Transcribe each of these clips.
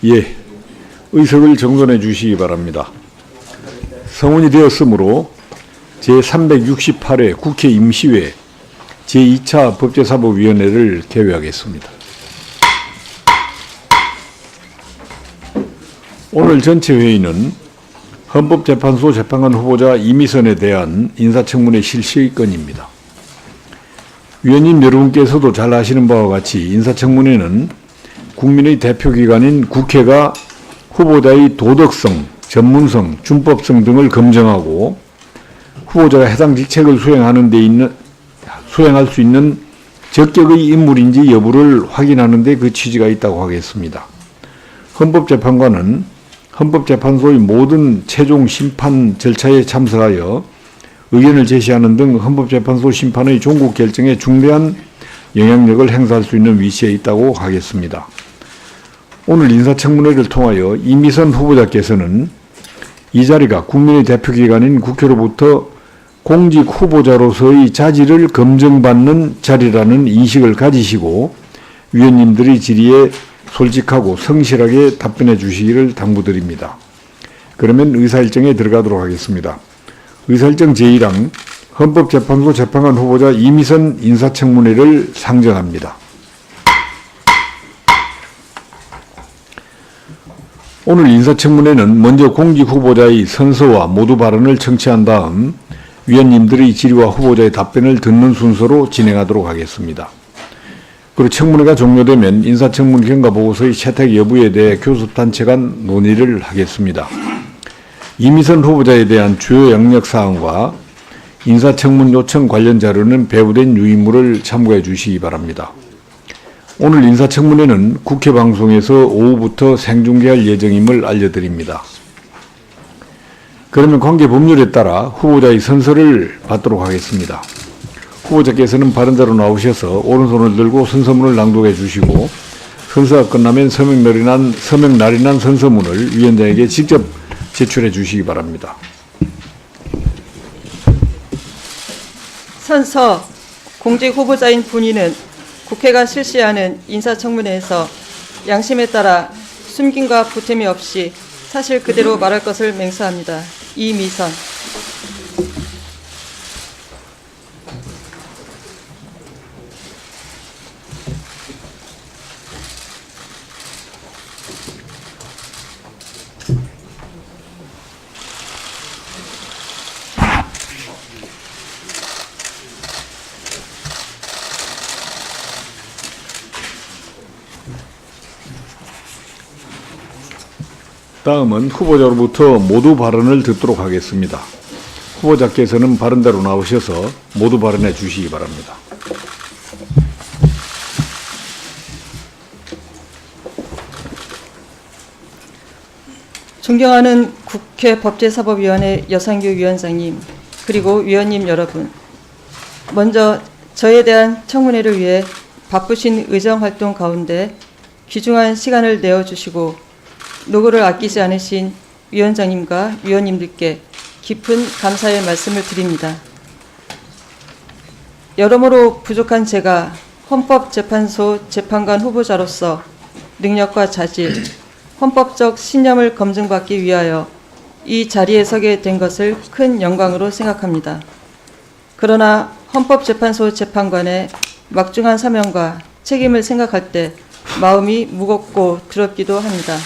예, 의석을 정돈해 주시기 바랍니다. 성원이 되었으므로 제368회 국회 임시회 제2차 법제사법위원회를 개회하겠습니다. 오늘 전체 회의는 헌법재판소 재판관 후보자 임의선에 대한 인사청문회 실시의 건입니다. 위원님 여러분께서도 잘 아시는 바와 같이 인사청문회는 국민의 대표기관인 국회가 후보자의 도덕성, 전문성, 준법성 등을 검증하고 후보자가 해당 직책을 수행할 수 있는 적격의 인물인지 여부를 확인하는 데 그 취지가 있다고 하겠습니다. 헌법재판관은 헌법재판소의 모든 최종 심판 절차에 참석하여 의견을 제시하는 등 헌법재판소 심판의 종국 결정에 중대한 영향력을 행사할 수 있는 위치에 있다고 하겠습니다. 오늘 인사청문회를 통하여 임의선 후보자께서는 이 자리가 국민의 대표기관인 국회로부터 공직 후보자로서의 자질을 검증받는 자리라는 인식을 가지시고 위원님들의 질의에 솔직하고 성실하게 답변해 주시기를 당부드립니다. 그러면 의사일정에 들어가도록 하겠습니다. 의사일정 제1항 헌법재판소 재판관 후보자 임의선 인사청문회를 상정합니다. 오늘 인사청문회는 먼저 공직 후보자의 선서와 모두 발언을 청취한 다음 위원님들의 질의와 후보자의 답변을 듣는 순서로 진행하도록 하겠습니다. 그리고 청문회가 종료되면 인사청문 경과보고서의 채택 여부에 대해 교섭단체 간 논의를 하겠습니다. 임의선 후보자에 대한 주요 영역사항과 인사청문 요청 관련 자료는 배부된 유의물을 참고해 주시기 바랍니다. 오늘 인사청문회는 국회 방송에서 오후부터 생중계할 예정임을 알려드립니다. 그러면 관계 법률에 따라 후보자의 선서를 받도록 하겠습니다. 후보자께서는 발언자로 나오셔서 오른손을 들고 선서문을 낭독해 주시고 선서가 끝나면 서명 날인한 선서문을 위원장에게 직접 제출해 주시기 바랍니다. 선서, 공직 후보자인 본인은 국회가 실시하는 인사청문회에서 양심에 따라 숨김과 보탬이 없이 사실 그대로 말할 것을 맹세합니다. 임의선. 다음은 후보자로부터 모두 발언을 듣도록 하겠습니다. 후보자께서는 발언자로 나오셔서 모두 발언해 주시기 바랍니다. 존경하는 국회 법제사법위원회 여상규 위원장님, 그리고 위원님 여러분, 먼저 저에 대한 청문회를 위해 바쁘신 의정활동 가운데 귀중한 시간을 내어주시고 노고를 아끼지 않으신 위원장님과 위원님들께 깊은 감사의 말씀을 드립니다. 여러모로 부족한 제가 헌법재판소 재판관 후보자로서 능력과 자질, 헌법적 신념을 검증받기 위하여 이 자리에 서게 된 것을 큰 영광으로 생각합니다. 그러나 헌법재판소 재판관의 막중한 사명과 책임을 생각할 때 마음이 무겁고 두렵기도 합니다.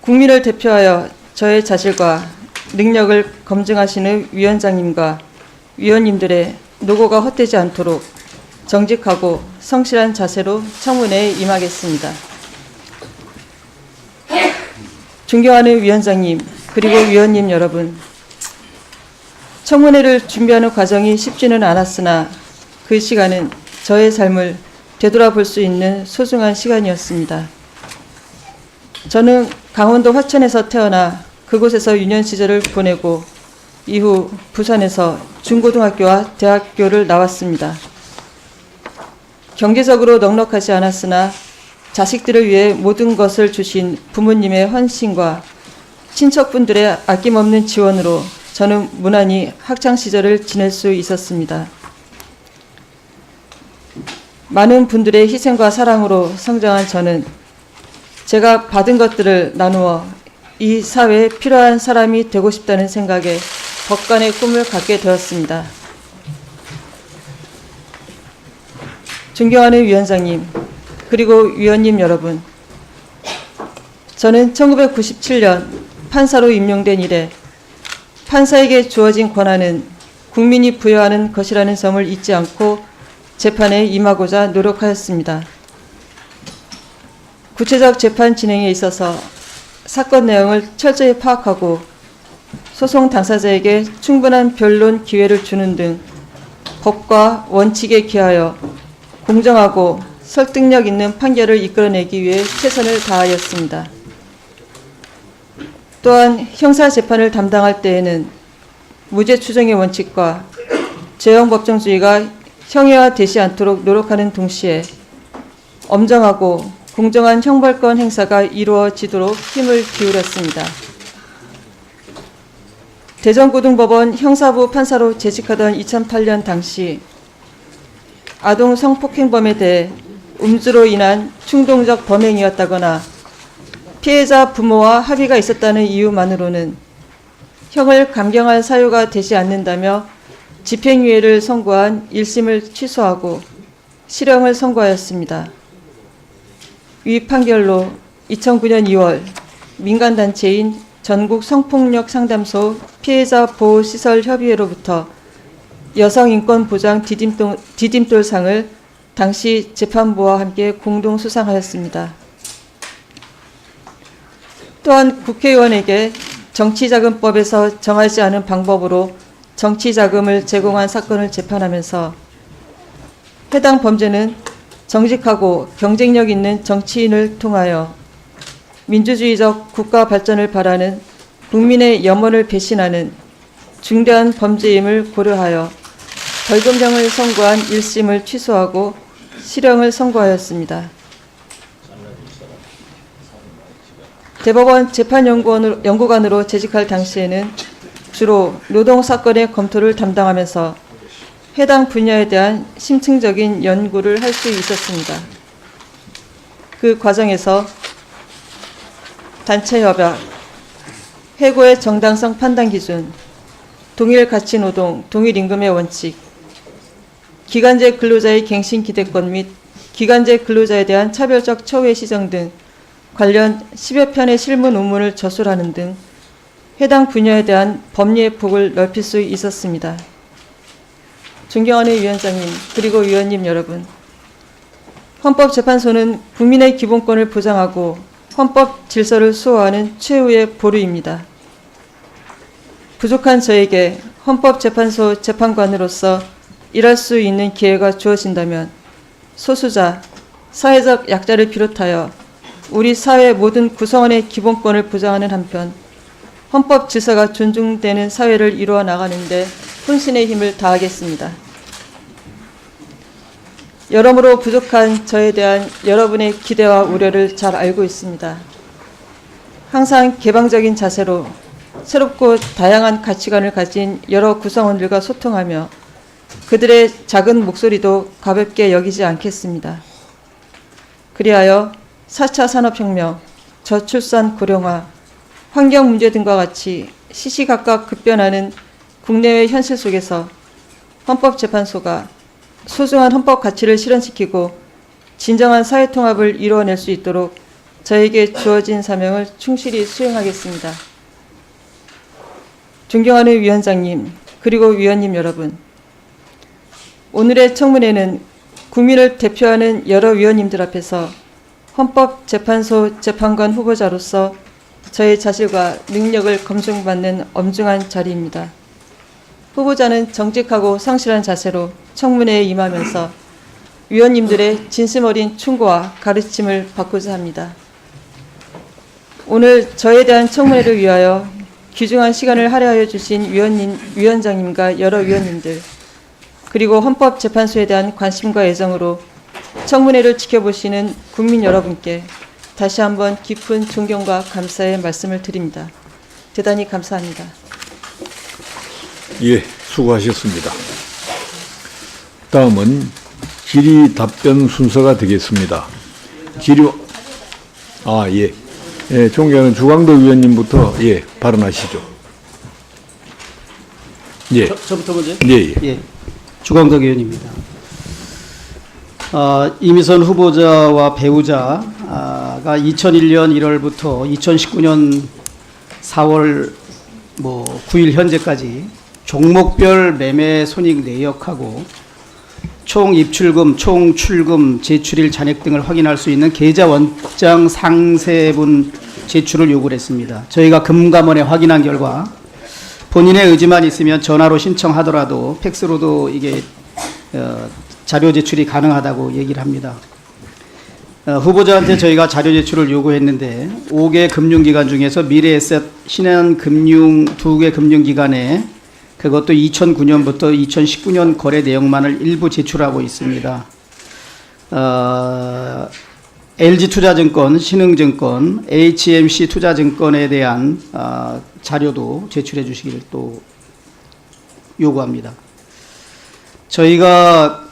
국민을 대표하여 저의 자질과 능력을 검증하시는 위원장님과 위원님들의 노고가 헛되지 않도록 정직하고 성실한 자세로 청문회에 임하겠습니다. 존경하는 위원장님, 그리고 위원님 여러분, 청문회를 준비하는 과정이 쉽지는 않았으나 그 시간은 저의 삶을 되돌아볼 수 있는 소중한 시간이었습니다. 저는 강원도 화천에서 태어나 그곳에서 유년 시절을 보내고 이후 부산에서 중고등학교와 대학교를 나왔습니다. 경제적으로 넉넉하지 않았으나 자식들을 위해 모든 것을 주신 부모님의 헌신과 친척분들의 아낌없는 지원으로 저는 무난히 학창시절을 지낼 수 있었습니다. 많은 분들의 희생과 사랑으로 성장한 저는 제가 받은 것들을 나누어 이 사회에 필요한 사람이 되고 싶다는 생각에 법관의 꿈을 갖게 되었습니다. 존경하는 위원장님, 그리고 위원님 여러분, 저는 1997년 판사로 임용된 이래 판사에게 주어진 권한은 국민이 부여하는 것이라는 점을 잊지 않고 재판에 임하고자 노력하였습니다. 구체적 재판 진행에 있어서 사건 내용을 철저히 파악하고 소송 당사자에게 충분한 변론 기회를 주는 등 법과 원칙에 기하여 공정하고 설득력 있는 판결을 이끌어내기 위해 최선을 다하였습니다. 또한 형사재판을 담당할 때에는 무죄 추정의 원칙과 죄형법정주의가 형해화되지 않도록 노력하는 동시에 엄정하고 공정한 형벌권 행사가 이루어지도록 힘을 기울였습니다. 대전고등법원 형사부 판사로 재직하던 2008년 당시 아동 성폭행범에 대해 음주로 인한 충동적 범행이었다거나 피해자 부모와 합의가 있었다는 이유만으로는 형을 감경할 사유가 되지 않는다며 집행유예를 선고한 1심을 취소하고 실형을 선고하였습니다. 위 판결로 2009년 2월 민간단체인 전국성폭력 상담소 피해자 보호시설협의회로부터 여성인권보장 디딤돌상을 당시 재판부와 함께 공동 수상하였습니다. 또한 국회의원에게 정치자금법에서 정하지 않은 방법으로 정치자금을 제공한 사건을 재판하면서 해당 범죄는 정직하고 경쟁력 있는 정치인을 통하여 민주주의적 국가 발전을 바라는 국민의 염원을 배신하는 중대한 범죄임을 고려하여 벌금형을 선고한 1심을 취소하고 실형을 선고하였습니다. 대법원 재판연구관으로 재직할 당시에는 주로 노동사건의 검토를 담당하면서 해당 분야에 대한 심층적인 연구를 할 수 있었습니다. 그 과정에서 단체협약, 해고의 정당성 판단 기준, 동일 가치 노동, 동일 임금의 원칙, 기간제 근로자의 갱신 기대권 및 기간제 근로자에 대한 차별적 처우의 시정 등 관련 10여 편의 실무 논문을 저술하는 등 해당 분야에 대한 법리의 폭을 넓힐 수 있었습니다. 존경하는 위원장님, 그리고 위원님 여러분, 헌법재판소는 국민의 기본권을 보장하고 헌법 질서를 수호하는 최후의 보루입니다. 부족한 저에게 헌법재판소 재판관으로서 일할 수 있는 기회가 주어진다면 소수자, 사회적 약자를 비롯하여 우리 사회 모든 구성원의 기본권을 보장하는 한편 헌법 질서가 존중되는 사회를 이루어 나가는 데 혼신의 힘을 다하겠습니다. 여러모로 부족한 저에 대한 여러분의 기대와 우려를 잘 알고 있습니다. 항상 개방적인 자세로 새롭고 다양한 가치관을 가진 여러 구성원들과 소통하며 그들의 작은 목소리도 가볍게 여기지 않겠습니다. 그리하여 4차 산업혁명, 저출산 고령화, 환경 문제 등과 같이 시시각각 급변하는 국내외 현실 속에서 헌법재판소가 소중한 헌법 가치를 실현시키고 진정한 사회통합을 이루어낼 수 있도록 저에게 주어진 사명을 충실히 수행하겠습니다. 존경하는 위원장님, 그리고 위원님 여러분, 오늘의 청문회는 국민을 대표하는 여러 위원님들 앞에서 헌법재판소 재판관 후보자로서 저의 자질과 능력을 검증받는 엄중한 자리입니다. 후보자는 정직하고 성실한 자세로 청문회에 임하면서 위원님들의 진심 어린 충고와 가르침을 받고자 합니다. 오늘 저에 대한 청문회를 위하여 귀중한 시간을 할애하여 주신 위원장님과 여러 위원님들, 그리고 헌법재판소에 대한 관심과 애정으로 청문회를 지켜보시는 국민 여러분께 다시 한번 깊은 존경과 감사의 말씀을 드립니다. 대단히 감사합니다. 예, 수고하셨습니다. 다음은 질의 답변 순서가 되겠습니다. 예. 예, 존경하는 주광덕 위원님부터 발언하시죠. 예. 저부터 먼저? 예. 예. 주광덕 의원입니다. 이미선 후보자와 배우자가 2001년 1월부터 2019년 4월 9일 현재까지 종목별 매매 손익 내역하고 총 입출금, 총 출금, 제출일 잔액 등을 확인할 수 있는 계좌 원장 상세분 제출을 요구를 했습니다. 저희가 금감원에 확인한 결과 본인의 의지만 있으면 전화로 신청하더라도 팩스로도 이게 자료 제출이 가능하다고 얘기를 합니다. 후보자한테 저희가 자료 제출을 요구했는데 5개 금융기관 중에서 미래에셋, 신한금융 2개 금융기관에 그것도 2009년부터 2019년 거래 내용만을 일부 제출하고 있습니다. LG투자증권, 신흥증권, HMC 투자증권에 대한 자료도 제출해 주시기를 또 요구합니다. 저희가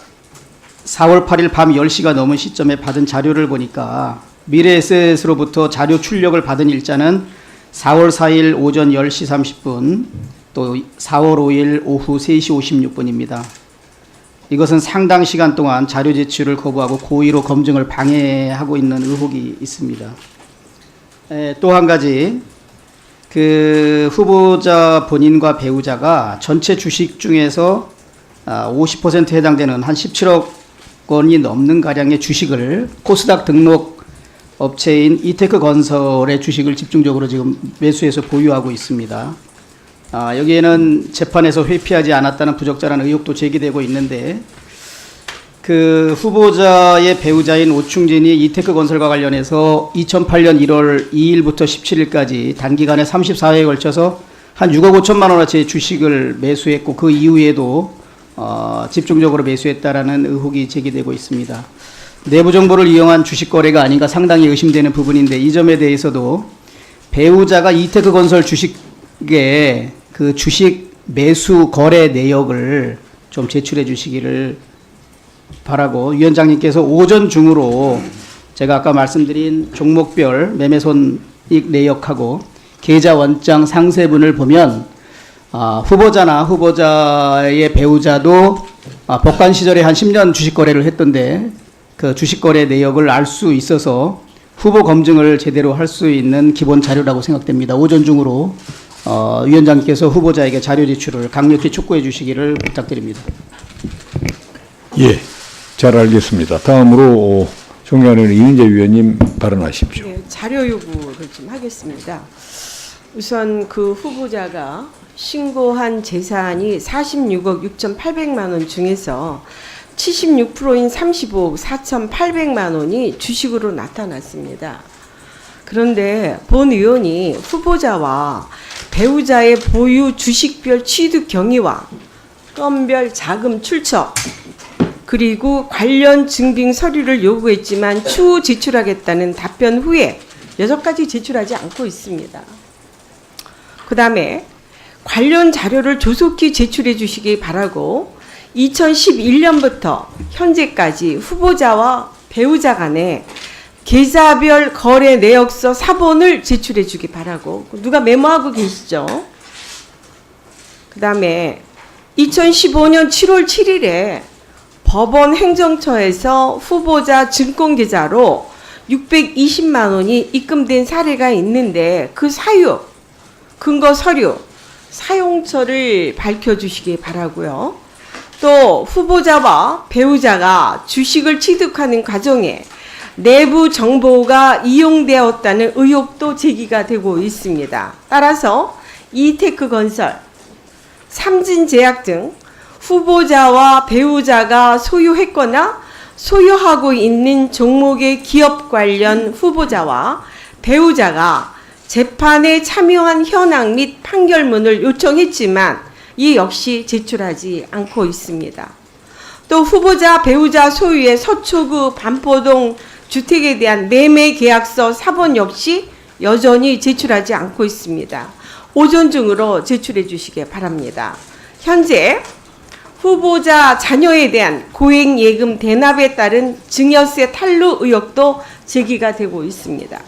4월 8일 밤 10시가 넘은 시점에 받은 자료를 보니까 미래에셋으로부터 자료 출력을 받은 일자는 4월 4일 오전 10시 30분, 또 4월 5일 오후 3시 56분입니다. 이것은 상당 시간 동안 자료 제출을 거부하고 고의로 검증을 방해하고 있는 의혹이 있습니다. 또 한 가지, 그 후보자 본인과 배우자가 전체 주식 중에서 50% 해당되는 한 17억 원이 넘는 가량의 주식을 코스닥 등록 업체인 이테크 건설의 주식을 집중적으로 지금 매수해서 보유하고 있습니다. 여기에는 재판에서 회피하지 않았다는 부적절한 의혹도 제기되고 있는데, 그 후보자의 배우자인 오충진이 이테크 건설과 관련해서 2008년 1월 2일부터 17일까지 단기간에 34회에 걸쳐서 한 6억 5천만 원어치의 주식을 매수했고 그 이후에도 집중적으로 매수했다라는 의혹이 제기되고 있습니다. 내부 정보를 이용한 주식 거래가 아닌가 상당히 의심되는 부분인데, 이 점에 대해서도 배우자가 이테크 건설 주식에 그 주식 매수 거래 내역을 좀 제출해 주시기를 바라고, 위원장님께서 오전 중으로 제가 아까 말씀드린 종목별 매매손익 내역하고 계좌 원장 상세분을 보면 후보자나 후보자의 배우자도 법관 시절에 한 10년 주식 거래를 했던데 그 주식 거래 내역을 알 수 있어서 후보 검증을 제대로 할 수 있는 기본 자료라고 생각됩니다. 오전 중으로 위원장님께서 후보자에게 자료 제출을 강력히 촉구해 주시기를 부탁드립니다. 예, 잘 알겠습니다. 다음으로 존경하는 이은재 위원님 발언하십시오. 네, 자료 요구를 좀 하겠습니다. 우선 그 후보자가 신고한 재산이 46억 6,800만 원 중에서 76%인 35억 4,800만 원이 주식으로 나타났습니다. 그런데 본 의원이 후보자와 배우자의 보유 주식별 취득 경위와 건별 자금 출처 그리고 관련 증빙 서류를 요구했지만 추후 제출하겠다는 답변 후에 여전까지 제출하지 않고 있습니다. 그 다음에 관련 자료를 조속히 제출해 주시기 바라고 2011년부터 현재까지 후보자와 배우자 간에 계좌별 거래 내역서 사본을 제출해 주기 바라고, 누가 메모하고 계시죠? 그 다음에 2015년 7월 7일에 법원 행정처에서 후보자 증권계좌로 620만 원이 입금된 사례가 있는데 그 사유, 근거 서류, 사용처를 밝혀주시기 바라고요. 또 후보자와 배우자가 주식을 취득하는 과정에 내부 정보가 이용되었다는 의혹도 제기가 되고 있습니다. 따라서 이테크 건설, 삼진제약 등 후보자와 배우자가 소유했거나 소유하고 있는 종목의 기업 관련 후보자와 배우자가 재판에 참여한 현황 및 판결문을 요청했지만 이 역시 제출하지 않고 있습니다. 또 후보자, 배우자 소유의 서초구 반포동 주택에 대한 매매 계약서 사본 역시 여전히 제출하지 않고 있습니다. 오전 중으로 제출해 주시기 바랍니다. 현재 후보자 자녀에 대한 고액 예금 대납에 따른 증여세 탈루 의혹도 제기가 되고 있습니다.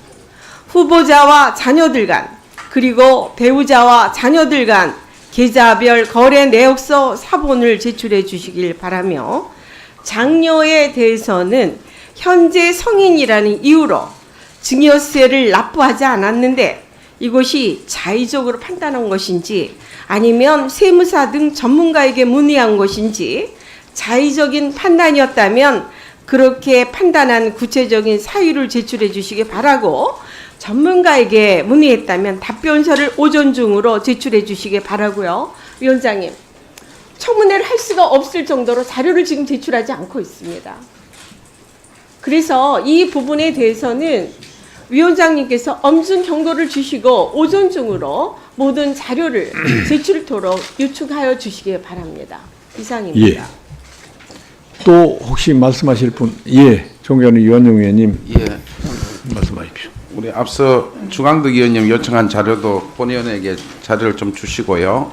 후보자와 자녀들 간 그리고 배우자와 자녀들 간 계좌별 거래 내역서 사본을 제출해 주시길 바라며 장녀에 대해서는 현재 성인이라는 이유로 증여세를 납부하지 않았는데 이것이 자의적으로 판단한 것인지 아니면 세무사 등 전문가에게 문의한 것인지 자의적인 판단이었다면 그렇게 판단한 구체적인 사유를 제출해 주시기 바라고 전문가에게 문의했다면 답변서를 오전 중으로 제출해 주시기 바라고요. 위원장님, 청문회를 할 수가 없을 정도로 자료를 지금 제출하지 않고 있습니다. 그래서 이 부분에 대해서는 위원장님께서 엄중 경고를 주시고 오전 중으로 모든 자료를 제출토록 요청하여 주시기 바랍니다. 이상입니다. 예. 또 혹시 말씀하실 분? 예, 존경하는 이완용 의원님. 예. 말씀하십시오. 우리 앞서 주광덕 의원님 요청한 자료도 본의원에게 자료를 좀 주시고요.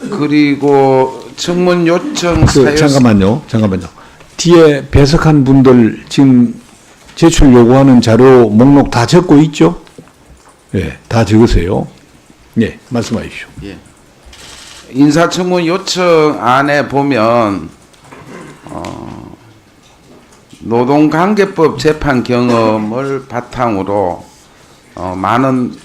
그리고 청문 요청 사유 잠깐만요. 뒤에 배석한 분들 지금 제출 요구하는 자료 목록 다 적고 있죠? 예, 다 적으세요. 예, 말씀하십시오. 예. 인사청문 요청 안에 보면 노동관계법 재판 경험을 바탕으로 많은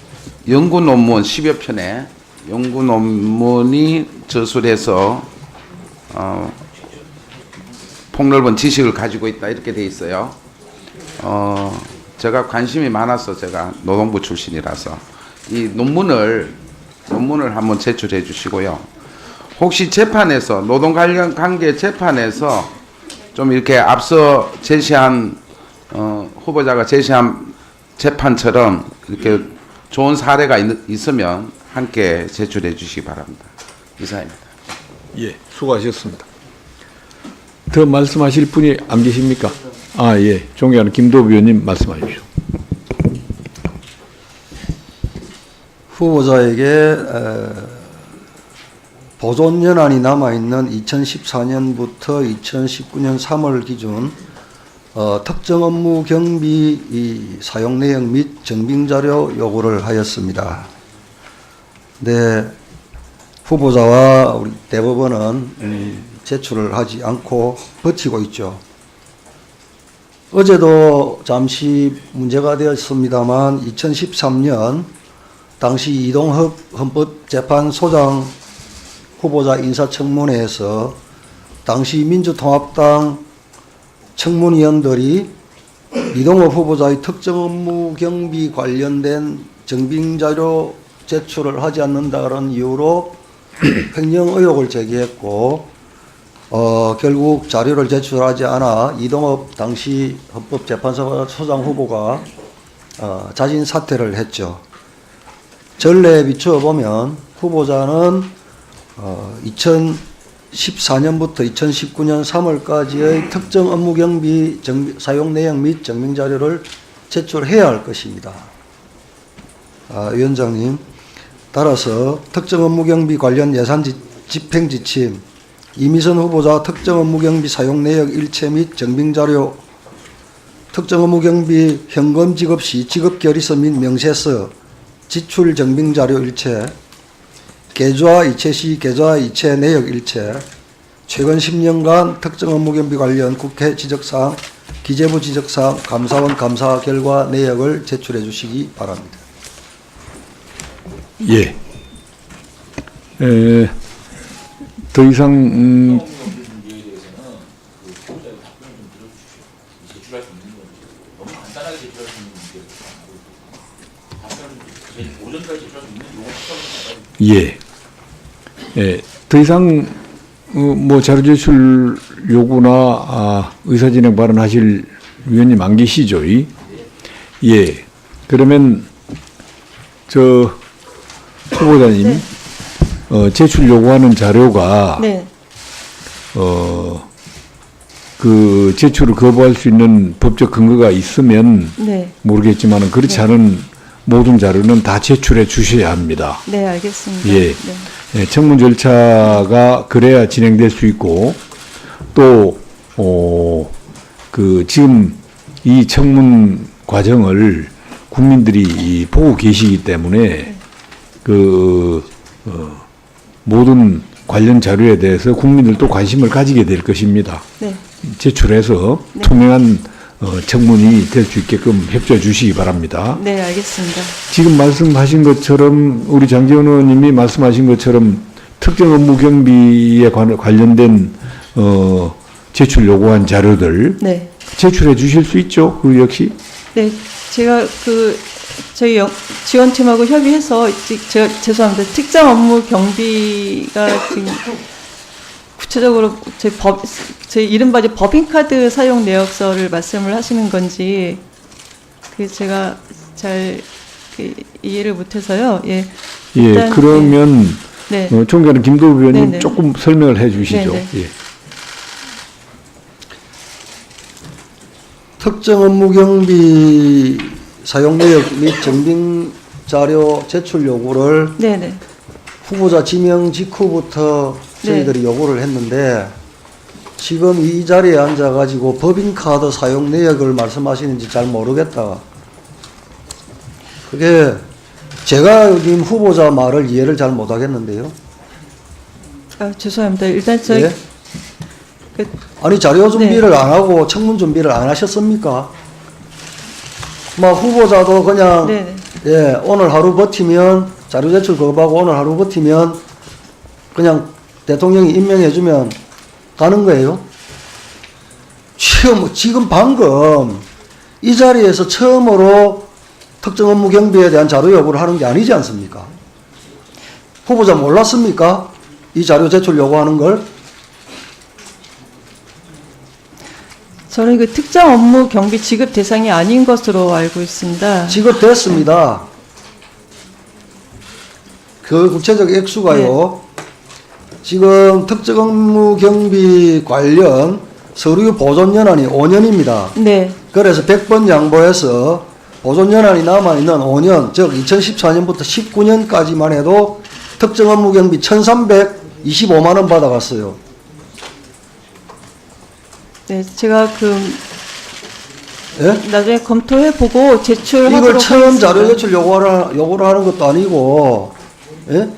연구 논문 10여 편의 연구 논문이 저술해서 폭넓은 지식을 가지고 있다 이렇게 돼 있어요. 제가 관심이 많아서 제가 노동부 출신이라서 이 논문을 한번 제출해 주시고요. 혹시 재판에서 노동관계 재판에서 좀 이렇게 앞서 제시한 후보자가 제시한 재판처럼 이렇게 좋은 사례가 있으면 함께 제출해 주시기 바랍니다. 이상입니다. 예, 수고하셨습니다. 더 말씀하실 분이 안 계십니까? 아, 예, 존경하는 김도부 의원님 말씀하십시오. 후보자에게 보존 연한이 남아있는 2014년부터 2019년 3월 기준 특정 업무 경비 사용 내역 및 증빙 자료 요구를 하였습니다. 네, 후보자와 우리 대법원은 제출을 하지 않고 버티고 있죠. 어제도 잠시 문제가 되었습니다만 2013년 당시 이동섭 헌법재판소장 후보자 인사청문회에서 당시 민주통합당 청문위원들이 이동섭 후보자의 특정 업무 경비 관련된 증빙자료 제출을 하지 않는다는 이유로 횡령 의혹을 제기했고 결국 자료를 제출하지 않아 이동섭 당시 헌법재판소장 후보가 자진 사퇴를 했죠. 전례에 비추어 보면 후보자는 2014년부터 2019년 3월까지의 특정 업무 경비 사용 내역 및 증빙 자료를 제출해야 할 것입니다. 위원장님, 따라서 특정 업무 경비 관련 예산 집행 지침, 이미선 후보자 특정 업무 경비 사용 내역 일체 및 증빙 자료, 특정 업무 경비 현금 지급 시 지급 결의서 및 명세서, 지출 증빙 자료 일체, 계좌 이체 시 계좌 이체 내역 일체, 최근 10년간 특정 업무 경비 관련 국회 지적사항, 기재부 지적사항, 감사원 감사 결과 내역을 제출해 주시기 바랍니다. 예. 더 이상 예. 예. 더 이상 뭐 자료 제출 요구나 의사진행 발언하실 위원님 안 계시죠? 예. 그러면 저 후보자님, 네. 제출 요구하는 자료가 네. 그 제출을 거부할 수 있는 법적 근거가 있으면 네. 모르겠지만은 그렇지 네. 않은 모든 자료는 다 제출해 주셔야 합니다. 네, 알겠습니다. 예. 네. 청문 절차가 그래야 진행될 수 있고 또 지금 이 청문 과정을 국민들이 보고 계시기 때문에 모든 관련 자료에 대해서 국민들도 관심을 가지게 될 것입니다. 네. 제출해서 네. 투명한 청문이 될 수 있게끔 협조해 주시기 바랍니다. 네, 알겠습니다. 지금 말씀하신 것처럼 우리 장기원 의원님이 말씀하신 것처럼 특정 업무 경비에 관련된 제출 요구한 자료들 네. 제출해 주실 수 있죠? 그 역시 네, 제가 저희 지원팀하고 협의해서 제가 죄송합니다. 특정 업무 경비가 지금 구체적으로 제 이른바 이제 법인카드 사용 내역서를 말씀을 하시는 건지 제가 잘 이해를 못해서요. 예. 예, 일단, 그러면 네. 총괄은 김도우 의원님 네네. 조금 설명을 해 주시죠. 네네. 예. 특정 업무 경비 사용 내역 및 증빙 자료 제출 요구를 네네. 후보자 지명 직후부터 저희들이 요구를 했는데 지금 이 자리에 앉아가지고 법인카드 사용 내역을 말씀하시는지 잘 모르겠다. 그게 제가 님 후보자 말을 이해를 잘 못하겠는데요. 아, 죄송합니다. 일단 저희 예? 아니 자료 준비를 안 하고 청문 준비를 안 하셨습니까? 막 후보자도 그냥 네네. 예 오늘 하루 버티면 자료 제출 거부하고 오늘 하루 버티면 그냥 대통령이 임명해주면 가는 거예요. 지금 방금 이 자리에서 처음으로 특정 업무 경비에 대한 자료 요구를 하는 게 아니지 않습니까? 후보자 몰랐습니까? 이 자료 제출 요구하는 걸? 저는 그 특정 업무 경비 지급 대상이 아닌 것으로 알고 있습니다. 지급됐습니다. 그 구체적 액수가요. 지금 특정 업무 경비 관련 서류 보존 연한이 5년입니다. 네. 그래서 그래서 100번 양보해서 보존 연한이 남아있는 5년, 즉 2014년부터 19년까지만 해도 특정 업무 경비 1,325만 원 받아갔어요. 네, 제가 예? 나중에 검토해 보고 제출하도록 이걸 처음 하겠습니다. 자료 제출 요구를 하는 것도 아니고, 예?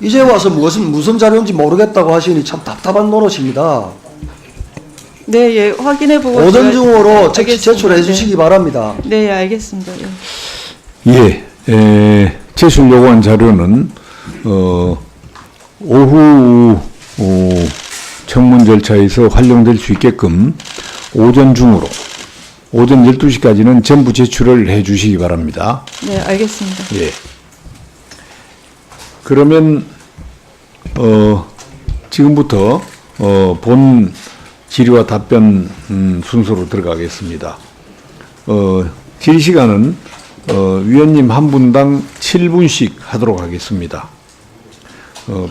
이제 와서 무슨 자료인지 모르겠다고 하시니 참 답답한 노릇입니다. 네, 예, 확인해 보고 오전 중으로 즉시 알겠습니다. 제출해 주시기 바랍니다. 네, 예, 알겠습니다. 예. 제출 요구한 자료는 오후 청문 절차에서 활용될 수 있게끔 오전 중으로 오전 12시까지는 전부 제출을 해 주시기 바랍니다. 네, 알겠습니다. 예. 그러면 지금부터 본 질의와 답변 순서로 들어가겠습니다. 질의 시간은 위원님 한 분당 7분씩 하도록 하겠습니다.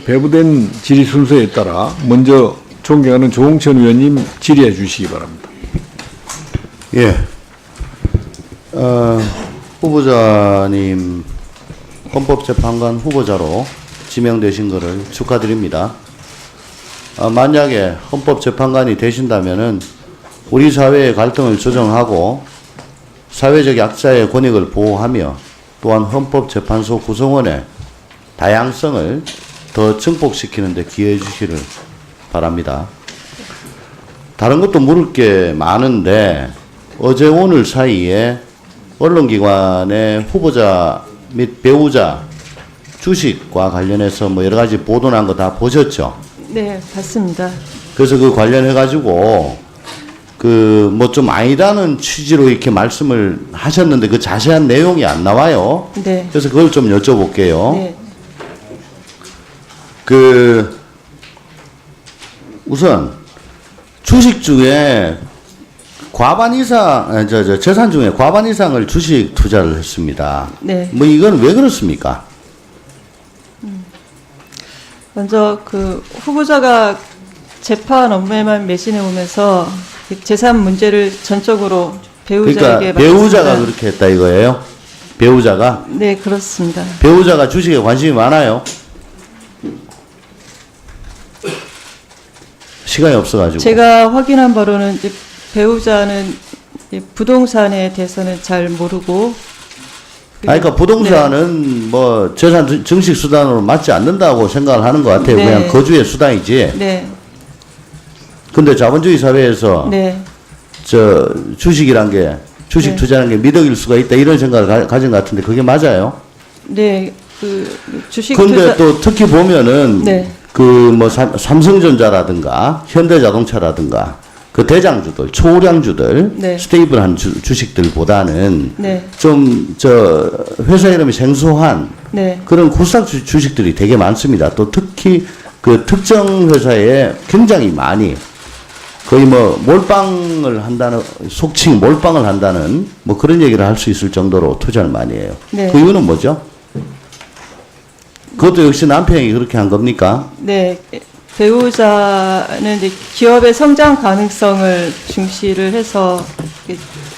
배부된 질의 순서에 따라 먼저 존경하는 조홍천 의원님 질의해 주시기 바랍니다. 예. 후보자님 헌법재판관 후보자로 지명되신 것을 축하드립니다. 만약에 헌법재판관이 되신다면은 우리 사회의 갈등을 조정하고 사회적 약자의 권익을 보호하며 또한 헌법재판소 구성원의 다양성을 더 증폭시키는 데 기여해 주시기를 바랍니다. 다른 것도 물을 게 많은데 어제 오늘 사이에 언론기관의 후보자 및 배우자 주식과 관련해서 뭐 여러 가지 보도 난 거 다 보셨죠? 네, 봤습니다. 그래서 그 관련해 가지고 그 뭐 좀 아니다는 취지로 이렇게 말씀을 하셨는데 그 자세한 내용이 안 나와요. 네. 그래서 그걸 좀 여쭤볼게요. 네. 우선 주식 중에 과반 이상 재산 중에 과반 이상을 주식 투자를 했습니다. 네. 뭐 이건 왜 그렇습니까? 먼저 후보자가 재판 업무에만 매진해 오면서 재산 문제를 전적으로 배우자에게 그러니까 배우자가 맡겼습니다. 그렇게 했다 이거예요? 배우자가? 네, 그렇습니다. 배우자가 주식에 관심이 많아요? 시간이 없어가지고. 제가 확인한 바로는 이제 배우자는 이제 부동산에 대해서는 잘 모르고. 그러니까 부동산은 뭐 재산 증식 수단으로 맞지 않는다고 생각을 하는 것 같아요. 네. 그냥 거주의 수단이지. 네, 근데 자본주의 사회에서 네, 저 주식이란 게 주식 네. 투자하는 게 미덕일 수가 있다 이런 생각을 가진 것 같은데 그게 맞아요? 네, 그 주식 근데 투자. 또 특히 보면은 네. 그 뭐 삼성전자라든가 현대자동차라든가 그 대장주들 초우량주들 네. 스테이블한 주식들보다는 네, 좀 저 회사 이름이 생소한 네, 그런 굴삭 주식들이 되게 많습니다. 또 특히 그 특정 회사에 굉장히 많이 거의 뭐 몰빵을 한다는 속칭 몰빵을 한다는 뭐 그런 얘기를 할 수 있을 정도로 투자를 많이 해요. 네. 그 이유는 뭐죠? 그것도 역시 남편이 그렇게 한 겁니까? 네. 배우자는 이제 기업의 성장 가능성을 중시를 해서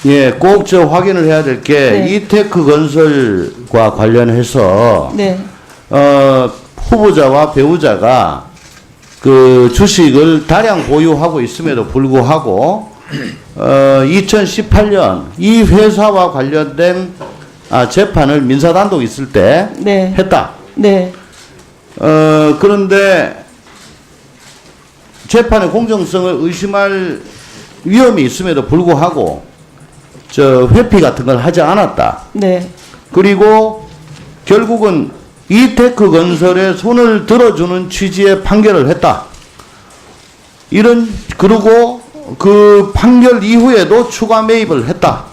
예, 꼭 저 확인을 해야 될 게 네. 이테크 건설과 관련해서 네, 후보자와 배우자가 그 주식을 다량 보유하고 있음에도 불구하고 2018년 이 회사와 관련된 재판을 민사단독 있을 때 네, 했다. 네, 그런데 재판의 공정성을 의심할 위험이 있음에도 불구하고 저 회피 같은 걸 하지 않았다. 네, 그리고 결국은 이테크 건설에 손을 들어주는 취지의 판결을 했다. 그리고 그 판결 이후에도 추가 매입을 했다.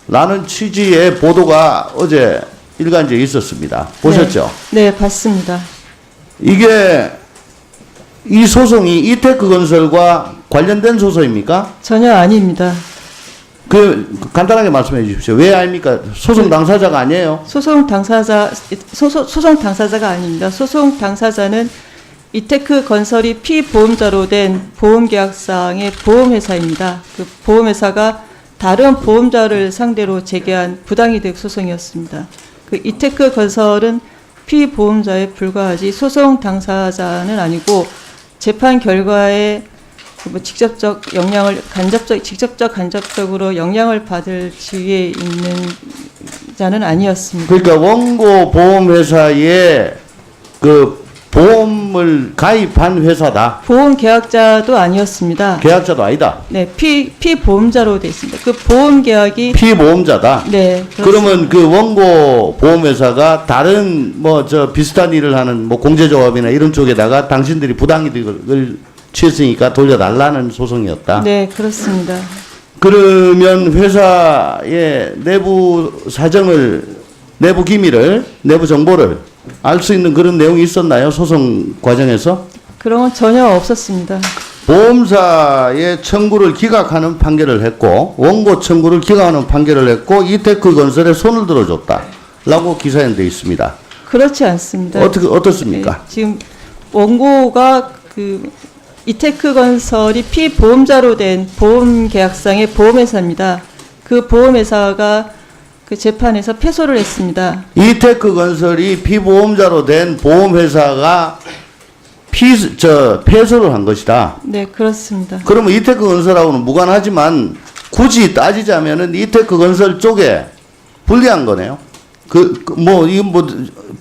라는 취지의 보도가 어제 일간지에 있었습니다. 보셨죠? 네, 봤습니다. 이게 이 소송이 이테크 건설과 관련된 소송입니까? 전혀 아닙니다. 그 간단하게 말씀해 주십시오. 왜 아닙니까? 소송 당사자가 아니에요. 소송 당사자가 아닙니다. 소송 당사자는 이테크 건설이 피보험자로 된 보험계약상의 보험회사입니다. 그 보험회사가 다른 보험자를 상대로 제기한 부당이득 소송이었습니다. 그 이테크 건설은 피보험자에 불과하지 소송 당사자는 아니고 재판 결과에 뭐 직접적 간접적으로 영향을 받을 지위에 있는 자는 아니었습니다. 그러니까 원고 보험회사에 그 보험을 가입한 회사다. 보험 계약자도 아니었습니다. 계약자도 아니다. 네, 피보험자로 되어 있습니다. 그 보험 계약이 피보험자다. 네, 그러면 그 원고 보험회사가 다른 뭐 저 비슷한 일을 하는 뭐 공제조합이나 이런 쪽에다가 당신들이 부당이득을 취했으니까 돌려달라는 소송이었다. 네, 그렇습니다. 그러면 회사의 내부 사정을, 내부 기밀을, 내부 정보를 알 수 있는 그런 내용이 있었나요? 소송 과정에서? 그런 건 전혀 없었습니다. 보험사의 청구를 기각하는 판결을 했고 원고 청구를 기각하는 판결을 했고 이테크 건설에 손을 들어줬다. 라고 기사에 되어 있습니다. 그렇지 않습니다. 어떻습니까? 네, 지금 원고가 그 이테크 건설이 피보험자로 된 보험계약상의 보험회사입니다. 그 보험회사가 그 재판에서 패소를 했습니다. 이테크 건설이 피보험자로 된 보험회사가 패소를 한 것이다. 네, 그렇습니다. 그러면 이테크 건설하고는 무관하지만 굳이 따지자면은 이테크 건설 쪽에 불리한 거네요. 이건 뭐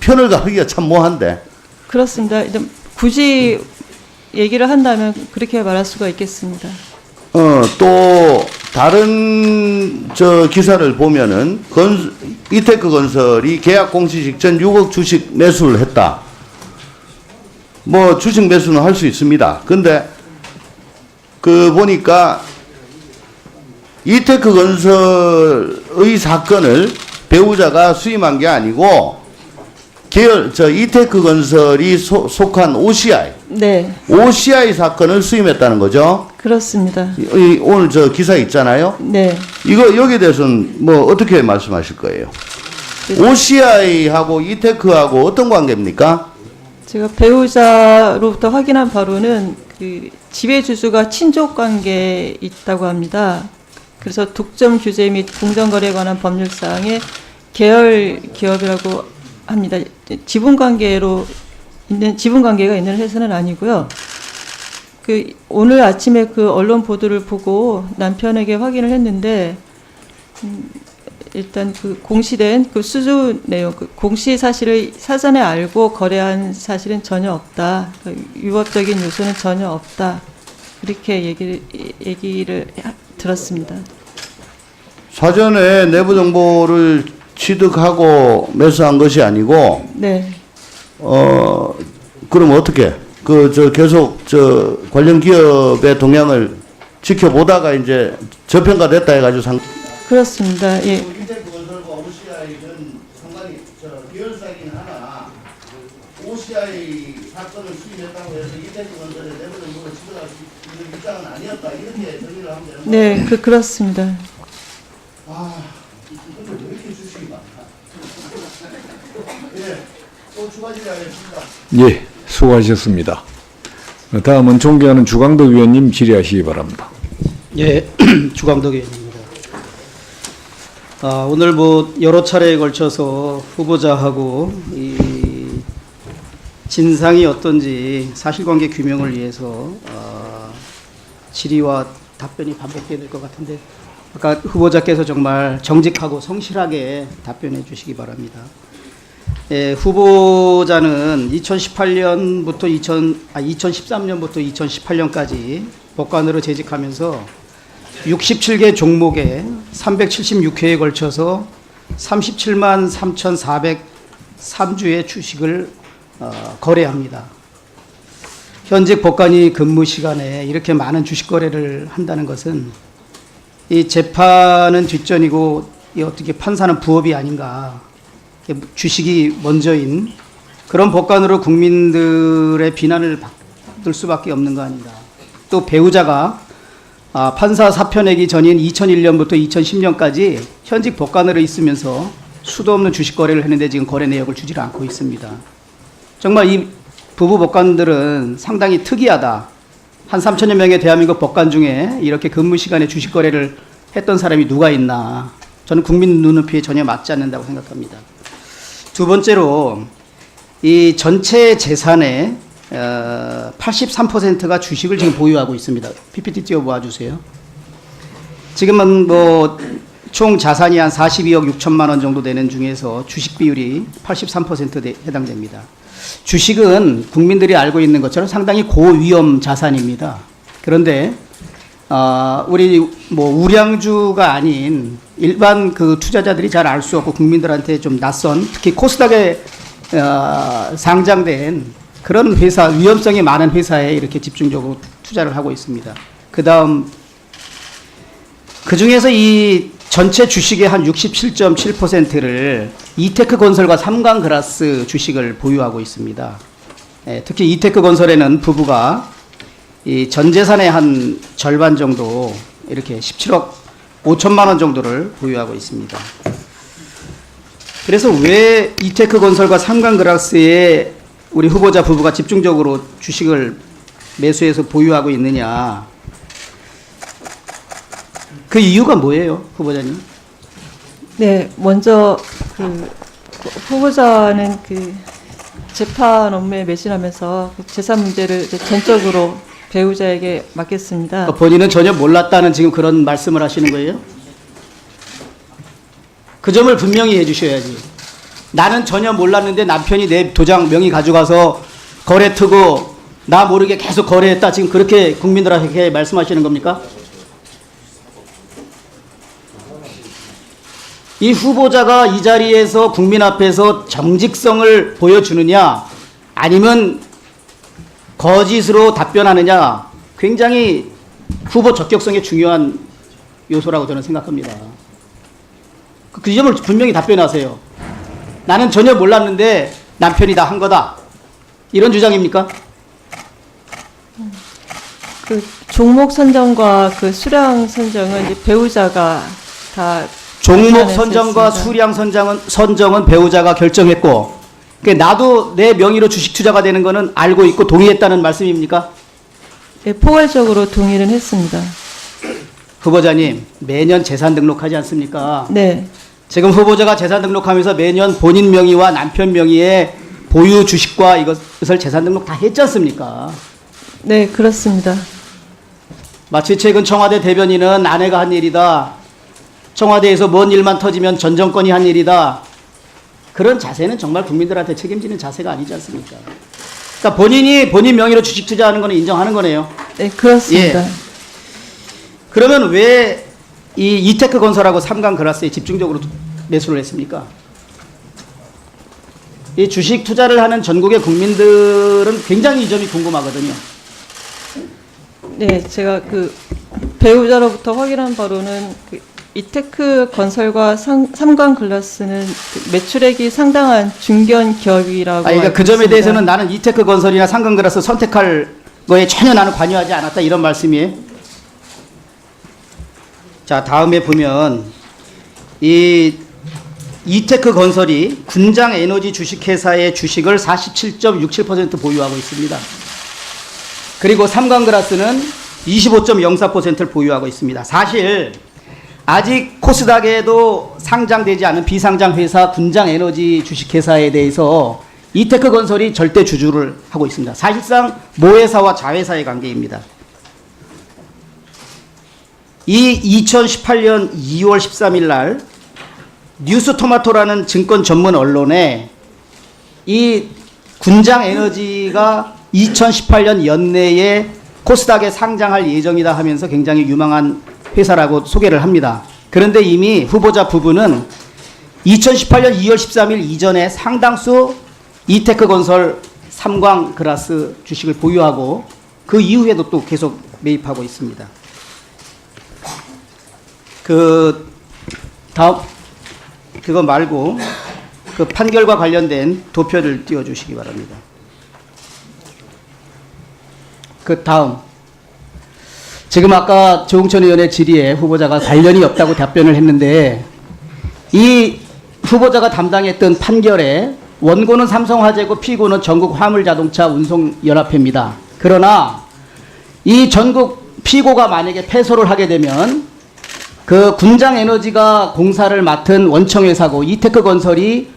편을 가기가 참 뭐한데. 그렇습니다. 이제 굳이 얘기를 한다면 그렇게 말할 수가 있겠습니다. 또 다른 저 기사를 보면은 이테크 건설이 계약 공시 직전 6억 주식 매수를 했다. 뭐 주식 매수는 할 수 있습니다. 근데 그 보니까 이테크 건설의 사건을 배우자가 수임한 게 아니고 이테크 건설이 속한 OCI, 네, OCI 사건을 수임했다는 거죠. 그렇습니다. 오늘 저 기사 있잖아요. 네, 이거 여기에 대해서는 뭐 어떻게 말씀하실 거예요? OCI하고 이테크하고 어떤 관계입니까? 제가 배우자로부터 확인한 바로는 그 지배주주가 친족 관계에 있다고 합니다. 그래서 독점 규제 및 공정거래에 관한 법률사항에 계열 기업이라고 합니다. 지분 관계가 있는 회사는 아니고요. 오늘 아침에 그 언론 보도를 보고 남편에게 확인을 했는데 일단 그 공시된 그 수주 내용, 그 공시 사실을 사전에 알고 거래한 사실은 전혀 없다. 위법적인 요소는 전혀 없다. 이렇게 얘기를 들었습니다. 사전에 내부 정보를 취득하고 매수한 것이 아니고 네. 그럼 어떻게 계속 관련 기업의 동향을 지켜보다가 이제 저평가됐다 해가지고 그렇습니다. 예. 이테크건설과 OCI는 상당히 계열사이긴 하나 OCI 사건을 수임했다고 해서 이테크건설의 내부 정보를 취득할 수 있는 입장은 아니었다 이렇게 정리를 하면 되는 거예요. 네, 그렇습니다. 이걸 왜 이렇게 주식이 많나? 예, 또 추가 질의하겠습니다. 예, 수고하셨습니다. 다음은 존경하는 주광덕 의원님 질의하시기 바랍니다. 예, 주광덕 의원입니다. 오늘 여러 차례에 걸쳐서 후보자하고 이 진상이 어떤지 사실관계 규명을 위해서 질의와 답변이 반복돼야 될 것 같은데 아까 후보자께서 정말 정직하고 성실하게 답변해 주시기 바랍니다. 예, 후보자는 2013년부터 2018년까지 법관으로 재직하면서 67개 종목에 376회에 걸쳐서 37만 3,403주의 주식을 거래합니다. 현직 법관이 근무 시간에 이렇게 많은 주식 거래를 한다는 것은 이 재판은 뒷전이고 이 어떻게 판사는 부업이 아닌가. 주식이 먼저인 그런 법관으로 국민들의 비난을 받을 수밖에 없는 거 아닌가. 또 배우자가 판사 사표 내기 전인 2001년부터 2010년까지 현직 법관으로 있으면서 수도 없는 주식 거래를 했는데 지금 거래 내역을 주지 않고 있습니다. 정말 이 부부 법관들은 상당히 특이하다. 한 3천여 명의 대한민국 법관 중에 이렇게 근무 시간에 주식 거래를 했던 사람이 누가 있나. 저는 국민 눈높이에 전혀 맞지 않는다고 생각합니다. 두 번째로 이 전체 재산의 83%가 주식을 지금 보유하고 있습니다. PPT 띄워 보아주세요. 지금은 총 자산이 한 42억 6천만 원 정도 되는 중에서 주식 비율이 83%에 해당됩니다. 주식은 국민들이 알고 있는 것처럼 상당히 고위험 자산입니다. 그런데 우리 우량주가 아닌 일반 그 투자자들이 잘 알 수 없고 국민들한테 좀 낯선 특히 코스닥에 상장된 그런 회사, 위험성이 많은 회사에 이렇게 집중적으로 투자를 하고 있습니다. 그 중에서 이 전체 주식의 한 67.7%를 이테크건설과 삼광그라스 주식을 보유하고 있습니다. 특히 이테크건설에는 부부가 이 전 재산의 한 절반 정도 이렇게 17억 5천만 원 정도를 보유하고 있습니다. 그래서 왜 이테크건설과 삼광그라스에 우리 후보자 부부가 집중적으로 주식을 매수해서 보유하고 있느냐. 그 이유가 뭐예요, 후보자님? 네, 먼저 후보자는 재판 업무에 매진하면서 재산 문제를 전적으로 배우자에게 맡겼습니다. 본인은 전혀 몰랐다는 지금 그런 말씀을 하시는 거예요? 그 점을 분명히 해주셔야지. 나는 전혀 몰랐는데 남편이 내 도장 명의 가져가서 거래 트고 나 모르게 계속 거래했다. 지금 그렇게 국민들에게 말씀하시는 겁니까? 이 후보자가 이 자리에서 국민 앞에서 정직성을 보여주느냐 아니면 거짓으로 답변하느냐 굉장히 후보 적격성에 중요한 요소라고 저는 생각합니다. 그 점을 분명히 답변하세요. 나는 전혀 몰랐는데 남편이 다 한 거다. 이런 주장입니까? 종목 선정과 수량 선정은 이제 배우자가 다 종목 선정과 수량 선정은 배우자가 결정했고 나도 내 명의로 주식 투자가 되는 거는 알고 있고 동의했다는 말씀입니까? 네, 포괄적으로 동의는 했습니다. 후보자님 매년 재산 등록하지 않습니까? 네. 지금 후보자가 재산 등록하면서 매년 본인 명의와 남편 명의의 보유 주식과 이것을 재산 등록 다 했지 않습니까? 네, 그렇습니다. 마치 최근 청와대 대변인은 아내가 한 일이다. 청와대에서 뭔 일만 터지면 전 정권이 한 일이다. 그런 자세는 정말 국민들한테 책임지는 자세가 아니지 않습니까? 그러니까 본인이 본인 명의로 주식 투자하는 거는 인정하는 거네요. 네, 그렇습니다. 예. 그러면 왜 이 이테크 건설하고 삼강 그라스에 집중적으로 매수를 했습니까? 이 주식 투자를 하는 전국의 국민들은 굉장히 이 점이 궁금하거든요. 네, 제가 그 배우자로부터 확인한 바로는 그 이테크 건설과 삼광 글라스는 그 매출액이 상당한 중견 기업이라고. 그러니까 알고 그 점에 있습니다. 대해서는 나는 이테크 건설이나 삼강 그라스 선택할 거에 전혀 나는 관여하지 않았다 이런 말씀이에요. 자, 다음에 보면 이 이테크 건설이 군장 에너지 주식회사의 주식을 47.67% 보유하고 있습니다. 그리고 삼광그라스는 25.04%를 보유하고 있습니다. 사실 아직 코스닥에도 상장되지 않은 비상장 회사 군장 에너지 주식회사에 대해서 이테크 건설이 절대 주주를 하고 있습니다. 사실상 모회사와 자회사의 관계입니다. 이 2018년 2월 13일 날 뉴스토마토라는 증권 전문 언론에 이 군장 에너지가 2018년 연내에 코스닥에 상장할 예정이다 하면서 굉장히 유망한 회사라고 소개를 합니다. 그런데 이미 후보자 부부는 2018년 2월 13일 이전에 상당수 이테크 건설 삼광 그라스 주식을 보유하고 그 이후에도 또 계속 매입하고 있습니다. 다음 그거 말고 그 판결과 관련된 도표를 띄워주시기 바랍니다. 그 다음 지금 아까 조응천 의원의 질의에 후보자가 관련이 없다고 답변을 했는데 이 후보자가 담당했던 판결에 원고는 삼성화재고 피고는 전국화물자동차 운송연합회입니다. 그러나 이 전국 피고가 만약에 패소를 하게 되면 그 군장에너지가 공사를 맡은 원청회사고 이테크 건설이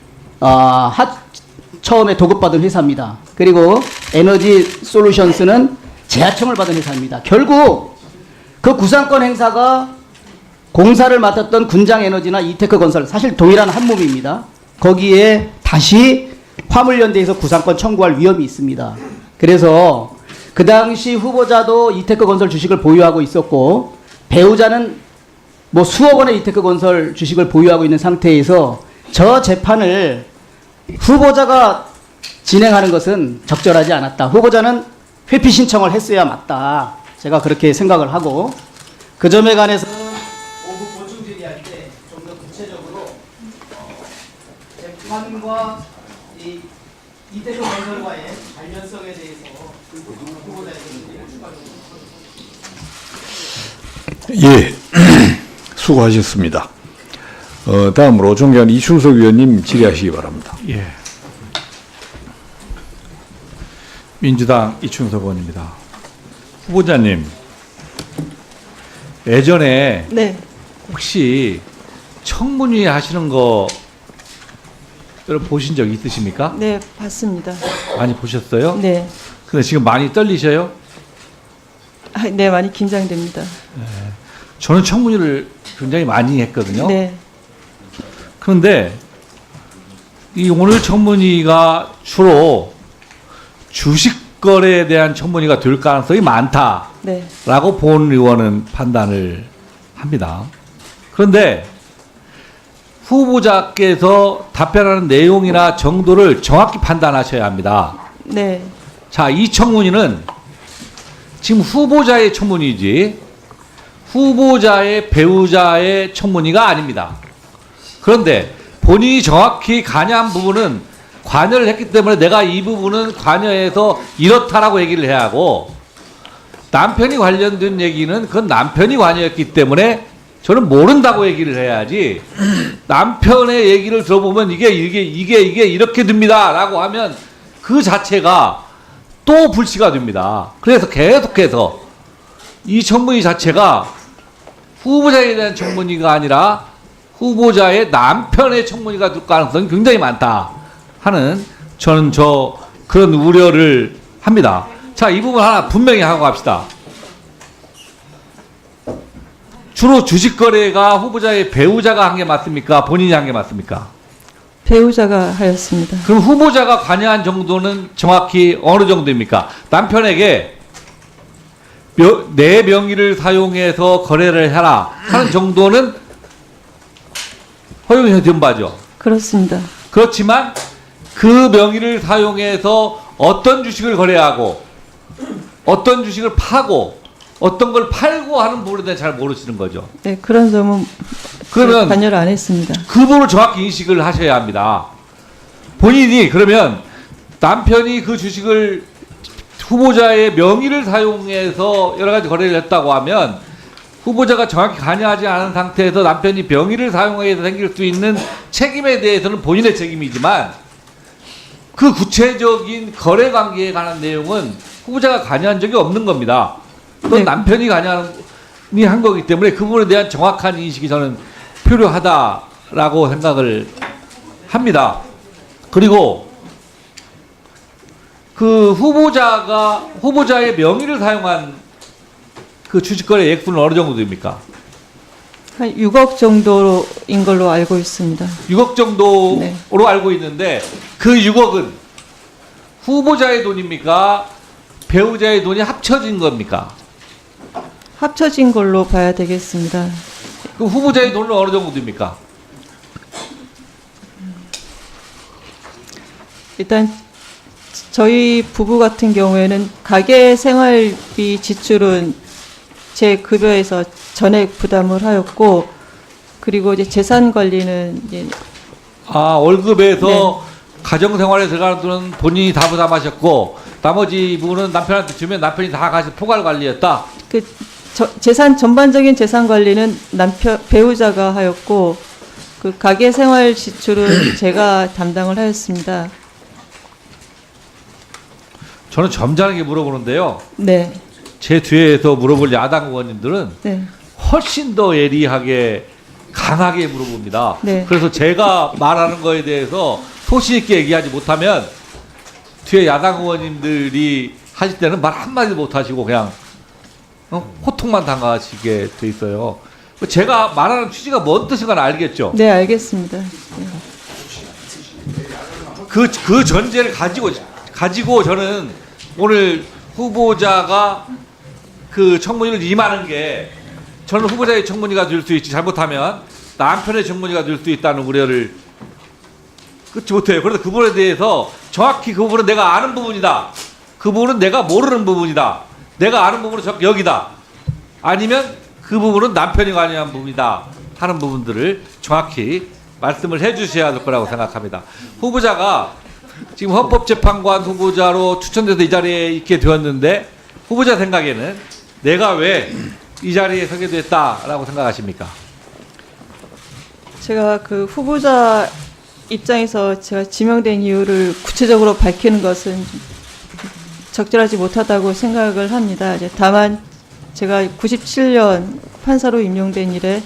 처음에 도급받은 회사입니다. 그리고 에너지 솔루션스는 재하청을 받은 회사입니다. 결국 그 구상권 행사가 공사를 맡았던 군장에너지나 이테크 건설 사실 동일한 한 몸입니다. 거기에 다시 화물연대에서 구상권 청구할 위험이 있습니다. 그래서 그 당시 후보자도 이테크 건설 주식을 보유하고 있었고 배우자는 뭐 수억 원의 이테크 건설 주식을 보유하고 있는 상태에서 저 재판을 후보자가 진행하는 것은 적절하지 않았다. 후보자는 회피 신청을 했어야 맞다. 제가 그렇게 생각을 하고 그 점에 관해서 오후 보충 질의할 때 좀 더 구체적으로 재판과 이 이테크 건설과의 관련성에 대해서 후보자에게 추가적으로 예, 수고하셨습니다. 다음으로 존경하는 이춘석 의원님 질의하시기 바랍니다. 예. 민주당 이춘석 의원입니다. 후보자님, 예전에 네, 혹시 청문회 하시는 거를 보신 적 있으십니까? 네, 봤습니다. 많이 보셨어요? 네, 근데 지금 많이 떨리셔요? 네, 많이 긴장됩니다. 저는 청문회를 굉장히 많이 했거든요. 네, 그런데 이 오늘 청문회가 주로 주식 거래에 대한 청문회가 될 가능성이 많다라고 네, 본 의원은 판단을 합니다. 그런데 후보자께서 답변하는 내용이나 정도를 정확히 판단하셔야 합니다. 네, 자, 이 청문회는 지금 후보자의 청문회이지 후보자의 배우자의 청문회가 아닙니다. 그런데 본인이 정확히 관여한 부분은 관여를 했기 때문에 내가 이 부분은 관여해서 이렇다라고 얘기를 해야 하고 남편이 관련된 얘기는 그건 남편이 관여했기 때문에 저는 모른다고 얘기를 해야지 남편의 얘기를 들어보면 이게 이렇게 됩니다라고 하면 그 자체가 또 불씨가 됩니다. 그래서 계속해서 이 청문회 자체가 후보자에 대한 청문회가 아니라 후보자의 남편의 청문회가 될 가능성이 굉장히 많다 하는 저는 그런 우려를 합니다. 자, 이 부분 하나 분명히 하고 갑시다. 주로 주식 거래가 후보자의 배우자가 한 게 맞습니까? 본인이 한 게 맞습니까? 배우자가 하였습니다. 그럼 후보자가 관여한 정도는 정확히 어느 정도입니까? 남편에게 내 명의를 사용해서 거래를 해라 하는 정도는 허용이 된 바죠. 그렇습니다. 그렇지만 그 명의를 사용해서 어떤 주식을 거래하고 어떤 주식을 파고 어떤 걸 팔고 하는 부분에 대해 잘 모르시는 거죠. 네, 그런 점은 그러면 관여를 안 했습니다. 그 부분을 정확히 인식을 하셔야 합니다. 본인이 그러면 남편이 그 주식을 후보자의 명의를 사용해서 여러 가지 거래를 했다고 하면 후보자가 정확히 관여하지 않은 상태에서 남편이 명의를 사용해서 생길 수 있는 책임에 대해서는 본인의 책임이지만 그 구체적인 거래 관계에 관한 내용은 후보자가 관여한 적이 없는 겁니다. 그건 네. 남편이 한 거기 때문에 그 부분에 대한 정확한 인식이 저는 필요하다라고 생각을 합니다. 그리고 그 후보자의 명의를 사용한 그 주식거래 액수는 어느 정도 됩니까? 한 6억 정도인 걸로 알고 있습니다. 6억 정도로 네. 알고 있는데 그 6억은 후보자의 돈입니까? 배우자의 돈이 합쳐진 겁니까? 합쳐진 걸로 봐야 되겠습니다. 그 후보자의 돈은 어느 정도 됩니까? 일단 저희 부부 같은 경우에는 가계 생활비 지출은 제 급여에서 전액 부담을 하였고, 그리고 이제 재산 관리는 이제 월급에서 네. 가정생활에 들어가는 돈은 본인이 다 부담하셨고 나머지 부분은 남편한테 주면 남편이 다 같이 포괄 관리했다. 전반적인 재산 관리는 배우자가 하였고, 그 가계 생활 지출은 제가 담당을 하였습니다. 저는 점잖게 물어보는데요. 네, 제 뒤에서 물어볼 야당 의원님들은 네, 훨씬 더 예리하게 강하게 물어봅니다. 네. 그래서 제가 말하는 거에 대해서 소신 있게 얘기하지 못하면 뒤에 야당 의원님들이 하실 때는 말 한마디도 못 하시고 그냥 호통만 당하시게 돼 있어요. 제가 말하는 취지가 뭔 뜻인가 알겠죠? 네, 알겠습니다. 네. 그 전제를 가지고 저는 오늘 후보자가 그 청문회를 임하는 게 저는 후보자의 청문회가 될 수 있지, 잘못하면 남편의 청문회가 될 수 있다는 우려를 끊지 못해요. 그래서 그 부분에 대해서 정확히 그 부분은 내가 아는 부분이다, 그 부분은 내가 모르는 부분이다, 내가 아는 부분은 여기다, 아니면 그 부분은 남편이 관여한 부분이다 하는 부분들을 정확히 말씀을 해주셔야 될 거라고 생각합니다. 후보자가 지금 헌법재판관 후보자로 추천돼서 이 자리에 있게 되었는데 후보자 생각에는 내가 왜 이 자리에 서게 됐다라고 생각하십니까? 제가 그 후보자 입장에서 제가 지명된 이유를 구체적으로 밝히는 것은 적절하지 못하다고 생각을 합니다. 이제 다만 제가 97년 판사로 임용된 이래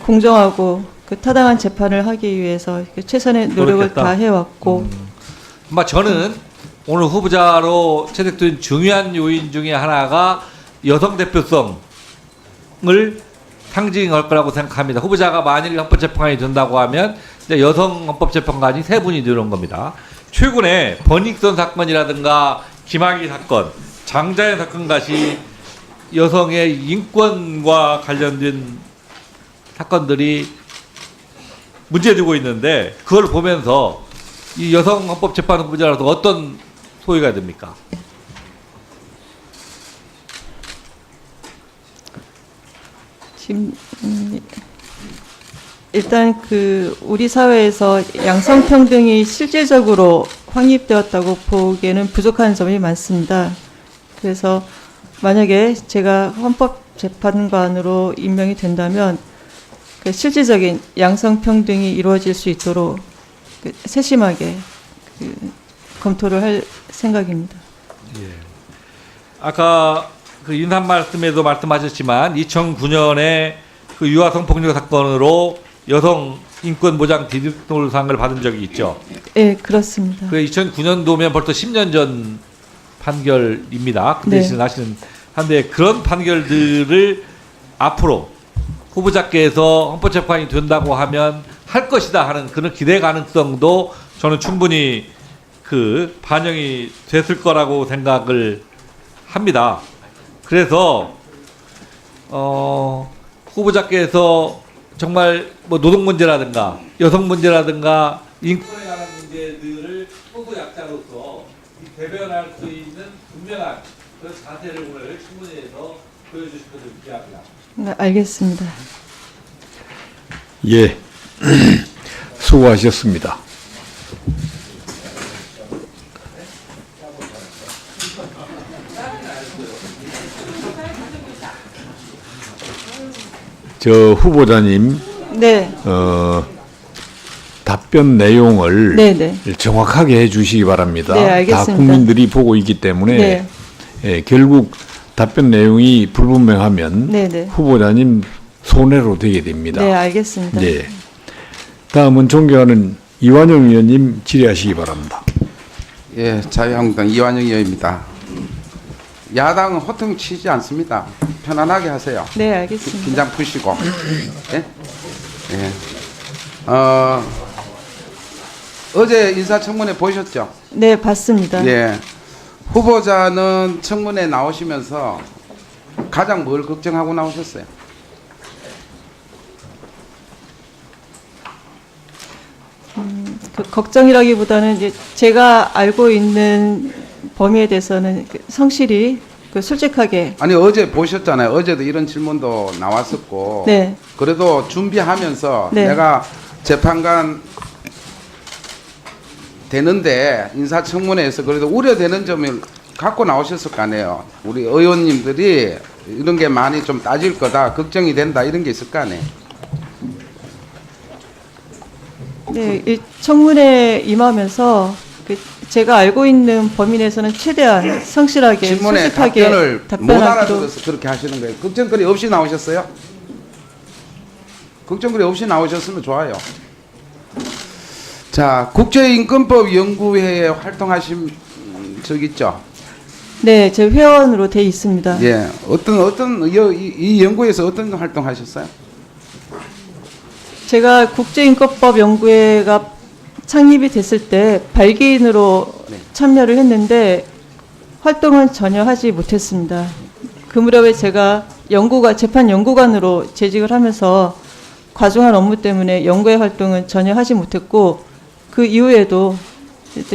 공정하고 타당한 재판을 하기 위해서 최선의 노력을 노력했다. 다 해왔고, 저는 오늘 후보자로 채택된 중요한 요인 중에 하나가 여성 대표성을 상징할 거라고 생각합니다. 후보자가 만일 헌법재판관이 된다고 하면 이제 여성 헌법재판관이 3분이 늘어온 겁니다. 최근에 버닝썬 사건이라든가 김학의 사건, 장자연 사건 같이 여성의 인권과 관련된 사건들이 문제되고 있는데 그걸 보면서 이 여성 헌법재판 후보자로서 어떤 소위가 됩니까? 지금 일단 우리 사회에서 양성평등이 실질적으로 확립되었다고 보기에는 부족한 점이 많습니다. 그래서 만약에 제가 헌법재판관으로 임명이 된다면 실질적인 양성평등이 이루어질 수 있도록 세심하게 검토를 할 생각입니다. 아까 그 인사 말씀에도 말씀하셨지만 2009년에 그 유아 성폭력 사건으로 여성 인권 보장 디지털상을 받은 적이 있죠. 예, 그렇습니다. 그 2009년도면 벌써 10년 전 판결입니다. 그 네. 대신 하시는 한데 그런 판결들을 앞으로 후보자께서 헌법재판이 된다고 하면 할 것이다 하는 그런 기대 가능성도 저는 충분히 그 반영이 됐을 거라고 생각을 합니다. 그래서 후보자께서 정말 뭐 노동 문제라든가 여성 문제라든가 인권에 관한 문제들을 소수 약자로서 대변할 수 있는 분명한 그런 자세를 오늘 신문에서 보여주실 것을 기대합니다. 네, 알겠습니다. 예, 수고하셨습니다. 저 후보자님 네, 답변 내용을 네, 네. 정확하게 해주시기 바랍니다. 네, 알겠습니다. 다 국민들이 보고 있기 때문에 네. 예, 결국 답변 내용이 불분명하면 네, 네. 후보자님 손해로 되게 됩니다. 네, 알겠습니다. 예. 다음은 존경하는 이완영 의원님 질의하시기 바랍니다. 예, 자유한국당 이완영 의원입니다. 야당은 호통 치지 않습니다. 편안하게 하세요. 네, 알겠습니다. 긴장 푸시고. 예? 예. 어제 인사청문회 보셨죠? 네, 봤습니다. 예. 후보자는 청문회 나오시면서 가장 뭘 걱정하고 나오셨어요? 그 걱정이라기보다는 이제 제가 알고 있는 범위에 대해서는 그 성실히 그 솔직하게 아니 어제 보셨잖아요. 어제도 이런 질문도 나왔었고. 네. 그래도 준비하면서 네. 내가 재판관 되는데 인사청문회에서 그래도 우려되는 점을 갖고 나오셨을 거 아니에요. 우리 의원님들이 이런 게 많이 좀 따질 거다, 걱정이 된다 이런 게 있을 거 아니에요. 네, 이 청문회 임하면서 그 제가 알고 있는 범위 내에서는 최대한 성실하게 질문에 솔직하게 답변을 못 답변하기로 알아들어서 그렇게 하시는 거예요. 걱정거리 없이 나오셨어요? 걱정거리 없이 나오셨으면 좋아요. 자, 국제인권법 연구회에 활동하신 적 있죠? 네, 제 회원으로 돼 있습니다. 예, 이 연구에서 어떤 활동하셨어요? 제가 국제인권법 연구회가 창립이 됐을 때 발기인으로 네. 참여를 했는데 활동은 전혀 하지 못했습니다. 그 무렵에 제가 재판 연구관으로 재직을 하면서 과중한 업무 때문에 연구회 활동은 전혀 하지 못했고 그 이후에도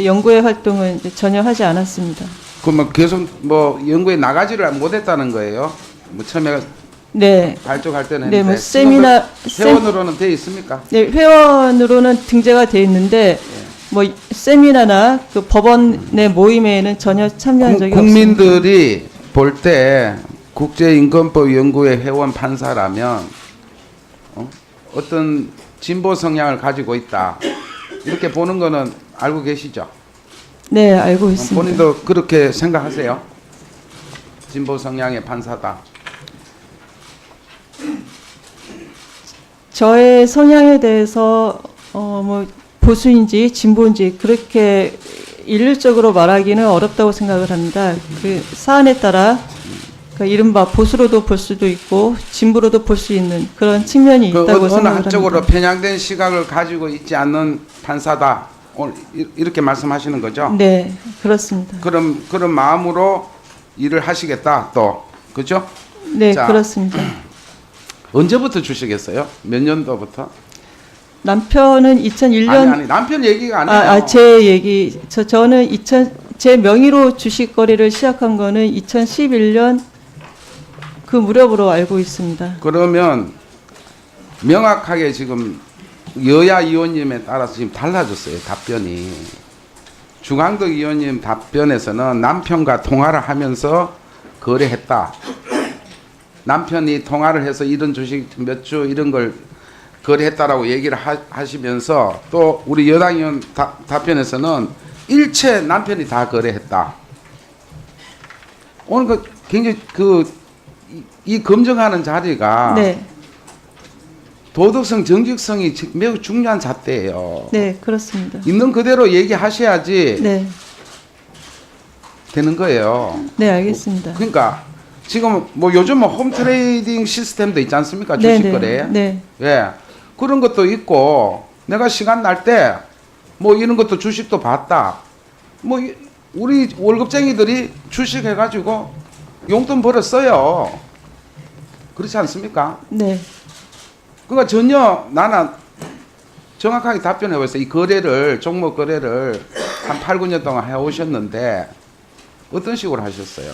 연구회 활동은 전혀 하지 않았습니다. 그러면 계속 뭐 연구에 나가지를 못했다는 거예요? 뭐 처음에 네, 발족할 때는 네, 뭐 했는데 회원으로는 돼 있습니까? 네, 회원으로는 등재가 돼 있는데 뭐 세미나나 그 법원 내 모임에는 전혀 참여한 적이 없습니다. 국민들이 볼 때 국제인권법 연구회 회원 판사라면 어떤 진보 성향을 가지고 있다 이렇게 보는 거는 알고 계시죠? 네, 알고 있습니다. 본인도 그렇게 생각하세요? 진보 성향의 판사다. 저의 성향에 대해서 뭐 보수인지 진보인지 그렇게 일률적으로 말하기는 어렵다고 생각을 합니다. 그 사안에 따라 그 이른바 보수로도 볼 수도 있고 진보로도 볼 수 있는 그런 측면이 그 있다고 어느 생각을 한쪽으로 합니다. 편향된 시각을 가지고 있지 않는 판사다. 오늘 이렇게 말씀하시는 거죠? 네, 그렇습니다. 그런 마음으로 일을 하시겠다 또 그죠? 네, 자, 그렇습니다. 언제부터 주시겠어요? 몇 년도부터? 남편은 2001년 아니 남편 얘기가 아니에요. 제 얘기 저는 제 명의로 주식 거래를 시작한 거는 2011년 그 무렵으로 알고 있습니다. 그러면 명확하게 지금 여야 의원님에 따라서 지금 달라졌어요 답변이. 중앙덕 의원님 답변에서는 남편과 통화를 하면서 거래했다. 남편이 통화를 해서 이런 주식 몇 주 이런 걸 거래했다라고 얘기를 하시면서 또 우리 여당 의원 답변에서는 일체 남편이 다 거래했다. 오늘 굉장히 이 검증하는 자리가 네, 도덕성, 정직성이 매우 중요한 잣대예요. 네, 그렇습니다. 있는 그대로 얘기하셔야지 네, 되는 거예요. 네, 알겠습니다. 그러니까 지금 뭐 요즘은 홈트레이딩 시스템도 있지 않습니까? 네, 주식 거래. 네, 예. 그런 것도 있고 내가 시간 날 때 뭐 이런 것도 주식도 봤다. 뭐 우리 월급쟁이들이 주식 해가지고 용돈 벌어 써요. 그렇지 않습니까? 네. 그러니까 전혀 나는 정확하게 답변해 보세요. 이 거래를 종목 거래를 한 8, 9년 동안 해오셨는데 어떤 식으로 하셨어요?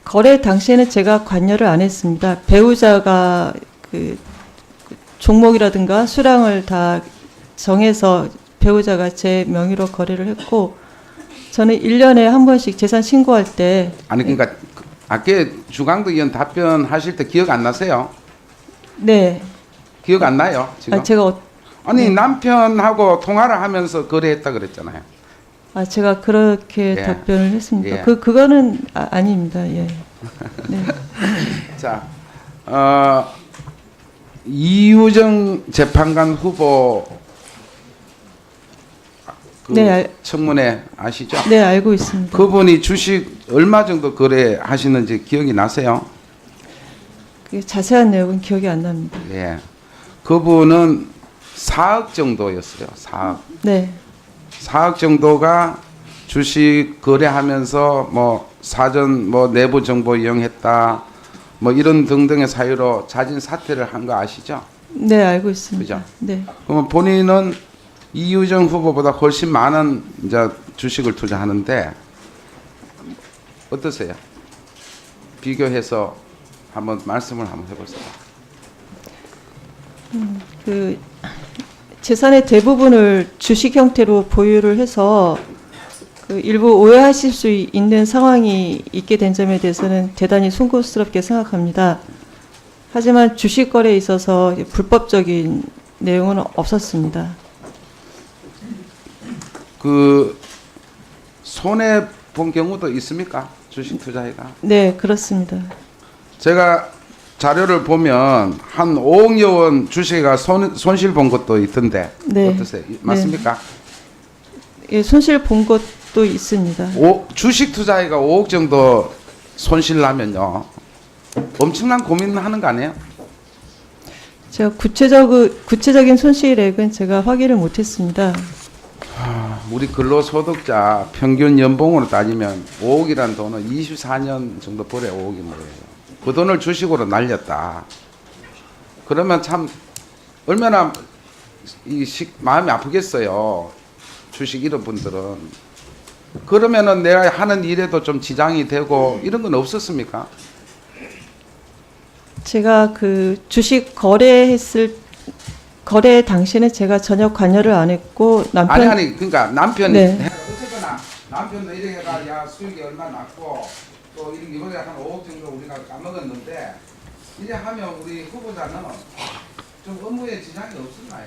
거래 당시에는 제가 관여를 안 했습니다. 배우자가 그 종목이라든가 수량을 다 정해서 배우자가 제 명의로 거래를 했고, 저는 1년에 한 번씩 재산 신고할 때 아니 그러니까 아까 주강덕 의원 답변하실 때 기억 안 나세요? 네. 기억 안 나요? 지금? 제가 아니 남편하고 통화를 하면서 거래했다 그랬잖아요. 제가 그렇게 예. 답변을 했습니다. 예. 그거는 아닙니다. 예. 네. 자, 이유정 재판관 후보 그 네, 청문회 아시죠? 네, 알고 있습니다. 그분이 주식 얼마 정도 거래하시는지 기억이 나세요? 그게 자세한 내용은 기억이 안 납니다. 예. 그분은 4억 정도였어요. 4억. 네. 4억 정도가 주식 거래하면서 뭐 사전 뭐 내부 정보 이용했다. 뭐 이런 등등의 사유로 자진 사퇴를 한 거 아시죠? 네, 알고 있습니다. 그죠? 네. 그러면 본인은 이유정 후보보다 훨씬 많은 이제 주식을 투자하는데 어떠세요? 비교해서 한번 말씀을 한번 해보세요. 그 재산의 대부분을 주식 형태로 보유를 해서 그 일부 오해하실 수 있는 상황이 있게 된 점에 대해서는 대단히 송구스럽게 생각합니다. 하지만 주식 거래에 있어서 불법적인 내용은 없었습니다. 그 손해 본 경우도 있습니까? 주식 투자회가? 네, 그렇습니다. 제가 자료를 보면 한 5억여 원 주식회가 손실 본 것도 있던데 네. 어떠세요? 맞습니까? 예, 손실 본 것도 있습니다. 주식 투자회가 5억 정도 손실 나면요 엄청난 고민하는 거 아니에요? 제가 구체적인 손실액은 제가 확인을 못했습니다. 우리 근로소득자 평균 연봉으로 따지면 5억이라는 돈은 24년 정도 벌어야 5억인 거예요. 그 돈을 주식으로 날렸다. 그러면 참 얼마나 마음이 아프겠어요. 주식 이런 분들은. 그러면은 내가 하는 일에도 좀 지장이 되고 이런 건 없었습니까? 제가 그 주식 거래 당시에는 제가 전혀 관여를 안 했고 아니 그러니까 남편이 네. 어쨌거나 남편도 이렇게 해가 야 수익이 얼마 났고 또 이번에 한 5억 정도 우리가 까먹었는데 이래 하면 우리 후보자는 좀 업무에 지장이 없었나요?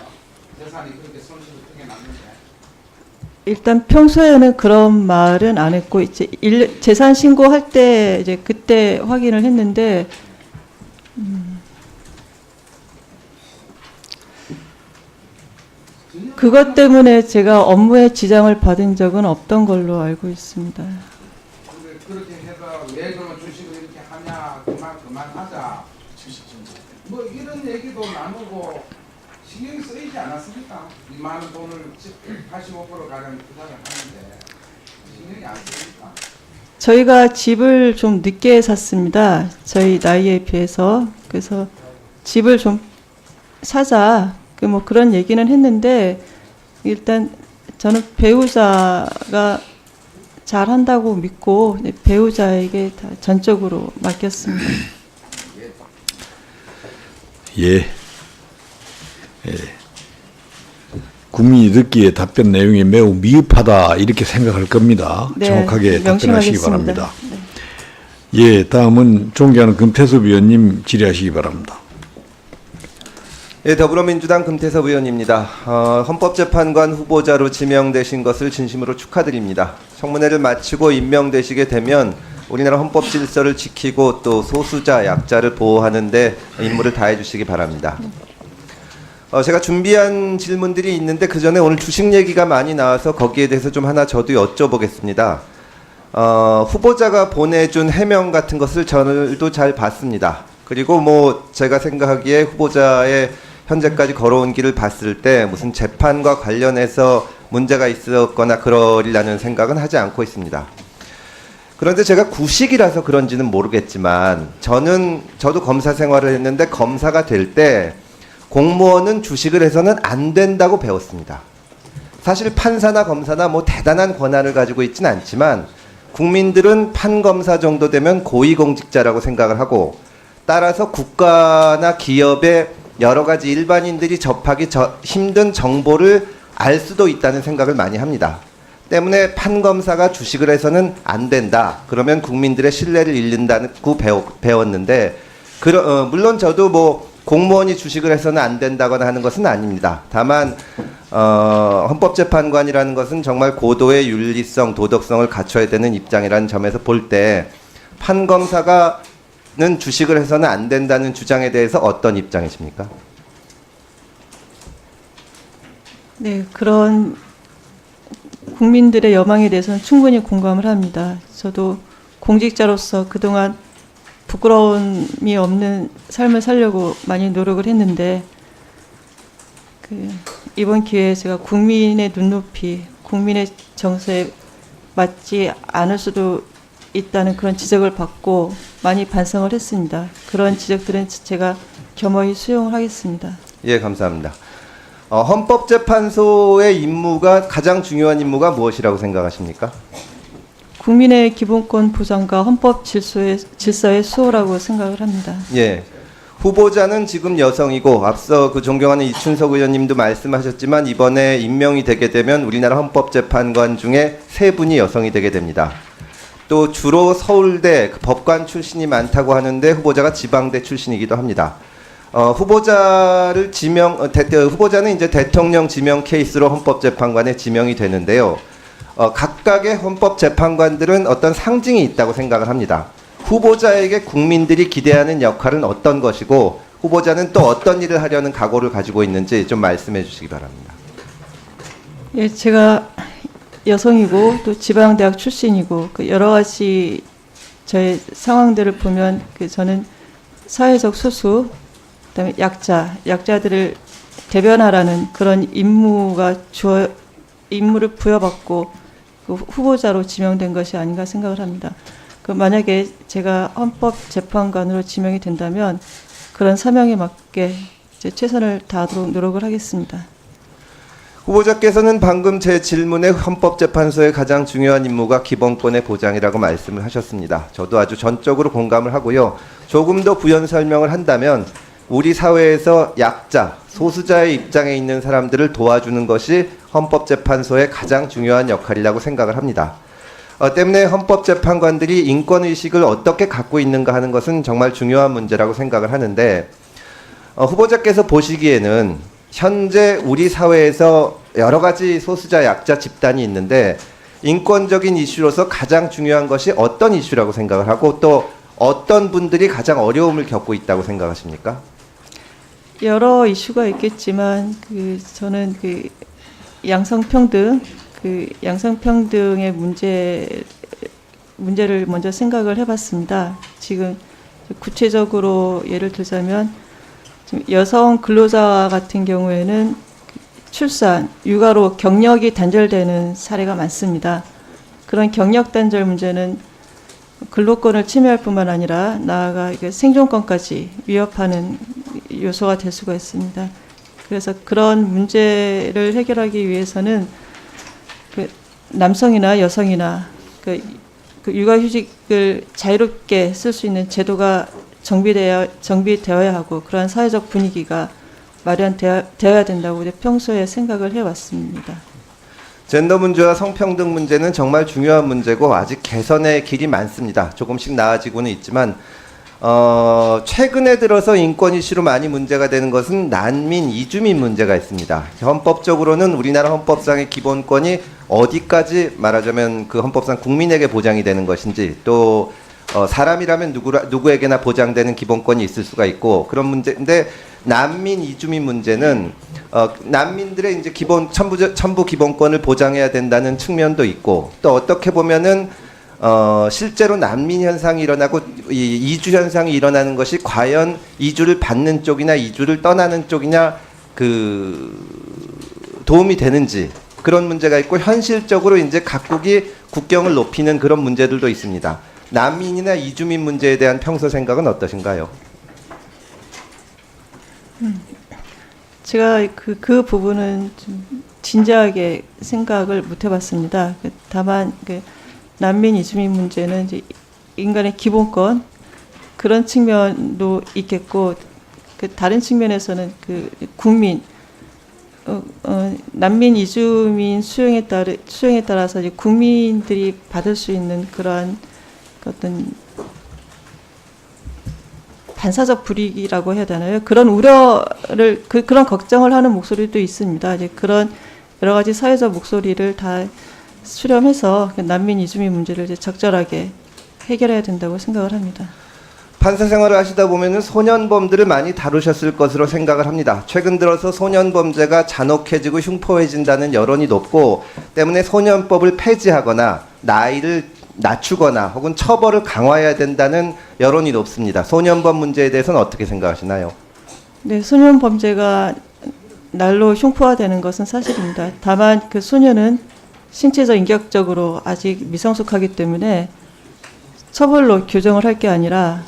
재산이 그렇게 손실이 크게 났는데. 일단 평소에는 그런 말은 안 했고 이제 재산 신고할 때 이제 그때 확인을 했는데 그것 때문에 제가 업무에 지장을 받은 적은 없던 걸로 알고 있습니다. 그렇게 해서 왜 그러면 주식을 이렇게 하냐 그만하자 뭐 이런 얘기도 나누고 신경이 쓰이지 않았습니까? 이 많은 돈을 85% 가량 투자를 하는데 신경이 안 쓰입니까? 저희가 집을 좀 늦게 샀습니다. 저희 나이에 비해서. 그래서 집을 좀 사자. 뭐 그런 얘기는 했는데 일단 저는 배우자가 잘 한다고 믿고 배우자에게 다 전적으로 맡겼습니다. 예. 국민이 듣기에 답변 내용이 매우 미흡하다 이렇게 생각할 겁니다. 네, 정확하게 답변하시기 명심하겠습니다. 바랍니다. 예, 다음은 존경하는 금태섭 의원님 질의하시기 바랍니다. 예, 더불어민주당 금태섭 의원입니다. 헌법재판관 후보자로 지명되신 것을 진심으로 축하드립니다. 청문회를 마치고 임명되시게 되면 우리나라 헌법 질서를 지키고 또 소수자, 약자를 보호하는 데 임무를 다해 주시기 바랍니다. 제가 준비한 질문들이 있는데 그 전에 오늘 주식 얘기가 많이 나와서 거기에 대해서 좀 하나 저도 여쭤보겠습니다. 후보자가 보내준 해명 같은 것을 저도 잘 봤습니다. 그리고 뭐 제가 생각하기에 후보자의 현재까지 걸어온 길을 봤을 때 무슨 재판과 관련해서 문제가 있었거나 그러리라는 생각은 하지 않고 있습니다. 그런데 제가 구식이라서 그런지는 모르겠지만 저도 검사 생활을 했는데 검사가 될 때 공무원은 주식을 해서는 안 된다고 배웠습니다. 사실 판사나 검사나 뭐 대단한 권한을 가지고 있지는 않지만 국민들은 판검사 정도 되면 고위공직자라고 생각을 하고 따라서 국가나 기업의 여러 가지 일반인들이 접하기 힘든 정보를 알 수도 있다는 생각을 많이 합니다. 때문에 판검사가 주식을 해서는 안 된다. 그러면 국민들의 신뢰를 잃는다고 배웠는데 물론 저도 뭐 공무원이 주식을 해서는 안 된다거나 하는 것은 아닙니다. 다만 헌법재판관이라는 것은 정말 고도의 윤리성, 도덕성을 갖춰야 되는 입장이라는 점에서 볼 때 판검사는 주식을 해서는 안 된다는 주장에 대해서 어떤 입장이십니까? 네, 그런 국민들의 여망에 대해서는 충분히 공감을 합니다. 저도 공직자로서 그동안 부끄러움이 없는 삶을 살려고 많이 노력을 했는데 이번 기회에 제가 국민의 눈높이, 국민의 정서에 맞지 않을 수도 있다는 그런 지적을 받고 많이 반성을 했습니다. 그런 지적들은 제가 겸허히 수용을 하겠습니다. 예, 감사합니다. 헌법재판소의 임무가 가장 중요한 임무가 무엇이라고 생각하십니까? 국민의 기본권 보장과 헌법 질서의 수호라고 생각을 합니다. 예. 후보자는 지금 여성이고 앞서 그 존경하는 이춘석 의원님도 말씀하셨지만 이번에 임명이 되게 되면 우리나라 헌법재판관 중에 3분이 여성이 되게 됩니다. 또 주로 서울대 법관 출신이 많다고 하는데 후보자가 지방대 출신이기도 합니다. 후보자는 이제 대통령 지명 케이스로 헌법재판관에 지명이 되는데요. 각각의 헌법재판관들은 어떤 상징이 있다고 생각을 합니다. 후보자에게 국민들이 기대하는 역할은 어떤 것이고 후보자는 또 어떤 일을 하려는 각오를 가지고 있는지 좀 말씀해 주시기 바랍니다. 예, 제가 여성이고 또 지방대학 출신이고 그 여러 가지 저의 상황들을 보면 저는 사회적 소수, 그다음에 약자들을 대변하라는 그런 임무를 부여받고 그 후보자로 지명된 것이 아닌가 생각을 합니다. 만약에 제가 헌법재판관으로 지명이 된다면 그런 사명에 맞게 최선을 다하도록 노력을 하겠습니다. 후보자께서는 방금 제 질문에 헌법재판소의 가장 중요한 임무가 기본권의 보장이라고 말씀을 하셨습니다. 저도 아주 전적으로 공감을 하고요. 조금 더 부연 설명을 한다면 우리 사회에서 약자, 소수자의 입장에 있는 사람들을 도와주는 것이 헌법재판소의 가장 중요한 역할이라고 생각을 합니다. 때문에 헌법재판관들이 인권의식을 어떻게 갖고 있는가 하는 것은 정말 중요한 문제라고 생각을 하는데 후보자께서 보시기에는 현재 우리 사회에서 여러 가지 소수자 약자 집단이 있는데 인권적인 이슈로서 가장 중요한 것이 어떤 이슈라고 생각을 하고 또 어떤 분들이 가장 어려움을 겪고 있다고 생각하십니까? 여러 이슈가 있겠지만 저는 양성평등의 문제를 먼저 생각을 해봤습니다. 지금 구체적으로 예를 들자면 지금 여성 근로자 같은 경우에는 출산, 육아로 경력이 단절되는 사례가 많습니다. 그런 경력 단절 문제는 근로권을 침해할 뿐만 아니라 나아가 생존권까지 위협하는 요소가 될 수가 있습니다. 그래서 그런 문제를 해결하기 위해서는 남성이나 여성이나 육아휴직을 자유롭게 쓸 수 있는 제도가 정비되어야 하고 그러한 사회적 분위기가 마련되어야 된다고 평소에 생각을 해왔습니다. 젠더 문제와 성평등 문제는 정말 중요한 문제고 아직 개선의 길이 많습니다. 조금씩 나아지고는 있지만 최근에 들어서 인권 이슈로 많이 문제가 되는 것은 난민, 이주민 문제가 있습니다. 헌법적으로는 우리나라 헌법상의 기본권이 어디까지 말하자면 그 헌법상 국민에게 보장이 되는 것인지, 또 사람이라면 누구에게나 보장되는 기본권이 있을 수가 있고 그런 문제인데, 난민, 이주민 문제는 난민들의 이제 첨부 기본권을 보장해야 된다는 측면도 있고, 또 어떻게 보면은 실제로 난민 현상이 일어나고 이주 현상이 일어나는 것이 과연 이주를 받는 쪽이나 이주를 떠나는 쪽이냐 도움이 되는지, 그런 문제가 있고, 현실적으로 이제 각국이 국경을 높이는 그런 문제들도 있습니다. 난민이나 이주민 문제에 대한 평소 생각은 어떠신가요? 제가 그 부분은 좀 진지하게 생각을 못 해봤습니다. 다만 난민 이주민 문제는 이제 인간의 기본권, 그런 측면도 있겠고, 다른 측면에서는 국민, 난민 이주민 수용에 따라서 이제 국민들이 받을 수 있는 그러한 어떤 반사적 불이익이라고 해야 되나요? 그런 우려를 그런 걱정을 하는 목소리도 있습니다. 이제 그런 여러 가지 사회적 목소리를 다 수렴해서 난민 이주민 문제를 이제 적절하게 해결해야 된다고 생각을 합니다. 판사 생활을 하시다 보면은 소년범들을 많이 다루셨을 것으로 생각을 합니다. 최근 들어서 소년범죄가 잔혹해지고 흉포해진다는 여론이 높고, 때문에 소년법을 폐지하거나 나이를 낮추거나 혹은 처벌을 강화해야 된다는 여론이 높습니다. 소년범 문제에 대해서는 어떻게 생각하시나요? 네, 소년 범죄가 날로 흉포화되는 것은 사실입니다. 다만 그 소년은 신체적 인격적으로 아직 미성숙하기 때문에 처벌로 교정을 할 게 아니라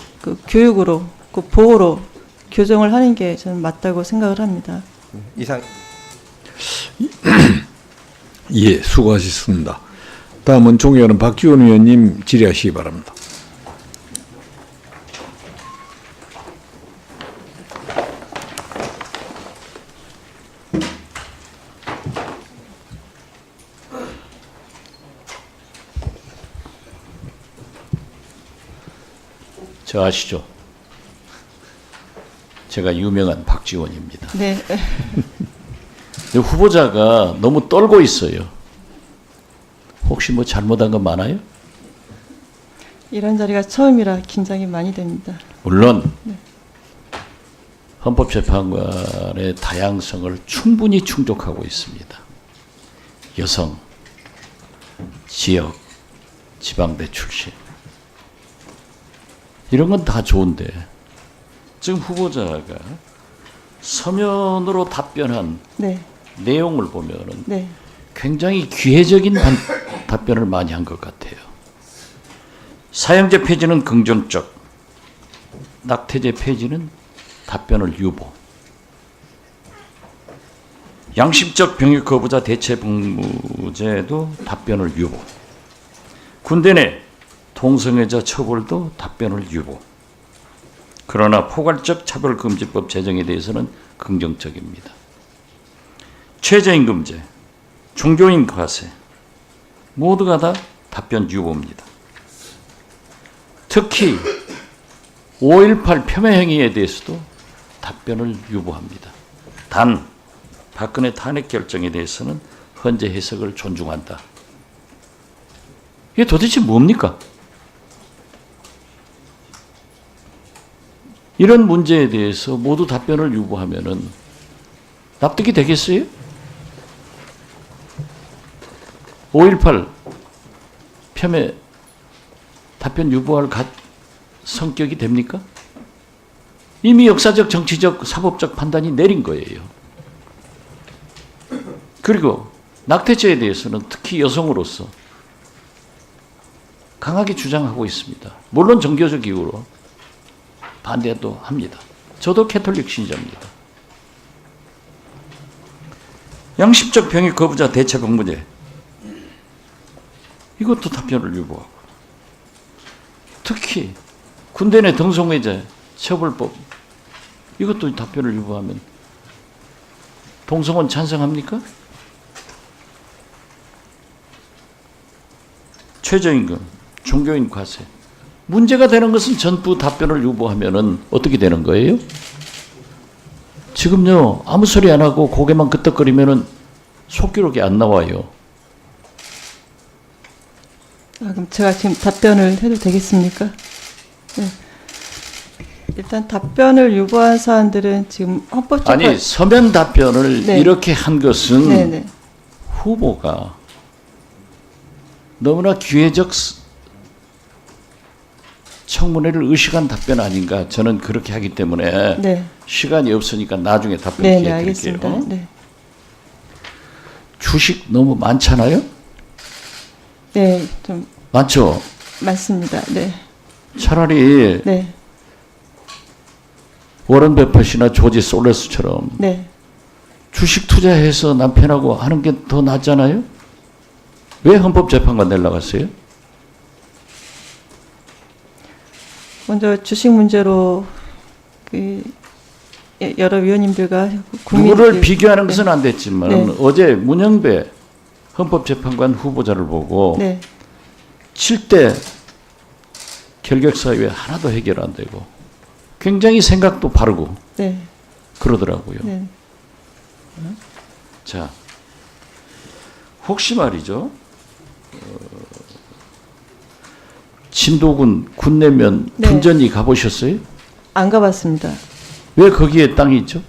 교육으로, 보호로 교정을 하는 게 저는 맞다고 생각을 합니다. 이상. 예, 수고하셨습니다. 다음은 존경하는 박지원 의원님 질의하시기 바랍니다. 저 아시죠? 제가 유명한 박지원입니다. 네. 근데 후보자가 너무 떨고 있어요. 혹시 뭐 잘못한 거 많아요? 이런 자리가 처음이라 긴장이 많이 됩니다. 물론 헌법재판관의 다양성을 충분히 충족하고 있습니다. 여성, 지역, 지방대 출신, 이런 건 다 좋은데, 지금 후보자가 서면으로 답변한 네. 내용을 보면은 네. 굉장히 기회적인 답변을 많이 한 것 같아요. 사형제 폐지는 긍정적, 낙태죄 폐지는 답변을 유보, 양심적 병역 거부자 대체 복무제도 답변을 유보, 군대 내 동성애자 처벌도 답변을 유보. 그러나 포괄적 차별금지법 제정에 대해서는 긍정적입니다. 최저임금제, 종교인 과세 모두가 다 답변 유보입니다. 특히 5.18 폄훼 행위에 대해서도 답변을 유보합니다. 단 박근혜 탄핵 결정에 대해서는 헌재 해석을 존중한다. 이게 도대체 뭡니까? 이런 문제에 대해서 모두 답변을 유보하면은 납득이 되겠어요? 5.18 폄훼 답변 유보할 성격이 됩니까? 이미 역사적, 정치적, 사법적 판단이 내린 거예요. 그리고 낙태죄에 대해서는 특히 여성으로서 강하게 주장하고 있습니다. 물론 종교적 이유로 반대도 합니다. 저도 캐톨릭 신자입니다. 양심적 병역 거부자 대체 복무제, 이것도 답변을 유보하고, 특히 군대 내 동성애자 처벌법, 이것도 답변을 유보하면 동성혼 찬성합니까? 최저임금, 종교인 과세 문제가 되는 것은 전부 답변을 유보하면은 어떻게 되는 거예요? 지금요, 아무 소리 안 하고 고개만 끄덕거리면은 속기록이 안 나와요. 그럼 제가 지금 답변을 해도 되겠습니까? 네. 일단 답변을 유보한 사안들은 지금 헌법재판 아니, 서면 답변을 네. 이렇게 한 것은 네네. 후보가 너무나 기회적 청문회를 의식한 답변 아닌가, 저는 그렇게 하기 때문에 네. 시간이 없으니까 나중에 답변 네네, 기회 알겠습니다. 드릴게요. 네. 주식 너무 많잖아요? 네, 좀 많죠? 많습니다. 네. 차라리 네. 워런 버핏이나 조지 솔레스처럼 네. 주식 투자해서 남편하고 하는 게 더 낫잖아요? 왜 헌법재판관 내려고 갔어요? 먼저 주식 문제로 그 여러 위원님들과 누구를 국민들- 비교하는 네. 것은 안 됐지만 네. 어제 문영배 헌법재판관 후보자를 보고 네. 7대 결격사유에 하나도 해결 안 되고 굉장히 생각도 바르고 네. 그러더라고요. 네. 자, 혹시 말이죠. 진도군 군내면 네. 분전이 가보셨어요? 안 가봤습니다. 왜 거기에 땅이 있죠?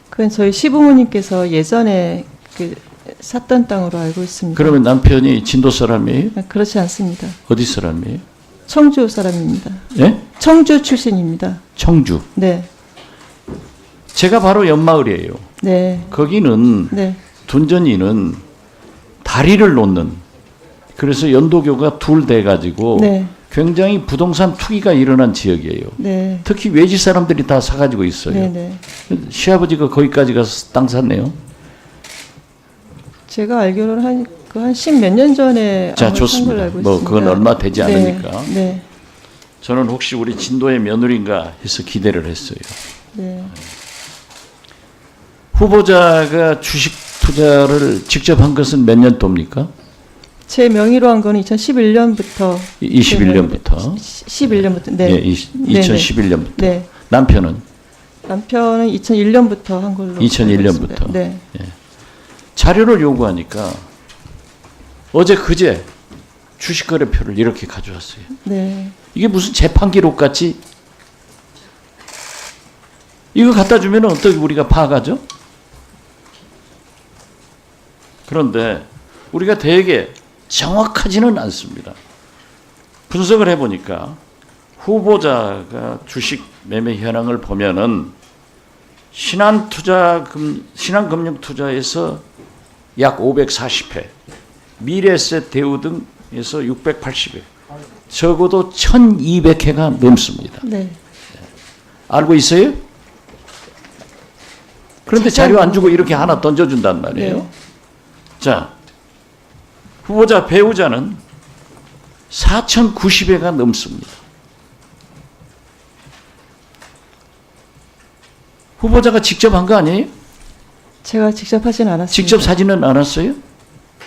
그건 저희 시부모님께서 예전에 그 샀던 땅으로 알고 있습니다. 그러면 남편이 진도 사람이에요? 그렇지 않습니다. 어디 사람이에요? 청주 사람입니다. 예? 청주 출신입니다. 청주. 네. 제가 바로 옆마을이에요. 네. 거기는 네. 둔전이는 다리를 놓는, 그래서 연도교가 둘 돼가지고 네. 굉장히 부동산 투기가 일어난 지역이에요. 네. 특히 외지 사람들이 다 사가지고 있어요. 네. 네. 시아버지가 거기까지 가서 땅 샀네요. 제가 알기로는 한 10몇 년 전에 자, 아마 산 좋습니다. 걸로 알고 뭐 있습니다. 그건 얼마 되지 네. 않으니까. 네. 저는 혹시 우리 진도의 며느리인가 해서 기대를 했어요. 네. 후보자가 주식 투자를 직접 한 것은 몇 년도입니까? 제 명의로 한 거는 2011년부터 21년부터. 11년부터. 네. 예, 2011년부터. 네. 남편은 남편은 2001년부터 한 걸로 2001년부터. 알고 있습니다. 네. 자료를 요구하니까 어제 그제 주식거래표를 이렇게 가져왔어요. 네. 이게 무슨 재판 기록 같이? 이거 갖다 주면 어떻게 우리가 파악하죠? 그런데 우리가 되게 정확하지는 않습니다. 분석을 해보니까 후보자가 주식 매매 현황을 보면은 신한금융투자에서 약 540회, 미래에셋 대우 등에서 680회, 적어도 1200회가 넘습니다. 네. 알고 있어요? 그런데 자세한 자료 안 주고 이렇게 하나 던져준단 말이에요. 네. 자, 후보자 배우자는 4090회가 넘습니다. 후보자가 직접 한 거 아니에요? 제가 직접 하진 않았습니다. 직접 사진은 안 왔어요?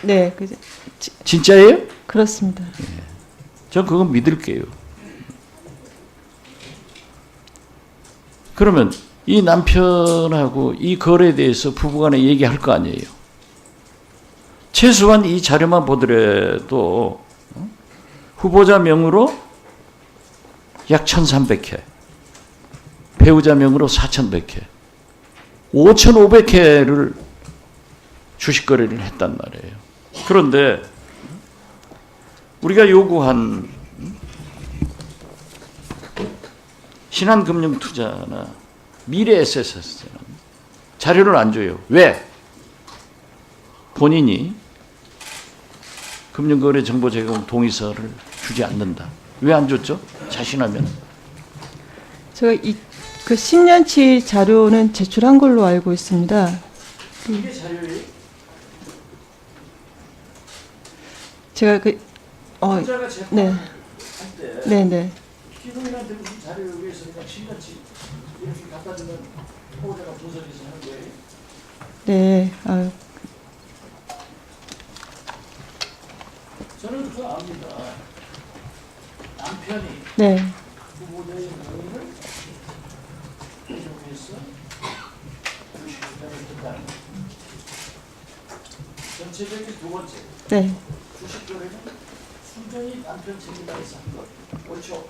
네. 진짜예요? 그렇습니다. 전 그건 믿을게요. 그러면 이 남편하고 이 거래에 대해서 부부간에 얘기할 거 아니에요. 최소한 이 자료만 보더라도 후보자 명으로 약 1300회, 배우자 명으로 4100회, 5500회를 주식 거래를 했단 말이에요. 그런데 우리가 요구한 신한금융투자나 미래에셋에서는 자료를 안 줘요. 왜? 본인이 금융거래 정보 제공 동의서를 주지 않는다. 왜 안 줬죠? 자신하면. 제가 그 10년치 자료는 제출한 걸로 알고 있습니다. 이게 자료예요? 제가 투자가 네. 네, 네. 피고인한테 무슨 자료 요구해서 그냥 10년치 이렇게 갖다 주면 후보자가 분석해서 하는 거예요? 네. 저는 그거 압니다. 남편이 네. 후보자의 명의를 회종해서 주식투자를 했다는 것. 전체적인 두 번째, 네. 주식 거래는 순전히 남편 책임다 해서 한 것. 옳죠?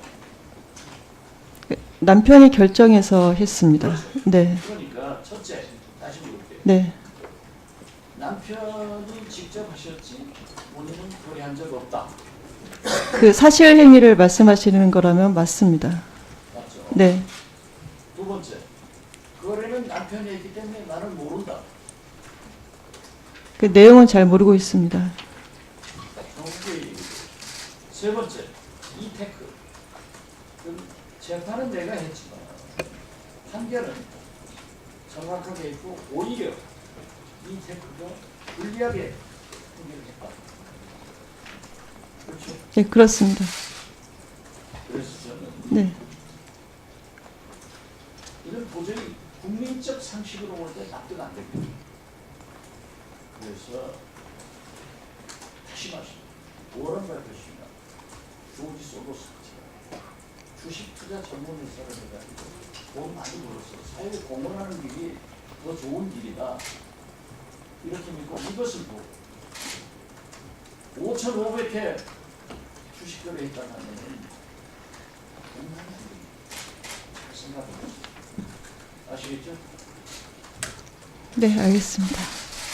남편이 결정해서 했습니다. 네. 그러니까 첫째, 다시 물을게요. 네. 남편이 직접 하셨지 본인은 거래한 적 없다. 그 사실 행위를 말씀하시는 거라면 맞습니다. 맞죠? 네. 두 번째, 거래는 남편이 했기 때문에 나는 모른다. 그 내용은 잘 모르고 있습니다. 정확하게 얘기해요. 세 번째, 이테크. 그 재판은 내가 했지만 판결은 정확하게 했고 오히려 이테크가 불리하게 판결했다. 그렇죠? 네, 그렇습니다. 그래서 저는 네. 이런 도저히 국민적 상식으로 볼 때 납득 안 됩니다. 그래서 다시 말씀, 워런 버핏이나 조지 소로스처럼 주식 투자 전문 회사를 해가지고 돈 많이 벌어서 사회에 공헌하는 길이 더 좋은 길이다. 이렇게 믿고 이것을 보고 5,500회 주식 거래했다는 정말 생각합니다. 아시겠죠? 네, 알겠습니다.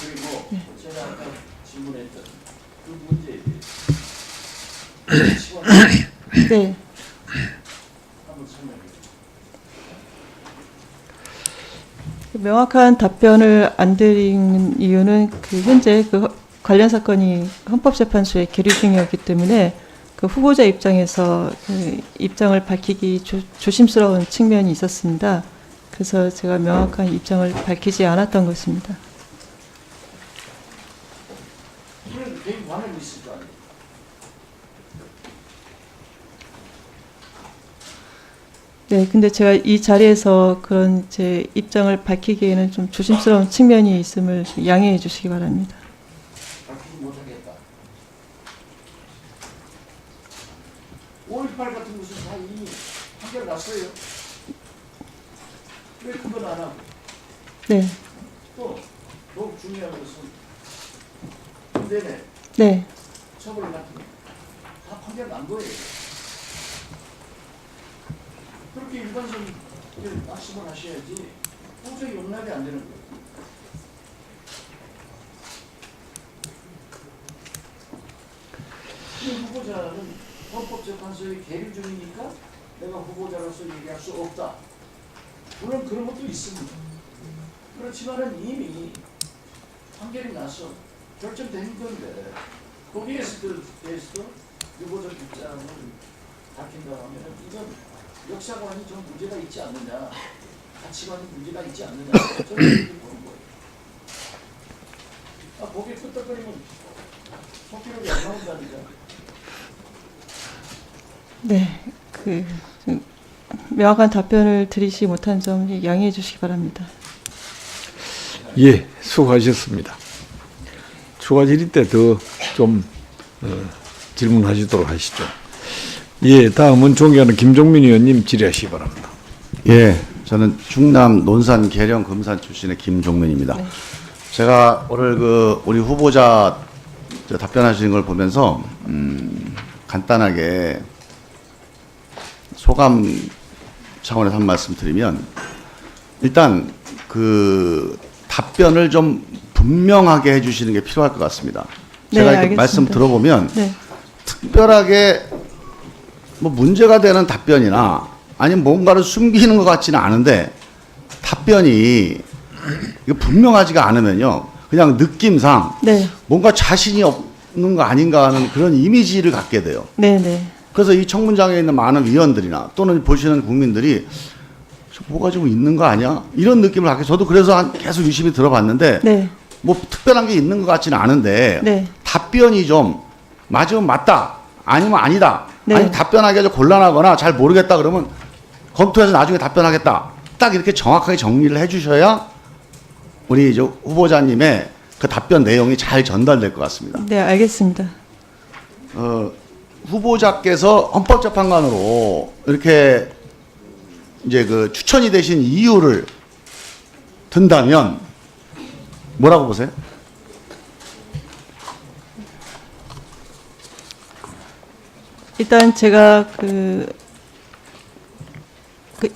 그리고 제가 아까 질문했던 그 문제에 대해서 시원 네. 한번 설명해 주세요. 명확한 답변을 안 드린 이유는 그 현재 그 관련 사건이 헌법재판소에 계류 중이었기 때문에 그 후보자 입장에서 그 입장을 밝히기 조심스러운 측면이 있었습니다. 그래서 제가 명확한 입장을 밝히지 않았던 것입니다. 이런 되게 관행이 있을 거 아니에요. 네, 근데 제가 이 자리에서 그런 제 입장을 밝히기에는 좀 조심스러운 측면이 있음을 양해해 주시기 바랍니다. 밝히지 못하겠다. 5.18 같은 것은 다 이미 판결 났어요. 왜 그건 안 하고? 네, 또 더욱 중요한 것은 군대내 네, 처벌 같은 거 다 판결 난 거예요. 그렇게 일반적인 말씀을 하셔야지 도저히 용납이 안 되는 거예요. 이 후보자는 헌법재판소에 계류 중이니까 내가 후보자로서 얘기할 수 없다. 물론 그런 것도 있습니다. 그렇지만은 이미 판결이 나서 결정된 건데 거기에서 대해서도 유보적 입장을 밝힌다고 하면 이건 역사관이 좀 문제가 있지 않느냐, 가치관이 문제가 있지 않느냐, 저는 이렇게 보는 거예요. 아, 거기에 끄떡거리면 속기록이 안 나온다니까. 네, 그 좀 명확한 답변을 드리지 못한 점 양해해 주시기 바랍니다. 예, 수고하셨습니다. 추가 질의 때 더 좀 질문하시도록 하시죠. 예, 다음은 존경하는 김종민 의원님 질의하시기 바랍니다. 예, 저는 충남 논산 계령 금산 출신의 김종민입니다. 네. 제가 오늘 그 우리 후보자 답변하시는 걸 보면서 간단하게 소감 차원에서 한 말씀 드리면 일단 그 답변을 좀 분명하게 해주시는 게 필요할 것 같습니다. 네, 제가 이렇게 알겠습니다. 말씀 들어보면 네, 특별하게 뭐 문제가 되는 답변이나 아니면 뭔가를 숨기는 것 같지는 않은데 답변이 이거 분명하지가 않으면요 그냥 느낌상 네, 뭔가 자신이 없는 거 아닌가 하는 그런 이미지를 갖게 돼요. 네, 네, 그래서 이 청문장에 있는 많은 위원들이나 또는 보시는 국민들이 뭐가 좀 있는 거 아니야? 이런 느낌을 갖게 저도 그래서 계속 유심히 들어봤는데 네, 뭐 특별한 게 있는 것 같지는 않은데 네. 답변이 좀 맞으면 맞다 아니면 아니다 네. 아니면 답변하기가 좀 곤란하거나 잘 모르겠다 그러면 검토해서 나중에 답변하겠다 딱 이렇게 정확하게 정리를 해주셔야 우리 저 후보자님의 그 답변 내용이 잘 전달될 것 같습니다. 네, 알겠습니다. 후보자께서 헌법재판관으로 이렇게 이제 그 추천이 되신 이유를 든다면 뭐라고 보세요? 일단 제가 그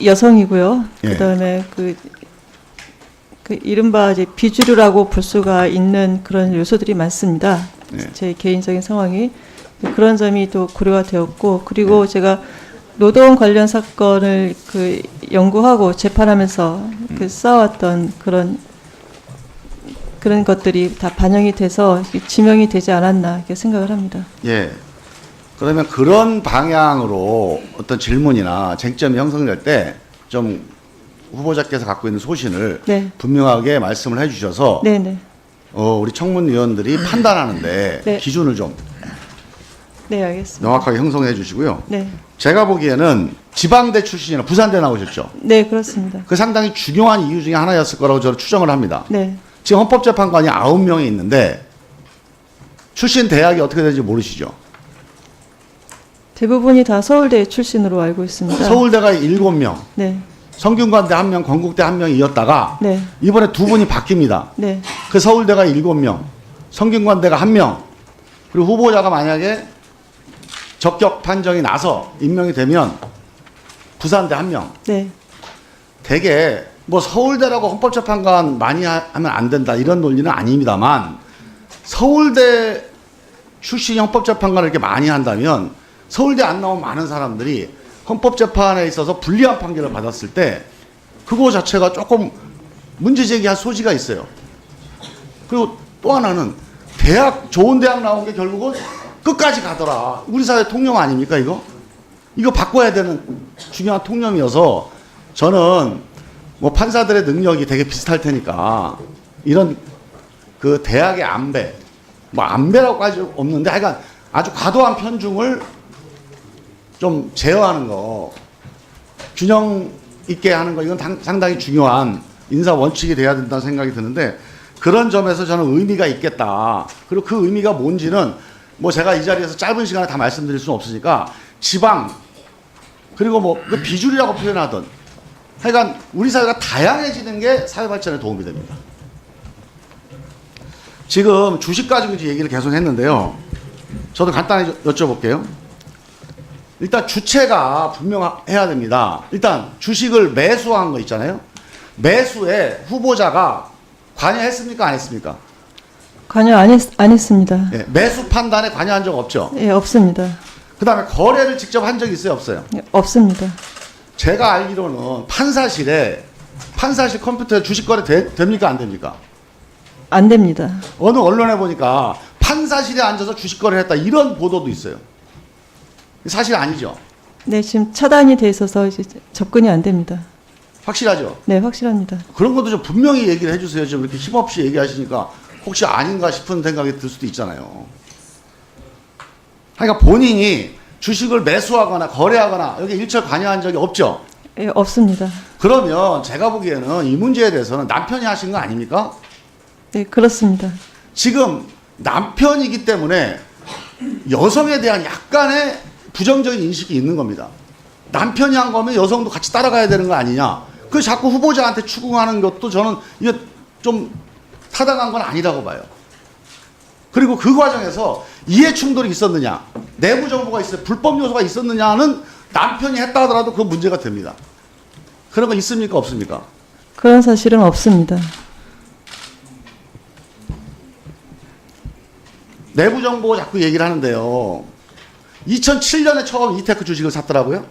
여성이고요. 예. 그다음에 그 이른바 이제 비주류라고 볼 수가 있는 그런 요소들이 많습니다. 예. 제 개인적인 상황이 그런 점이 또 고려가 되었고, 그리고 제가 노동 관련 사건을 그 연구하고 재판하면서 그 쌓아왔던 그런 것들이 다 반영이 돼서 지명이 되지 않았나 이렇게 생각을 합니다. 예. 그러면 그런 방향으로 어떤 질문이나 쟁점이 형성될 때 좀 후보자께서 갖고 있는 소신을 네. 분명하게 말씀을 해주셔서 네네. 우리 청문위원들이 판단하는데 네. 기준을 좀 네, 알겠습니다. 명확하게 형성해 주시고요. 네. 제가 보기에는 지방대 출신이나 부산대 나오셨죠. 네, 그렇습니다. 그 상당히 중요한 이유 중에 하나였을 거라고 저는 추정을 합니다. 네. 지금 헌법재판관이 9명이 있는데 출신 대학이 어떻게 되는지 모르시죠? 대부분이 다 서울대 출신으로 알고 있습니다. 서울대가 7명, 네. 성균관대 1명, 건국대 1명이었다가 네. 이번에 2분이 바뀝니다. 네. 그 서울대가 7명, 성균관대가 1명, 그리고 후보자가 만약에 적격 판정이 나서 임명이 되면 부산대 1명. 네. 되게 뭐 서울대라고 헌법재판관 많이 하면 안 된다 이런 논리는 아닙니다만 서울대 출신 헌법재판관을 이렇게 많이 한다면 서울대 안 나온 많은 사람들이 헌법재판에 있어서 불리한 판결을 받았을 때 그거 자체가 조금 문제 제기할 소지가 있어요. 그리고 또 하나는 대학, 좋은 대학 나온 게 결국은 끝까지 가더라. 우리 사회 통념 아닙니까 이거? 이거 바꿔야 되는 중요한 통념이어서 저는 뭐 판사들의 능력이 되게 비슷할 테니까 이런 그 대학의 안배, 뭐 안배라고까지 없는데 하여간 아주 과도한 편중을 좀 제어하는 거, 균형 있게 하는 거, 이건 상당히 중요한 인사 원칙이 돼야 된다는 생각이 드는데 그런 점에서 저는 의미가 있겠다. 그리고 그 의미가 뭔지는 뭐 제가 이 자리에서 짧은 시간에 다 말씀드릴 수는 없으니까 지방, 그리고 뭐 그 비주류라고 표현하던 하여간 우리 사회가 다양해지는 게 사회 발전에 도움이 됩니다. 지금 주식 가지고 이제 얘기를 계속 했는데요. 저도 간단히 여쭤볼게요. 일단 주체가 분명해야 됩니다. 일단 주식을 매수한 거 있잖아요. 매수에 후보자가 관여했습니까? 안 했습니까? 관여 안 했습니다. 예, 매수 판단에 관여한 적 없죠? 예, 없습니다. 그 다음에 거래를 직접 한 적이 있어요? 없어요? 예, 없습니다. 제가 알기로는 판사실 컴퓨터에 주식 거래 됩니까? 안 됩니까? 안 됩니다. 어느 언론에 보니까 판사실에 앉아서 주식 거래를 했다 이런 보도도 있어요. 사실 아니죠? 네, 지금 차단이 돼 있어서 이제 접근이 안 됩니다. 확실하죠? 네, 확실합니다. 그런 것도 좀 분명히 얘기를 해주세요. 지금 이렇게 힘없이 얘기하시니까 혹시 아닌가 싶은 생각이 들 수도 있잖아요. 그러니까 본인이 주식을 매수하거나 거래하거나 여기 일절 관여한 적이 없죠? 예, 없습니다. 그러면 제가 보기에는 이 문제에 대해서는 남편이 하신 거 아닙니까? 네, 그렇습니다. 지금 남편이기 때문에 여성에 대한 약간의 부정적인 인식이 있는 겁니다. 남편이 한 거면 여성도 같이 따라가야 되는 거 아니냐. 그 자꾸 후보자한테 추궁하는 것도 저는 이게 좀 타당한 건 아니라고 봐요. 그리고 그 과정에서 이해 충돌이 있었느냐, 내부 정보가 있어요, 불법 요소가 있었느냐는 남편이 했다 하더라도 그건 문제가 됩니다. 그런 거 있습니까? 없습니까? 그런 사실은 없습니다. 내부 정보 자꾸 얘기를 하는데요. 2007년에 처음 이테크 주식을 샀더라고요.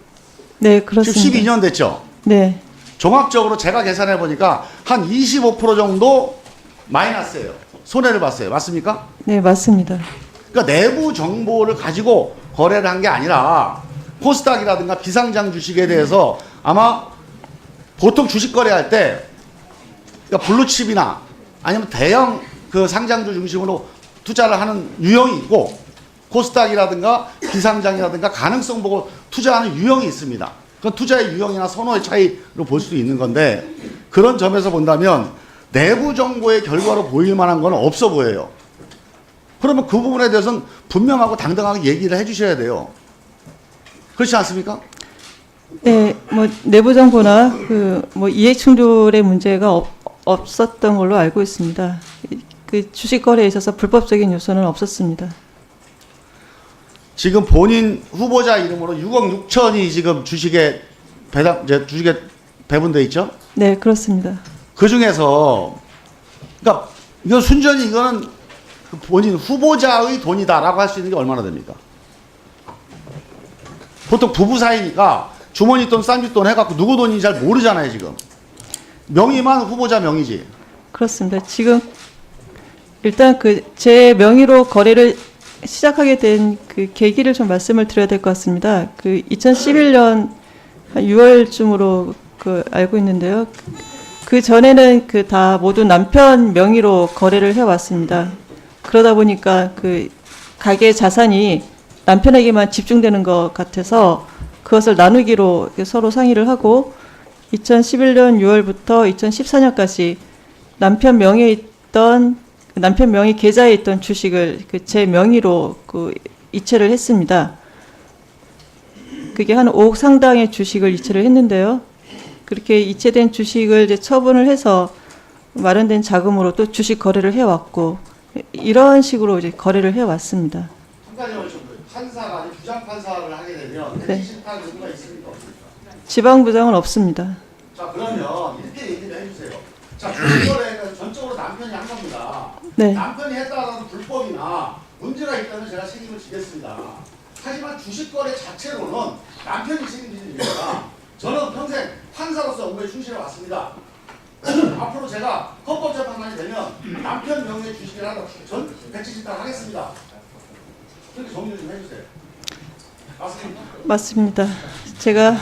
네, 그렇습니다. 지금 12년 됐죠. 네, 종합적으로 제가 계산해 보니까 한 25% 정도 마이너스예요. 손해를 봤어요. 맞습니까? 네, 맞습니다. 그러니까 내부 정보를 가지고 거래를 한 게 아니라 코스닥이라든가 비상장 주식에 대해서 아마 보통 주식 거래할 때 그러니까 블루칩이나 아니면 대형 그 상장주 중심으로 투자를 하는 유형이 있고 코스닥이라든가 비상장이라든가 가능성 보고 투자하는 유형이 있습니다. 그건 투자의 유형이나 선호의 차이로 볼 수도 있는 건데 그런 점에서 본다면 내부 정보의 결과로 보일 만한 건 없어 보여요. 그러면 그 부분에 대해서는 분명하고 당당하게 얘기를 해주셔야 돼요. 그렇지 않습니까? 네, 뭐 내부 정보나 뭐 이해 충돌의 문제가 없었던 걸로 알고 있습니다. 그 주식 거래에 있어서 불법적인 요소는 없었습니다. 지금 본인 후보자 이름으로 6억 6천이 지금 주식에 배분돼 있죠? 네, 그렇습니다. 그 중에서 그러니까 이건 순전히 이거는 그 본인 후보자의 돈이다라고 할 수 있는 게 얼마나 됩니까? 보통 부부 사이니까 주머니 돈, 쌍짓돈 해갖고 누구 돈인지 잘 모르잖아요 지금. 명의만 후보자 명의지. 그렇습니다. 지금 일단 제 명의로 거래를 시작하게 된 그 계기를 좀 말씀을 드려야 될 것 같습니다. 2011년 6월쯤으로 알고 있는데요. 그 전에는 다 모두 남편 명의로 거래를 해왔습니다. 그러다 보니까 가게 자산이 남편에게만 집중되는 것 같아서 그것을 나누기로 서로 상의를 하고 2011년 6월부터 2014년까지 남편 명의에 있던 남편 명의 계좌에 있던 주식을 제 명의로 이체를 했습니다. 그게 한 5억 상당의 주식을 이체를 했는데요. 그렇게 이체된 주식을 이제 처분을 해서 마련된 자금으로 또 주식 거래를 해왔고 이런 식으로 이제 거래를 해왔습니다. 한 가지 판사가 아닌 부장 판사를 하게 되면 네. 핵심판 의무가 있습니까? 지방부장은 없습니다. 자 그러면 이렇게 얘기를 해주세요. 자 주식거래는 전적으로 남편이 한 겁니다. 네. 남편이 했다는 불법이나 문제가 있다면 제가 책임을 지겠습니다. 하지만 주식거래 자체로는 남편이 책임지는 일이라 저는 평생 판사로서 업무에 충실해 왔습니다. 앞으로 제가 헌법재판관이 되면 남편 명의의 주식이라도 전 백지집단 하겠습니다. 그렇게 정리 좀 해주세요. 맞습니까? 맞습니다. 제가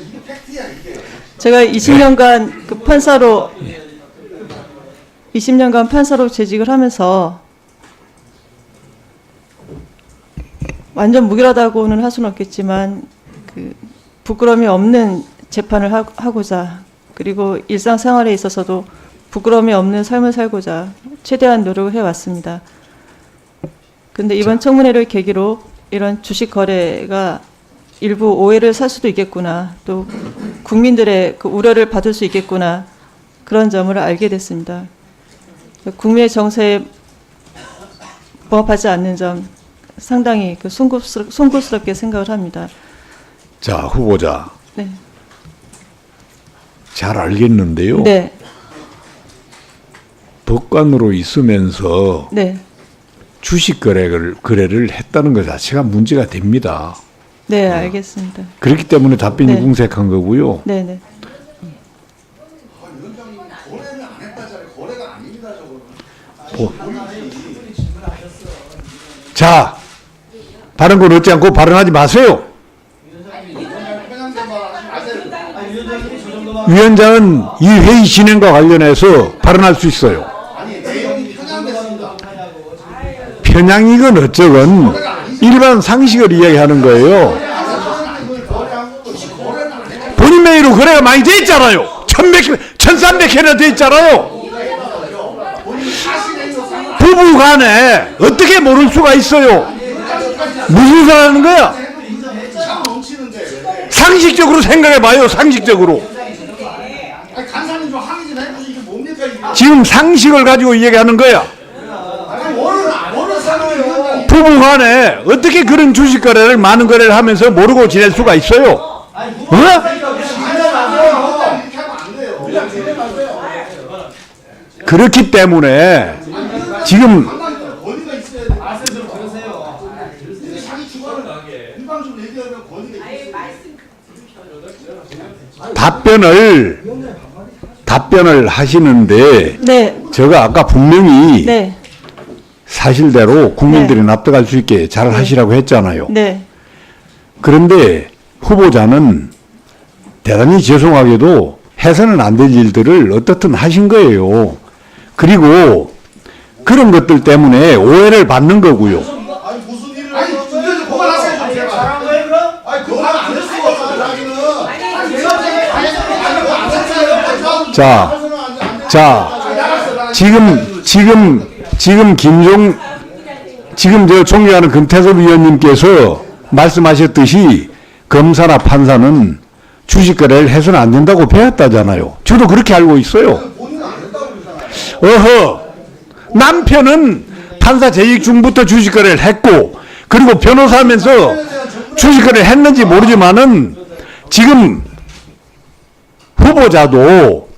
이게 팩트야 이게. 제가 20년간 판사로 재직을 하면서 완전 무결하다고는 할 수는 없겠지만 부끄러움이 없는 재판을 하고자 그리고 일상생활에 있어서도 부끄러움이 없는 삶을 살고자 최대한 노력을 해왔습니다. 근데 이번 청문회를 계기로 이런 주식 거래가 일부 오해를 살 수도 있겠구나, 또 국민들의 우려를 받을 수 있겠구나, 그런 점을 알게 됐습니다. 국민의 정서에 부합하지 않는 점 상당히 송구스럽게 생각을 합니다. 자, 후보자. 네. 잘 알겠는데요. 네. 법관으로 있으면서 네. 주식 거래를 했다는 것 자체가 문제가 됩니다. 네, 알겠습니다. 그렇기 때문에 답변이 네. 궁색한 거고요. 네, 네. 위원장님 거래를 안 했다잖아요. 거래가 아닙니다 저거는. 자, 발언권 얻지 않고 발언하지 마세요. 위원장은 이 회의 진행과 관련해서 발언할 수 있어요. 아니 내용이 편향됐습니다. 편향이건 어쩌건 일반 상식을 이야기하는 거예요. 본인 명의로 거래가 많이 돼 있잖아요. 1300회나 돼 있잖아요. 부부 간에 어떻게 모를 수가 있어요? 무슨 소리 하는 거야? 상식적으로 생각해봐요. 상식적으로. 간사님 좀 항의 좀 해보시 이게 뭡니까 이게? 지금 상식을 가지고 얘기하는 거야. 뭐를 사는 부부 간에 어떻게 그런 주식 거래를 많은 거래를 하면서 모르고 지낼 수가 있어요? 어? 그렇기 때문에 지금 권위가 있어야 돼. 말씀 좀 들으세요. 자기 주관을 일방적으로 얘기하면 권위가 있어요. 답변을 하시는데 네. 제가 아까 분명히 네. 사실대로 국민들이 납득할 수 있게 잘 하시라고 했잖아요. 네. 그런데 후보자는 대단히 죄송하게도 해서는 안 될 일들을 어떻든 하신 거예요. 그리고 그런 것들 때문에 오해를 받는 거고요. 아니 무슨 일을 아니 이제 그만하세요 좀 제발. 잘한 거예요 그럼? 아니 그만 안 됐어 자기는. 자, 지금 지금 저 존경하는 금태섭 위원님께서 말씀하셨듯이 검사나 판사는 주식 거래를 해서는 안 된다고 배웠다잖아요. 저도 그렇게 알고 있어요. 어허, 남편은 판사 재직 중부터 주식 거래를 했고, 그리고 변호사하면서 주식 거래를 했는지 모르지만은 지금 후보자도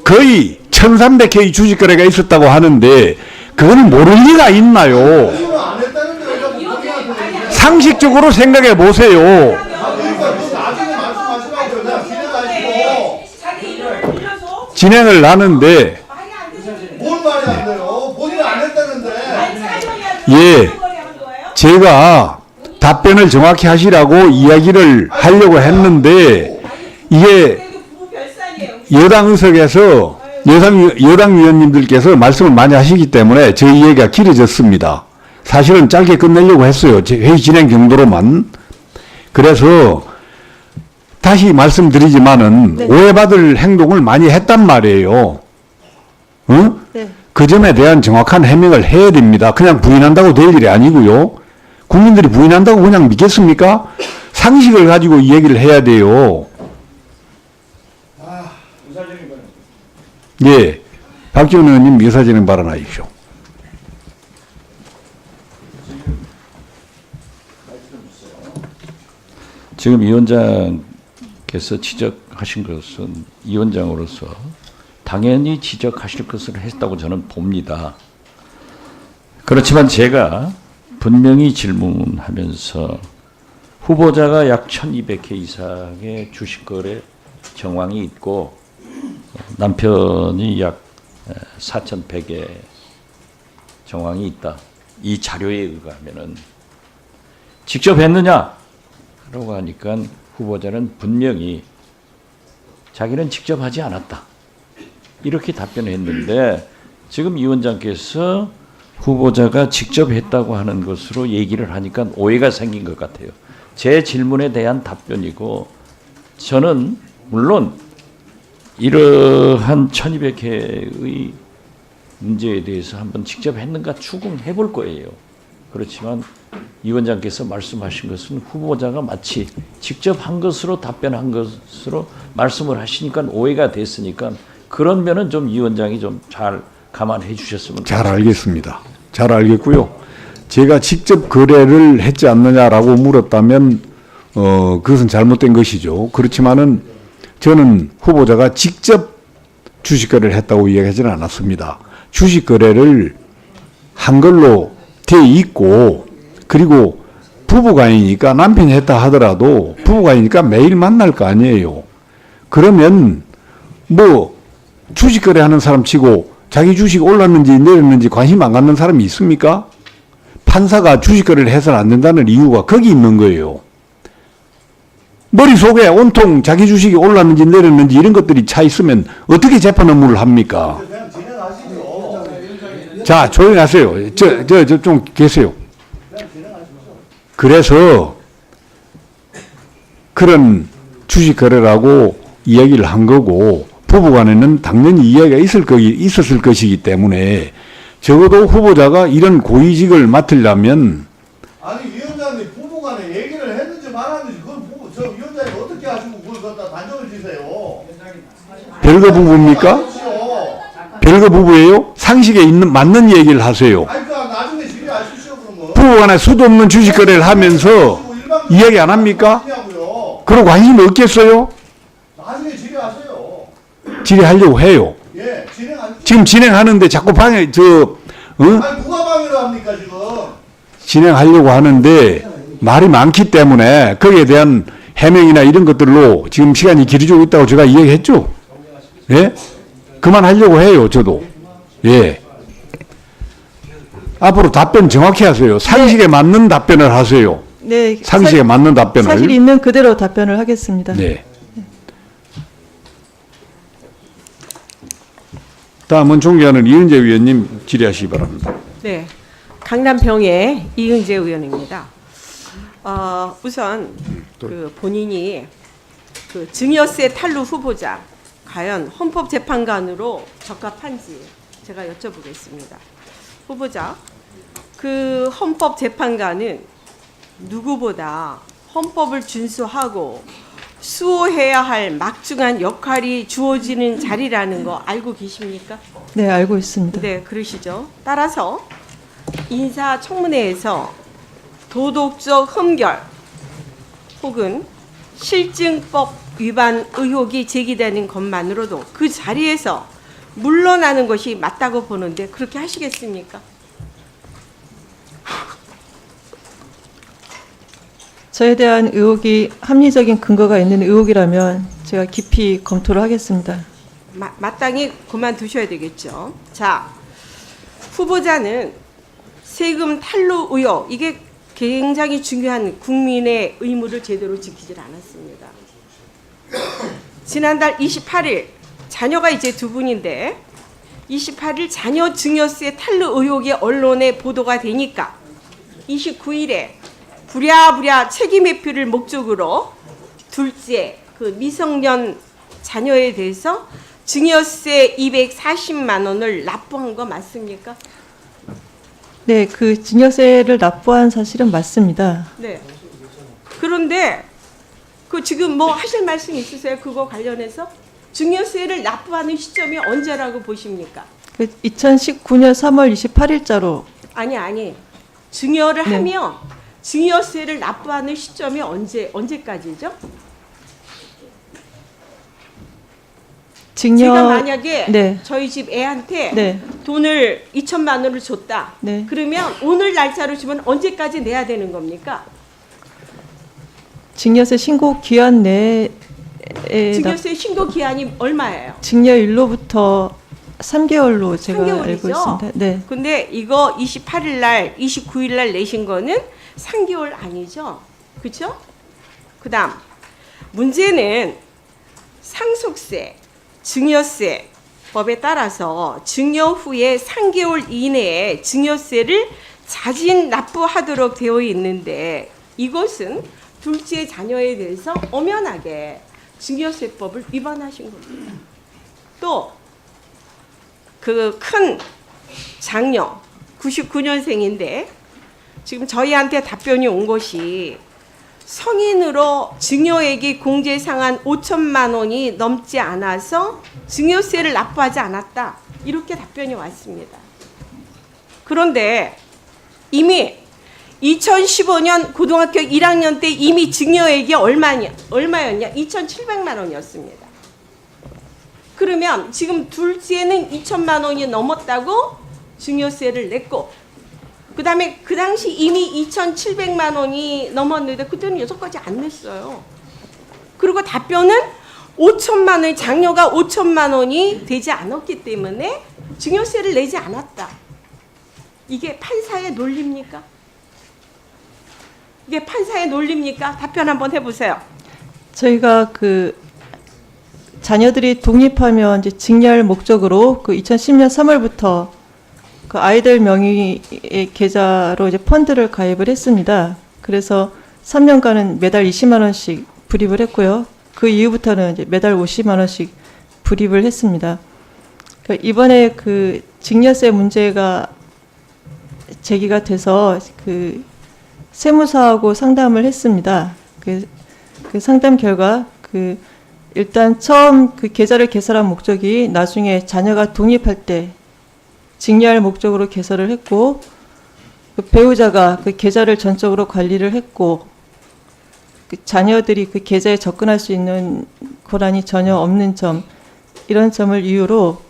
거의 1300회의 주식 거래가 있었다고 하는데 그걸 모를 리가 있나요? 상식적으로 생각해 보세요. 진행을 하는데 뭘 말이 안 돼요? 본인이 안 했다는데. 예, 제가 답변을 정확히 하시라고 이야기를 하려고 했는데 이게 여당 의석에서 여당 위원님들께서 말씀을 많이 하시기 때문에 제 이야기가 길어졌습니다. 사실은 짧게 끝내려고 했어요. 회의 진행 정도로만. 그래서 다시 말씀드리지만은 네. 오해받을 행동을 많이 했단 말이에요. 응? 네. 그 점에 대한 정확한 해명을 해야 됩니다. 그냥 부인한다고 될 일이 아니고요. 국민들이 부인한다고 그냥 믿겠습니까? 상식을 가지고 이 얘기를 해야 돼요. 예, 박지원 의원님 의사진행 발언하십시오. 지금 위원장께서 지적하신 것은 위원장으로서 당연히 지적하실 것을 했다고 저는 봅니다. 그렇지만 제가 분명히 질문하면서 후보자가 약 1200회 이상의 주식거래 정황이 있고 남편이 약 4100의 정황이 있다. 이 자료에 의하면은 직접 했느냐? 라고 하니까 후보자는 분명히 자기는 직접 하지 않았다. 이렇게 답변했는데 지금 위원장께서 후보자가 직접 했다고 하는 것으로 얘기를 하니까 오해가 생긴 것 같아요. 제 질문에 대한 답변이고 저는 물론 이러한 1200회의 문제에 대해서 한번 직접 했는가 추궁해 볼 거예요. 그렇지만 위원장께서 말씀하신 것은 후보자가 마치 직접 한 것으로 답변한 것으로 말씀을 하시니까 오해가 됐으니까 그런 면은 좀 위원장이 좀 잘 감안해 주셨으면 잘 알겠습니다. 잘 알겠고요. 제가 직접 거래를 했지 않느냐라고 물었다면 그것은 잘못된 것이죠. 그렇지만은 저는 후보자가 직접 주식 거래를 했다고 이야기하지는 않았습니다. 주식 거래를 한 걸로 돼 있고 그리고 부부간이니까 남편이 했다 하더라도 부부간이니까 매일 만날 거 아니에요. 그러면 뭐 주식 거래하는 사람 치고 자기 주식 올랐는지 내렸는지 관심 안 갖는 사람이 있습니까? 판사가 주식 거래를 해서는 안 된다는 이유가 거기 있는 거예요. 머릿속에 온통 자기 주식이 올랐는지 내렸는지 이런 것들이 차 있으면 어떻게 재판 업무를 합니까? 자, 조용히 하세요. 저 좀 계세요. 그래서 그런 주식 거래라고 이야기를 한 거고 부부간에는 당연히 이야기가 있었을 것이기 때문에 적어도 후보자가 이런 고위직을 맡으려면 아니 위원장님 부부간에 얘기를 했는지 말았는지 그건 저 위원장이 어떻게 하시고 그걸 갖다 단정을 지세요. 별거 부부입니까? 별거 부부예요? 상식에 맞는 얘기를 하세요. 아니 그 나중에 집에 아시죠 그러면. 부부간에 수도 없는 주식 거래를 하면서 이야기 안 합니까? 그런 관심 없겠어요? 나중에 집에 하세요. 질의하려고 해요. 예, 진행하세요. 지금 진행하는데 자꾸 방해 아니 누가 방해를 합니까 지금? 진행하려고 하는데 말이 많기 때문에 거기에 대한 해명이나 이런 것들로 지금 시간이 길어지고 있다고 제가 이야기했죠. 예? 그만하려고 해요, 저도. 예. 앞으로 답변 정확히 하세요. 상식에 맞는 답변을 하세요. 네, 상식에 맞는 답변을. 사실 있는 그대로 답변을 하겠습니다. 네. 다음은 존경하는 이은재 위원님 질의하시기 바랍니다. 네, 강남병의 이은재 의원입니다. 우선 그 본인이 그 증여세 탈루 후보자 과연 헌법재판관으로 적합한지 제가 여쭤보겠습니다. 후보자, 그 헌법재판관은 누구보다 헌법을 준수하고 수호해야 할 막중한 역할이 주어지는 자리라는 거 알고 계십니까? 네, 알고 있습니다. 네, 그러시죠. 따라서 인사청문회에서 도덕적 흠결 혹은 실증법 위반 의혹이 제기되는 것만으로도 그 자리에서 물러나는 것이 맞다고 보는데 그렇게 하시겠습니까? 저에 대한 의혹이 합리적인 근거가 있는 의혹이라면 제가 깊이 검토를 하겠습니다. 마땅히 그만두셔야 되겠죠. 자, 후보자는 세금 탈루 의혹, 이게 굉장히 중요한 국민의 의무를 제대로 지키질 않았습니다. 지난달 28일 자녀가 이제 2분인데 28일 자녀 증여세 탈루 의혹이 언론에 보도가 되니까 29일에 부랴부랴 책임 회피를 목적으로 둘째 그 미성년 자녀에 대해서 증여세 240만 원을 납부한 거 맞습니까? 네, 그 증여세를 납부한 사실은 맞습니다. 네. 그런데 그 지금 뭐 하실 말씀 있으세요? 그거 관련해서 증여세를 납부하는 시점이 언제라고 보십니까? 그 2019년 3월 28일자로 아니. 증여를 네. 하면 증여세를 납부하는 시점이 언제까지죠? 제가 만약에 네. 저희 집 애한테 네. 돈을 2천만 원을 줬다. 네. 그러면 오늘 날짜로 주면 언제까지 내야 되는 겁니까? 증여세 신고 기한 내에 증여세 신고 기한이 얼마예요? 증여일로부터 3개월로 제가 3개월이죠? 알고 있습니다. 네. 근데 이거 28일 날, 29일 날 내신 거는 3개월 아니죠? 그렇죠? 그다음 문제는 상속세, 증여세 법에 따라서 증여 후에 3개월 이내에 증여세를 자진 납부하도록 되어 있는데 이것은 둘째 자녀에 대해서 엄연하게 증여세법을 위반하신 겁니다. 또 그 큰 장녀 99년생인데 지금 저희한테 답변이 온 것이 성인으로 증여액이 공제상한 5천만 원이 넘지 않아서 증여세를 납부하지 않았다. 이렇게 답변이 왔습니다. 그런데 이미 2015년 고등학교 1학년 때 이미 증여액이 얼마였냐? 2,700만 원이었습니다. 그러면 지금 둘째는 2천만 원이 넘었다고 증여세를 냈고 그다음에 그 당시 이미 2,700만 원이 넘었는데 그때는 여기까지 안 냈어요. 그리고 답변은 5천만 원, 장녀가 5천만 원이 되지 않았기 때문에 증여세를 내지 않았다. 이게 판사의 논리입니까? 이게 판사의 논리입니까? 답변 한번 해보세요. 저희가 그 자녀들이 독립하면 이제 증여할 목적으로 그 2010년 3월부터 그 아이들 명의의 계좌로 이제 펀드를 가입을 했습니다. 그래서 3년간은 매달 20만 원씩 불입을 했고요. 그 이후부터는 이제 매달 50만 원씩 불입을 했습니다. 그러니까 이번에 그 증여세 문제가 제기가 돼서 그 세무사하고 상담을 했습니다. 그 상담 결과 일단 처음 그 계좌를 개설한 목적이 나중에 자녀가 독립할 때 증여할 목적으로 개설을 했고 그 배우자가 그 계좌를 전적으로 관리를 했고 그 자녀들이 그 계좌에 접근할 수 있는 권한이 전혀 없는 점 이런 점을 이유로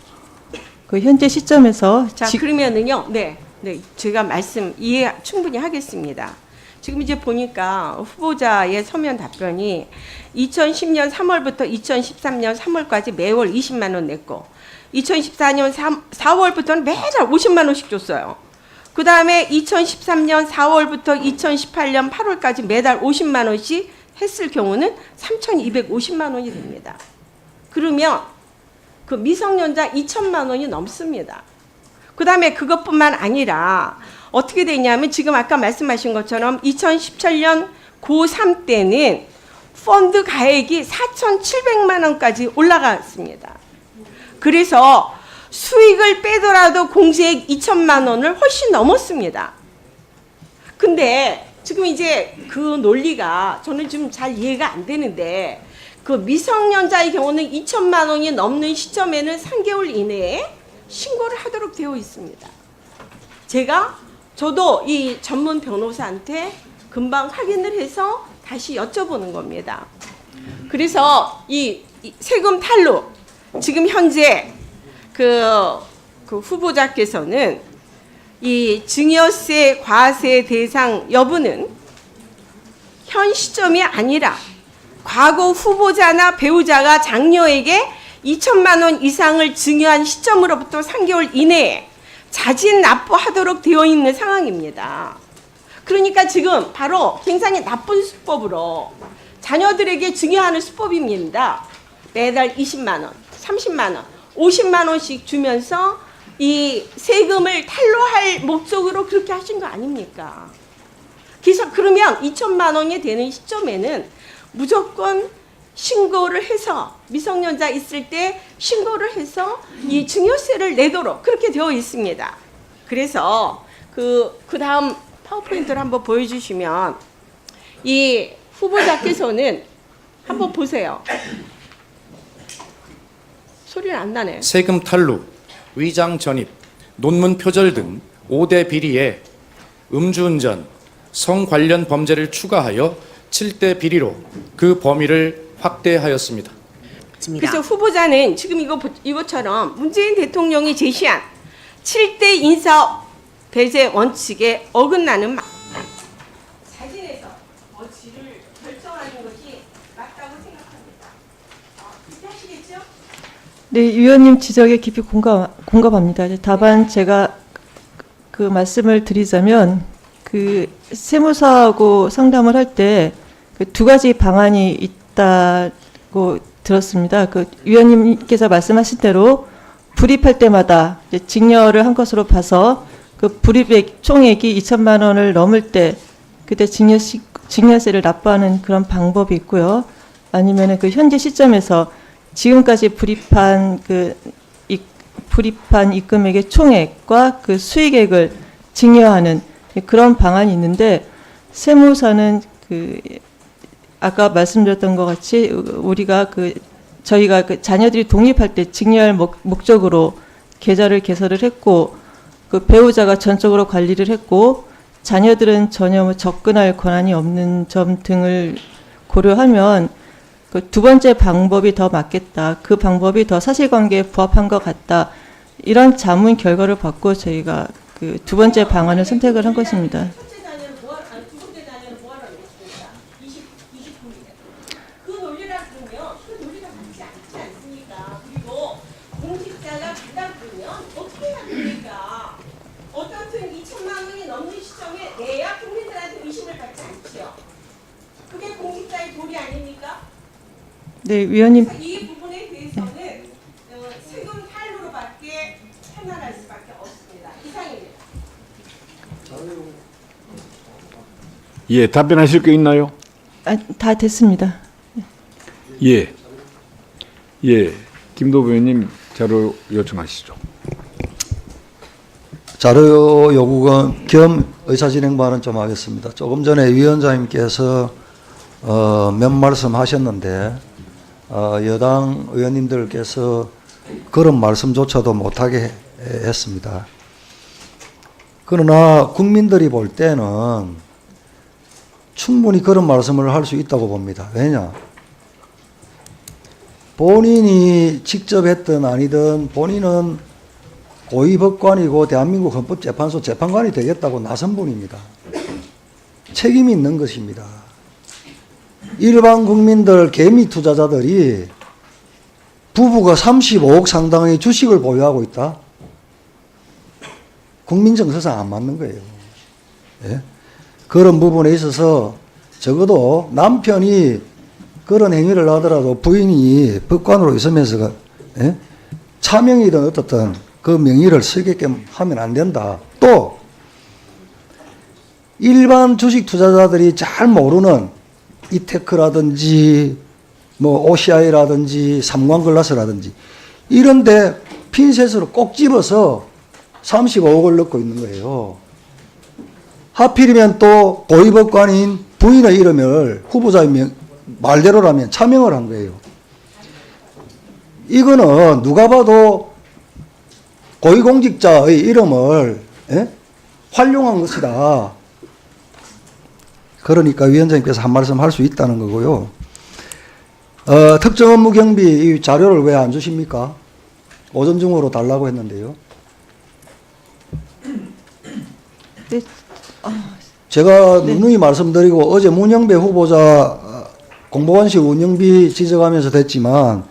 그 현재 시점에서 자 그러면은요, 네, 제가 말씀 이해 충분히 하겠습니다. 지금 이제 보니까 후보자의 서면 답변이 2010년 3월부터 2013년 3월까지 매월 20만 원 냈고 2014년 4월부터는 매달 50만 원씩 줬어요. 그 다음에 2013년 4월부터 2018년 8월까지 매달 50만 원씩 했을 경우는 3,250만 원이 됩니다. 그러면 그 미성년자 2천만 원이 넘습니다. 그 다음에 그것뿐만 아니라 어떻게 되냐면 지금 아까 말씀하신 것처럼 2017년 고3 때는 펀드 가액이 4,700만 원까지 올라갔습니다. 그래서 수익을 빼더라도 공제액 2천만 원을 훨씬 넘었습니다. 근데 지금 이제 그 논리가 저는 좀 잘 이해가 안 되는데, 그 미성년자의 경우는 2천만 원이 넘는 시점에는 3개월 이내에 신고를 하도록 되어 있습니다. 저도 이 전문 변호사한테 금방 확인을 해서 다시 여쭤보는 겁니다. 그래서 이 세금 탈루, 지금 현재 그 후보자께서는 이 증여세 과세 대상 여부는 현 시점이 아니라 과거 후보자나 배우자가 장녀에게 2천만 원 이상을 증여한 시점으로부터 3개월 이내에 자진 납부하도록 되어 있는 상황입니다. 그러니까 지금 바로 굉장히 나쁜 수법으로 자녀들에게 증여하는 수법입니다. 매달 20만 원, 30만 원, 50만 원씩 주면서 이 세금을 탈루할 목적으로 그렇게 하신 거 아닙니까? 그래서 그러면 2천만 원이 되는 시점에는 무조건 신고를 해서, 미성년자 있을 때 신고를 해서 이 증여세를 내도록 그렇게 되어 있습니다. 그래서 그 다음 파워포인트를 한번 보여주시면, 이 후보자께서는 한번 보세요. 소리는 안 나네. 세금 탈루, 위장 전입, 논문 표절 등 5대 비리에 음주운전, 성 관련 범죄를 추가하여 7대 비리로 그 범위를 확대하였습니다. 그래서 후보자는 지금 이것처럼 문재인 대통령이 제시한 7대 인사 배제 원칙에 어긋나는 자진해서 질을 결정하는 것이 맞다고 생각합니다. 그렇게 하시겠죠? 네, 위원님 지적에 깊이 공감합니다. 다만 제가 그 말씀을 드리자면, 그 세무사하고 상담을 할 때 그 두 가지 방안이 있다고 들었습니다. 그 위원님께서 말씀하신 대로 불입할 때마다 이제 증여를 한 것으로 봐서 그 불입액 총액이 2천만 원을 넘을 때 그때 증여세를 납부하는 그런 방법이 있고요. 아니면은 그 현재 시점에서 지금까지 불입한 입금액의 총액과 그 수익액을 증여하는 그런 방안이 있는데, 세무사는 아까 말씀드렸던 것 같이 저희가 자녀들이 독립할 때 증여할 목적으로 계좌를 개설을 했고, 그 배우자가 전적으로 관리를 했고, 자녀들은 전혀 접근할 권한이 없는 점 등을 고려하면 그 두 번째 방법이 더 맞겠다, 그 방법이 더 사실관계에 부합한 것 같다, 이런 자문 결과를 받고 저희가 그 두 번째 방안을 선택을 한 것입니다. 네, 위원님. 이 부분에 대해서는 세금 탈루로밖에 판단할 수밖에 없습니다. 이상입니다. 예, 답변하실 게 있나요? 다 됐습니다. 예, 김도부 의원님 자료 요청하시죠. 자료 요구 겸 의사진행 발언 좀 하겠습니다. 조금 전에 위원장님께서 몇 말씀 하셨는데, 여당 의원님들께서 그런 말씀조차도 못하게 했습니다. 그러나 국민들이 볼 때는 충분히 그런 말씀을 할 수 있다고 봅니다. 왜냐? 본인이 직접 했든 아니든 본인은 고위법관이고 대한민국 헌법재판소 재판관이 되겠다고 나선 분입니다. 책임이 있는 것입니다. 일반 국민들 개미 투자자들이 부부가 35억 상당의 주식을 보유하고 있다? 국민 정서상 안 맞는 거예요. 예? 그런 부분에 있어서 적어도 남편이 그런 행위를 하더라도 부인이 법관으로 있으면서 차명이든 어떻든 그 명의를 쓰게끔 하면 안 된다. 또 일반 주식 투자자들이 잘 모르는 이테크라든지 뭐 OCI라든지 삼광글라스라든지 이런데 핀셋으로 꼭 집어서 35억을 넣고 있는 거예요. 하필이면 또 고위법관인 부인의 이름을 후보자의 말대로라면 차명을 한 거예요. 이거는 누가 봐도 고위공직자의 이름을 활용한 것이다. 그러니까 위원장님께서 한 말씀 할 수 있다는 거고요. 특정 업무 경비 이 자료를 왜 안 주십니까? 오전 중으로 달라고 했는데요. 네. 제가 누누이 말씀드리고 어제 문영배 후보자 공보관실 운영비 지적하면서 됐지만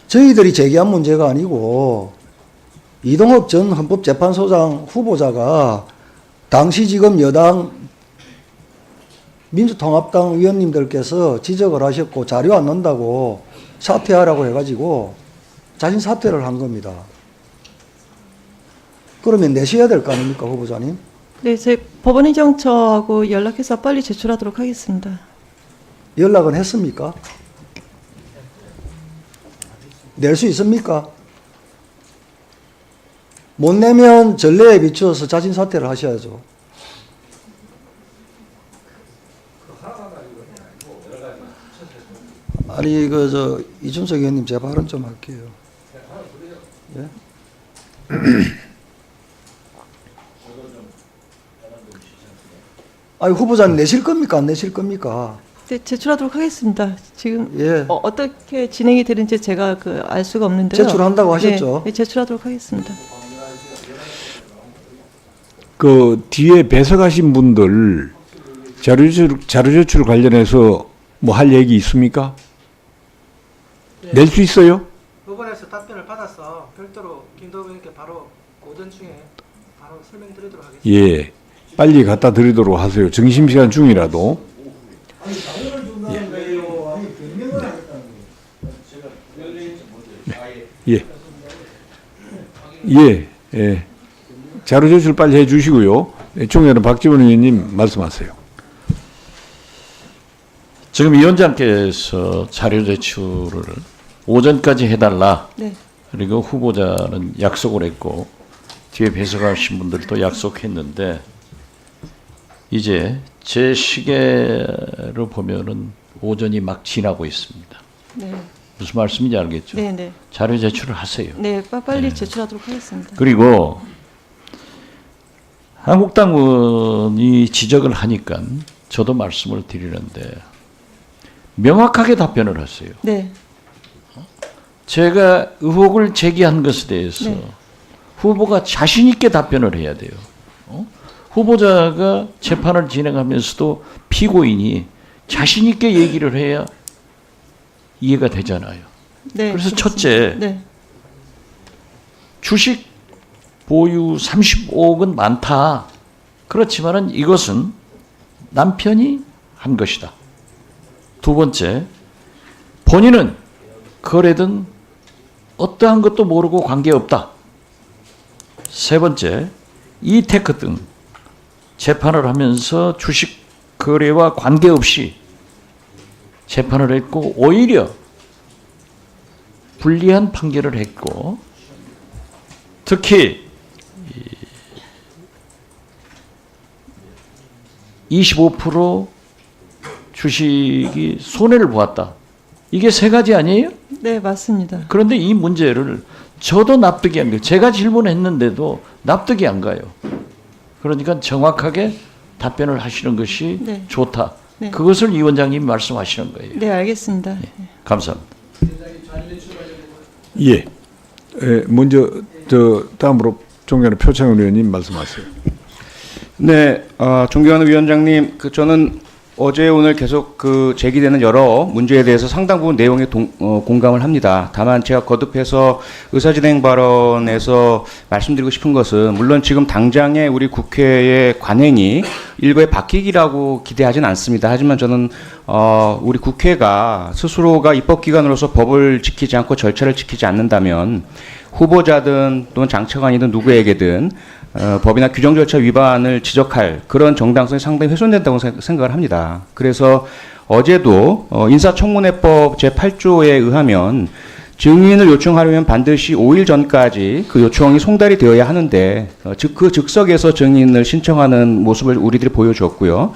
저희들이 제기한 문제가 아니고 이동욱 전 헌법재판소장 후보자가 당시 지금 여당 민주통합당 위원님들께서 지적을 하셨고 자료 안 넣는다고 사퇴하라고 해가지고 자신 사퇴를 한 겁니다. 그러면 내셔야 될 거 아닙니까, 후보자님? 네, 제 법원행정처하고 연락해서 빨리 제출하도록 하겠습니다. 연락은 했습니까? 낼 수 있습니까? 못 내면 전례에 비추어서 자진 사퇴를 하셔야죠. 아니 이준석 의원님 제가 발언 좀 할게요. 예? 아니 후보자님 내실 겁니까 안 내실 겁니까? 네, 제출하도록 하겠습니다. 지금 예. 어떻게 진행이 되는지 제가 알 수가 없는데요. 제출한다고 하셨죠? 네, 제출하도록 하겠습니다. 그 뒤에 배석하신 분들 자료 제출 관련해서 뭐 할 얘기 있습니까? 낼 수 있어요? 법원에서 답변을 받아서 별도로 김도우 의원께 바로 오전 중에 바로 설명드리도록 하겠습니다. 예. 빨리 갖다 드리도록 하세요. 점심시간 중이라도. 예. 예. 예. 자료 제출 빨리 해 주시고요. 총회는 박지원 의원님 말씀하세요. 지금 위원장께서 자료 제출을 오전까지 해달라. 네. 그리고 후보자는 약속을 했고 뒤에 배석하신 분들도 약속했는데 이제 제 시계로 보면은 오전이 막 지나고 있습니다. 네. 무슨 말씀인지 알겠죠? 네, 네. 자료 제출을 하세요. 네, 빨리 제출하도록 하겠습니다. 그리고 한국당원이 지적을 하니까 저도 말씀을 드리는데 명확하게 답변을 하세요. 네. 제가 의혹을 제기한 것에 대해서 네. 후보가 자신 있게 답변을 해야 돼요. 후보자가 재판을 진행하면서도 피고인이 자신 있게 얘기를 해야 이해가 되잖아요. 네. 그래서 그렇습니다. 첫째, 네. 주식 보유 35억은 많다. 그렇지만은 이것은 남편이 한 것이다. 두 번째, 본인은 거래든 어떠한 것도 모르고 관계없다. 세 번째, 이테크 등 재판을 하면서 주식 거래와 관계없이 재판을 했고 오히려 불리한 판결을 했고 특히 25% 주식이 손해를 보았다. 이게 세 가지 아니에요? 네, 맞습니다. 그런데 이 문제를 저도 납득이 안 가요. 제가 질문했는데도 납득이 안 가요. 그러니까 정확하게 답변을 하시는 것이 네. 좋다. 네. 그것을 이 원장님이 말씀하시는 거예요. 네, 알겠습니다. 네. 감사합니다. 예. 먼저 다음으로 존경하는 표창원 의원님 말씀하세요. 네, 존경하는 위원장님, 저는 어제 오늘 계속 제기되는 여러 문제에 대해서 상당 부분 내용에 공감을 합니다. 다만 제가 거듭해서 의사진행 발언에서 말씀드리고 싶은 것은 물론 지금 당장의 우리 국회의 관행이 일부의 바뀌기라고 기대하진 않습니다. 하지만 저는 우리 국회가 스스로가 입법기관으로서 법을 지키지 않고 절차를 지키지 않는다면 후보자든 또는 장차관이든 누구에게든 법이나 규정 절차 위반을 지적할 그런 정당성이 상당히 훼손된다고 생각을 합니다. 그래서 어제도 인사청문회법 제8조에 의하면 증인을 요청하려면 반드시 5일 전까지 그 요청이 송달이 되어야 하는데 그 즉석에서 증인을 신청하는 모습을 우리들이 보여주었고요.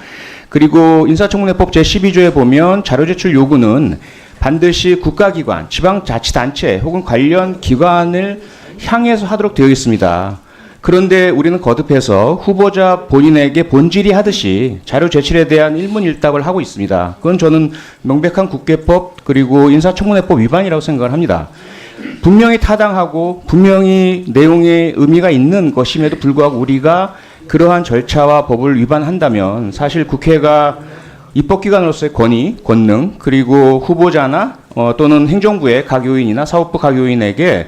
그리고 인사청문회법 제12조에 보면 자료 제출 요구는 반드시 국가기관, 지방자치단체 혹은 관련 기관을 향해서 하도록 되어 있습니다. 그런데 우리는 거듭해서 후보자 본인에게 본질이 하듯이 자료 제출에 대한 일문일답을 하고 있습니다. 그건 저는 명백한 국회법 그리고 인사청문회법 위반이라고 생각을 합니다. 분명히 타당하고 분명히 내용에 의미가 있는 것임에도 불구하고 우리가 그러한 절차와 법을 위반한다면 사실 국회가 입법기관으로서의 권위, 권능, 그리고 후보자나 또는 행정부의 가교인이나 사법부 가교인에게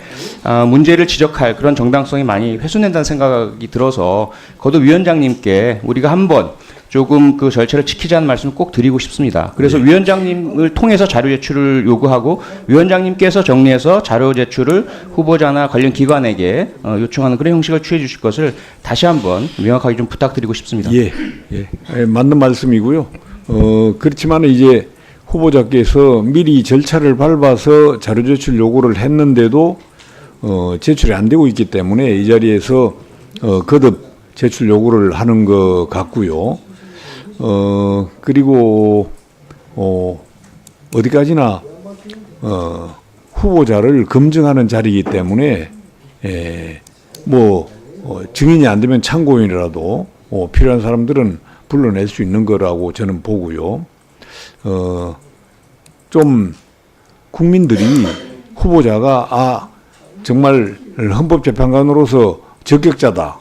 문제를 지적할 그런 정당성이 많이 훼손된다는 생각이 들어서 거듭 위원장님께 우리가 한번 조금 그 절차를 지키자는 말씀을 꼭 드리고 싶습니다. 그래서 위원장님을 통해서 자료 제출을 요구하고 위원장님께서 정리해서 자료 제출을 후보자나 관련 기관에게 요청하는 그런 형식을 취해 주실 것을 다시 한번 명확하게 좀 부탁드리고 싶습니다. 맞는 말씀이고요. 그렇지만 이제 후보자께서 미리 절차를 밟아서 자료 제출 요구를 했는데도 제출이 안 되고 있기 때문에 이 자리에서 거듭 제출 요구를 하는 것 같고요. 그리고 어디까지나 후보자를 검증하는 자리이기 때문에 증인이 안 되면 참고인이라도 필요한 사람들은 불러낼 수 있는 거라고 저는 보고요. 좀 국민들이 후보자가 정말 헌법재판관으로서 적격자다,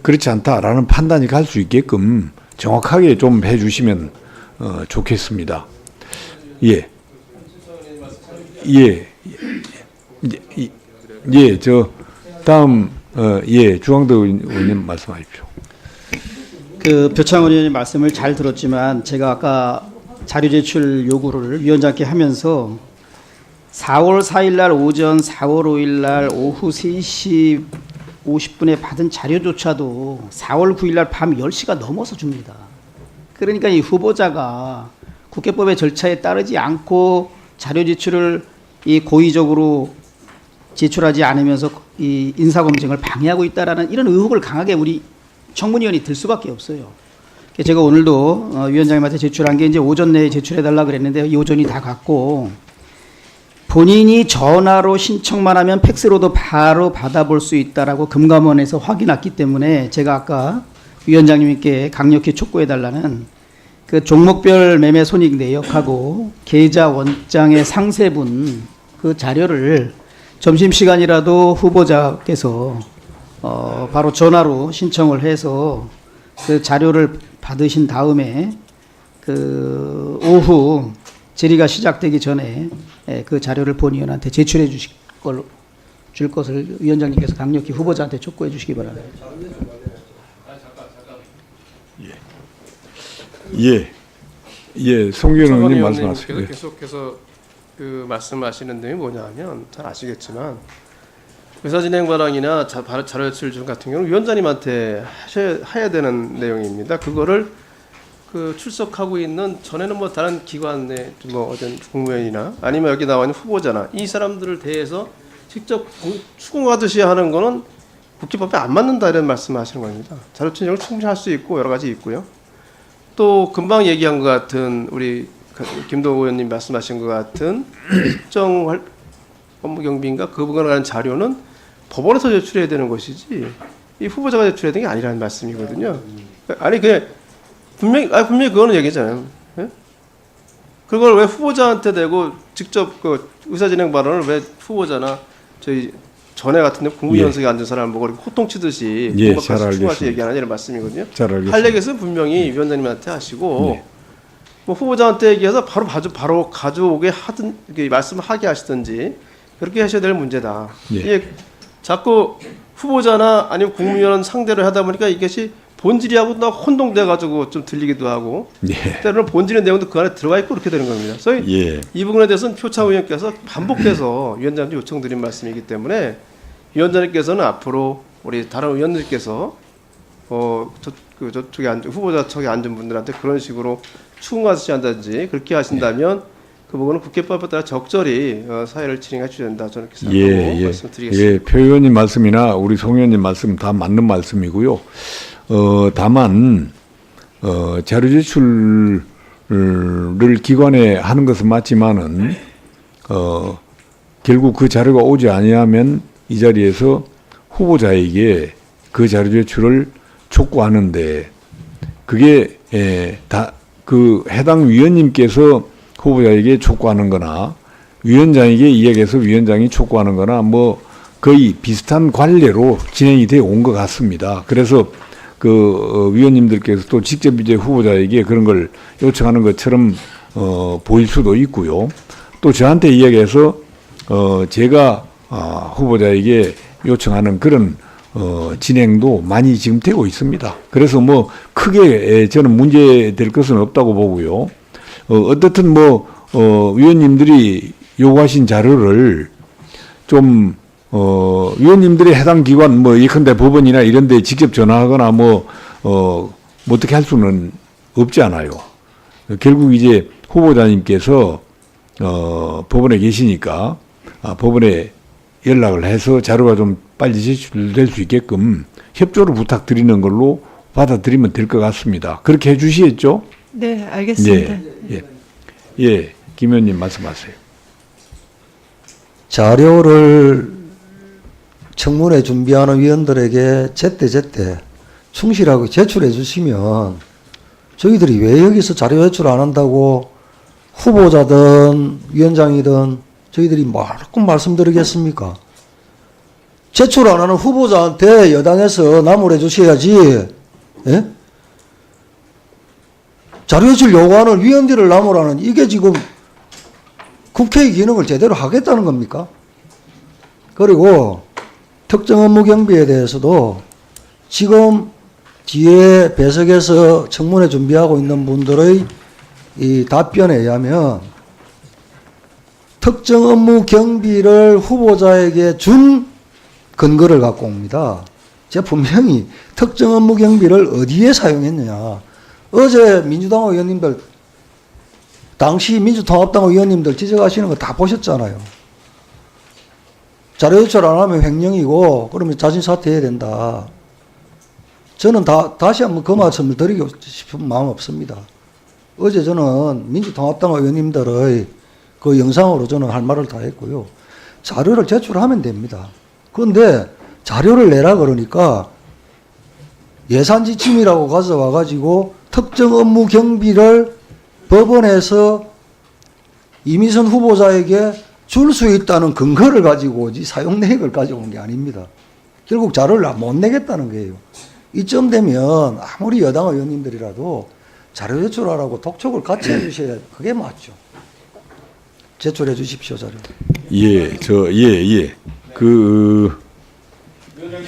그렇지 않다라는 판단이 갈 수 있게끔 정확하게 좀 해주시면 좋겠습니다. 다음 주광덕 의원님 말씀하십시오. 그 표창원 의원님 말씀을 잘 들었지만 제가 아까 자료 제출 요구를 위원장께 하면서 4월 4일 날 오전 4월 5일 날 오후 3시 50분에 받은 자료조차도 4월 9일 날 밤 10시가 넘어서 줍니다. 그러니까 이 후보자가 국회법의 절차에 따르지 않고 자료 제출을 이 고의적으로 제출하지 않으면서 이 인사검증을 방해하고 있다라는 이런 의혹을 강하게 우리 청문위원이 들 수밖에 없어요. 제가 오늘도 위원장님한테 제출한 게 이제 오전 내에 제출해달라 그랬는데 이 오전이 다 갔고 본인이 전화로 신청만 하면 팩스로도 바로 받아볼 수 있다라고 금감원에서 확인했기 때문에 제가 아까 위원장님께 강력히 촉구해달라는 그 종목별 매매 손익 내역하고 계좌 원장의 상세분 그 자료를 점심시간이라도 후보자께서 바로 전화로 신청을 해서 그 자료를 받으신 다음에 그 오후 질의가 시작되기 전에 그 자료를 본위원한테 제출해 줄 것을 위원장님께서 강력히 후보자한테 촉구해 주시기 바랍니다. 송기현 의원님 말씀하세요. 계속해서 그 말씀하시는 내용이 뭐냐면 잘 아시겠지만 의사진행관항이나 자료 제출 중 같은 경우는 위원장님한테 해야 되는 내용입니다. 그거를 그 출석하고 있는 전에는 뭐 다른 기관의 뭐 어떤 국무위원이나 아니면 여기 나와 있는 후보자나 이 사람들을 대해서 직접 추궁하듯이 하는 거는 국회법에 안 맞는다 이런 말씀하시는 겁니다. 자료 진정을 충분히 할 수 있고 여러 가지 있고요. 또 금방 얘기한 것 같은 우리 김동호 의원님 말씀하신 것 같은 특정 업무경비인가 그 부분에 관한 자료는 법원에서 제출해야 되는 것이지 이 후보자가 제출해야 되는 게 아니라는 말씀이거든요. 아니 분명히 그거는 얘기잖아요. 예? 그걸 왜 후보자한테 대고 직접 그 의사진행 발언을 왜 후보자나 저희 전에 같은데 국무위원석에 앉은 사람을 보고 호통치듯이 추궁하시 얘기하는 이런 말씀이거든요. 할 얘기에서 분명히 위원장님한테 하시고 뭐 후보자한테 얘기해서 바로 가져오게 하든 말씀하게 하시든지 그렇게 하셔야 될 문제다. 이게 자꾸 후보자나 아니면 국무위원 상대로 하다 보니까 이것이 본질이하고 나 혼동돼 가지고 좀 들리기도 하고 때로는 본질의 내용도 그 안에 들어가 있고 그렇게 되는 겁니다. 그래서 이 부분에 대해서는 표창원 의원께서 반복해서 위원장님 요청드린 말씀이기 때문에 위원장님께서는 앞으로 우리 다른 의원들께서 저쪽에 후보자 측에 앉은 분들한테 그런 식으로 추궁하듯이 한다든지 그렇게 하신다면 그 부분은 국회법에 따라 적절히 사회를 진행해 주셔야 된다 저는 그렇게 생각하고 말씀드리겠습니다. 예, 표 의원님 말씀이나 우리 송 의원님 말씀 다 맞는 말씀이고요. 다만 자료 제출을 기관에 하는 것은 맞지만은 결국 그 자료가 오지 아니하면 이 자리에서 후보자에게 그 자료 제출을 촉구하는데 그게 다 그 해당 위원님께서 후보자에게 촉구하는 거나 위원장에게 이야기해서 위원장이 촉구하는 거나 뭐 거의 비슷한 관례로 진행이 되어 온 것 같습니다. 그래서 그 위원님들께서 또 직접 이제 후보자에게 그런 걸 요청하는 것처럼 보일 수도 있고요. 또 저한테 이야기해서 제가 후보자에게 요청하는 그런 진행도 많이 지금 되고 있습니다. 그래서 뭐 크게 저는 문제될 것은 없다고 보고요. 어떻든 뭐 위원님들이 요구하신 자료를 좀 위원님들이 해당 기관 뭐 예컨대 법원이나 이런 데 직접 전화하거나 뭐 어떻게 할 수는 없지 않아요. 결국 이제 후보자님께서 법원에 계시니까 법원에 연락을 해서 자료가 좀 빨리 제출될 수 있게끔 협조를 부탁드리는 걸로 받아들이면 될 것 같습니다. 그렇게 해주시겠죠? 네, 알겠습니다. 예, 김 의원님 말씀하세요. 자료를 청문회 준비하는 위원들에게 제때 충실하게 제출해 주시면 저희들이 왜 여기서 자료 제출 안 한다고 후보자든 위원장이든 저희들이 뭐라고 말씀드리겠습니까? 제출 안 하는 후보자한테 여당에서 나무래 주셔야지. 예? 자료 제출 요구하는 위원들을 나무라는 이게 지금 국회의 기능을 제대로 하겠다는 겁니까? 그리고 특정 업무 경비에 대해서도 지금 뒤에 배석에서 청문회 준비하고 있는 분들의 이 답변에 의하면 특정 업무 경비를 후보자에게 준 근거를 갖고 옵니다. 제가 분명히 특정 업무 경비를 어디에 사용했느냐. 어제 민주당 의원님들, 당시 민주통합당 의원님들 지적하시는 거 다 보셨잖아요. 자료 제출 안 하면 횡령이고 그러면 자진 사퇴해야 된다. 저는 다시 한번 그 말씀을 드리고 싶은 마음 없습니다. 어제 저는 민주통합당 의원님들의 그 영상으로 저는 할 말을 다 했고요. 자료를 제출하면 됩니다. 그런데 자료를 내라 그러니까 예산 지침이라고 가져와가지고 특정 업무 경비를 법원에서 이미선 후보자에게 줄 수 있다는 근거를 가지고 오지 사용 내역을 가지고 온 게 아닙니다. 결국 자료를 못 내겠다는 거예요. 이쯤 되면 아무리 여당 의원님들이라도 자료 제출하라고 독촉을 같이 해주셔야 그게 맞죠. 제출해 주십시오, 자료.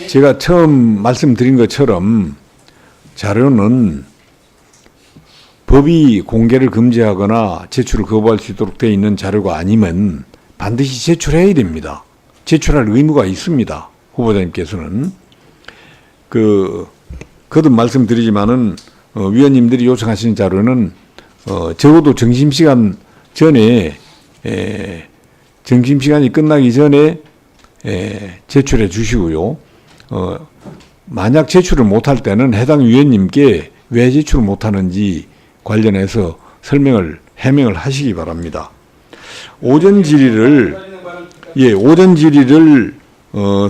제가 처음 말씀드린 것처럼 자료는 법이 공개를 금지하거나 제출을 거부할 수 있도록 되어 있는 자료가 아니면 반드시 제출해야 됩니다. 제출할 의무가 있습니다. 후보자님께서는. 거듭 말씀드리지만은, 위원님들이 요청하시는 자료는, 적어도 점심시간 전에, 점심시간이 끝나기 전에, 제출해 주시고요. 만약 제출을 못할 때는 해당 위원님께 왜 제출을 못하는지 관련해서 해명을 하시기 바랍니다. 오전 질의를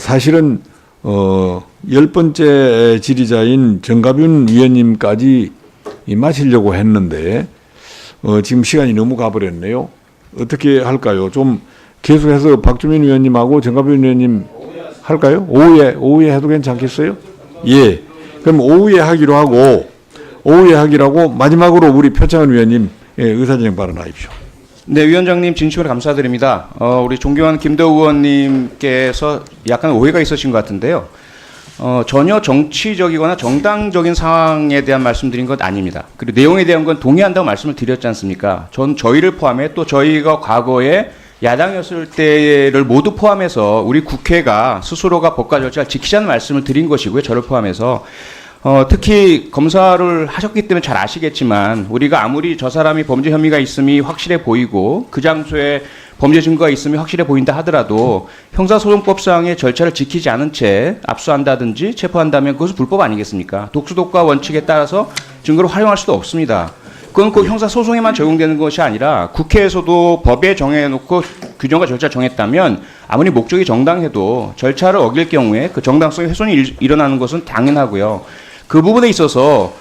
사실은 10번째 질의자인 정가빈 위원님까지 마치려고 했는데 지금 시간이 너무 가버렸네요. 어떻게 할까요? 좀 계속해서 박주민 위원님하고 정가빈 위원님 할까요? 오후에 해도 괜찮겠어요? 예. 그럼 오후에 하기로 하고 마지막으로 우리 표창원 위원님 의사진행 발언하십시오. 네, 위원장님 진심으로 감사드립니다. 우리 존경하는 김대우 의원님께서 약간 오해가 있으신 것 같은데요. 전혀 정치적이거나 정당적인 상황에 대한 말씀드린 것 아닙니다. 그리고 내용에 대한 건 동의한다고 말씀을 드렸지 않습니까? 저희를 포함해 또 저희가 과거에 야당이었을 때를 모두 포함해서 우리 국회가 스스로가 법과 절차를 지키자는 말씀을 드린 것이고요. 저를 포함해서 특히 검사를 하셨기 때문에 잘 아시겠지만 우리가 아무리 저 사람이 범죄 혐의가 있음이 확실해 보이고 그 장소에 범죄 증거가 있음이 확실해 보인다 하더라도 형사소송법상의 절차를 지키지 않은 채 압수한다든지 체포한다면 그것은 불법 아니겠습니까? 독수독과 원칙에 따라서 증거를 활용할 수도 없습니다. 그건 꼭 형사소송에만 적용되는 것이 아니라 국회에서도 법에 정해놓고 규정과 절차를 정했다면 아무리 목적이 정당해도 절차를 어길 경우에 그 정당성의 훼손이 일어나는 것은 당연하고요. 그 부분에 있어서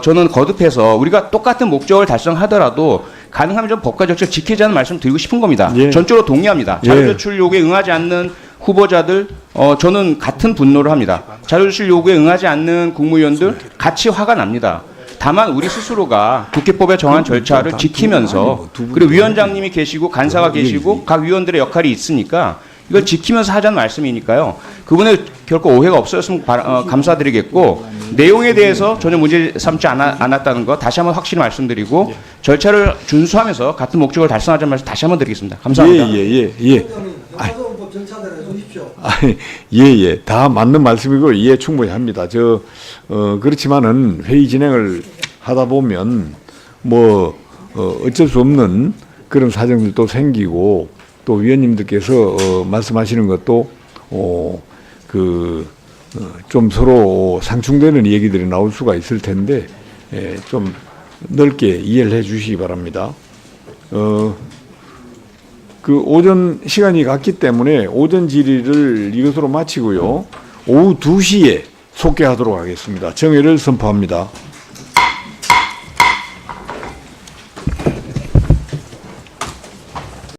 저는 거듭해서 우리가 똑같은 목적을 달성하더라도 가능하면 좀 법과 절차를 지키자는 말씀을 드리고 싶은 겁니다. 예. 전적으로 동의합니다. 자료 제출 요구에 응하지 않는 후보자들 저는 같은 분노를 합니다. 자료 제출 요구에 응하지 않는 국무위원들 같이 화가 납니다. 다만 우리 스스로가 국회법에 정한 절차를 지키면서 그리고 위원장님이 계시고 간사가 계시고 각 위원들의 역할이 있으니까 이걸 지키면서 하자는 말씀이니까요. 그분에 결코 오해가 없었으면 감사드리겠고 내용에 대해서 전혀 문제 삼지 않았다는 거 다시 한번 확실히 말씀드리고 절차를 준수하면서 같은 목적을 달성하자는 말씀 다시 한번 드리겠습니다. 감사합니다. 예. 예. 다 맞는 말씀이고 이해 충분히 합니다. 그렇지만은 회의 진행을 하다 보면 어쩔 수 없는 그런 사정들도 생기고 또 위원님들께서 말씀하시는 것도 좀 서로 상충되는 얘기들이 나올 수가 있을 텐데 좀 넓게 이해를 해 주시기 바랍니다. 오전 시간이 갔기 때문에 오전 질의를 이것으로 마치고요. 오후 2시에 속개하도록 하겠습니다. 정회를 선포합니다.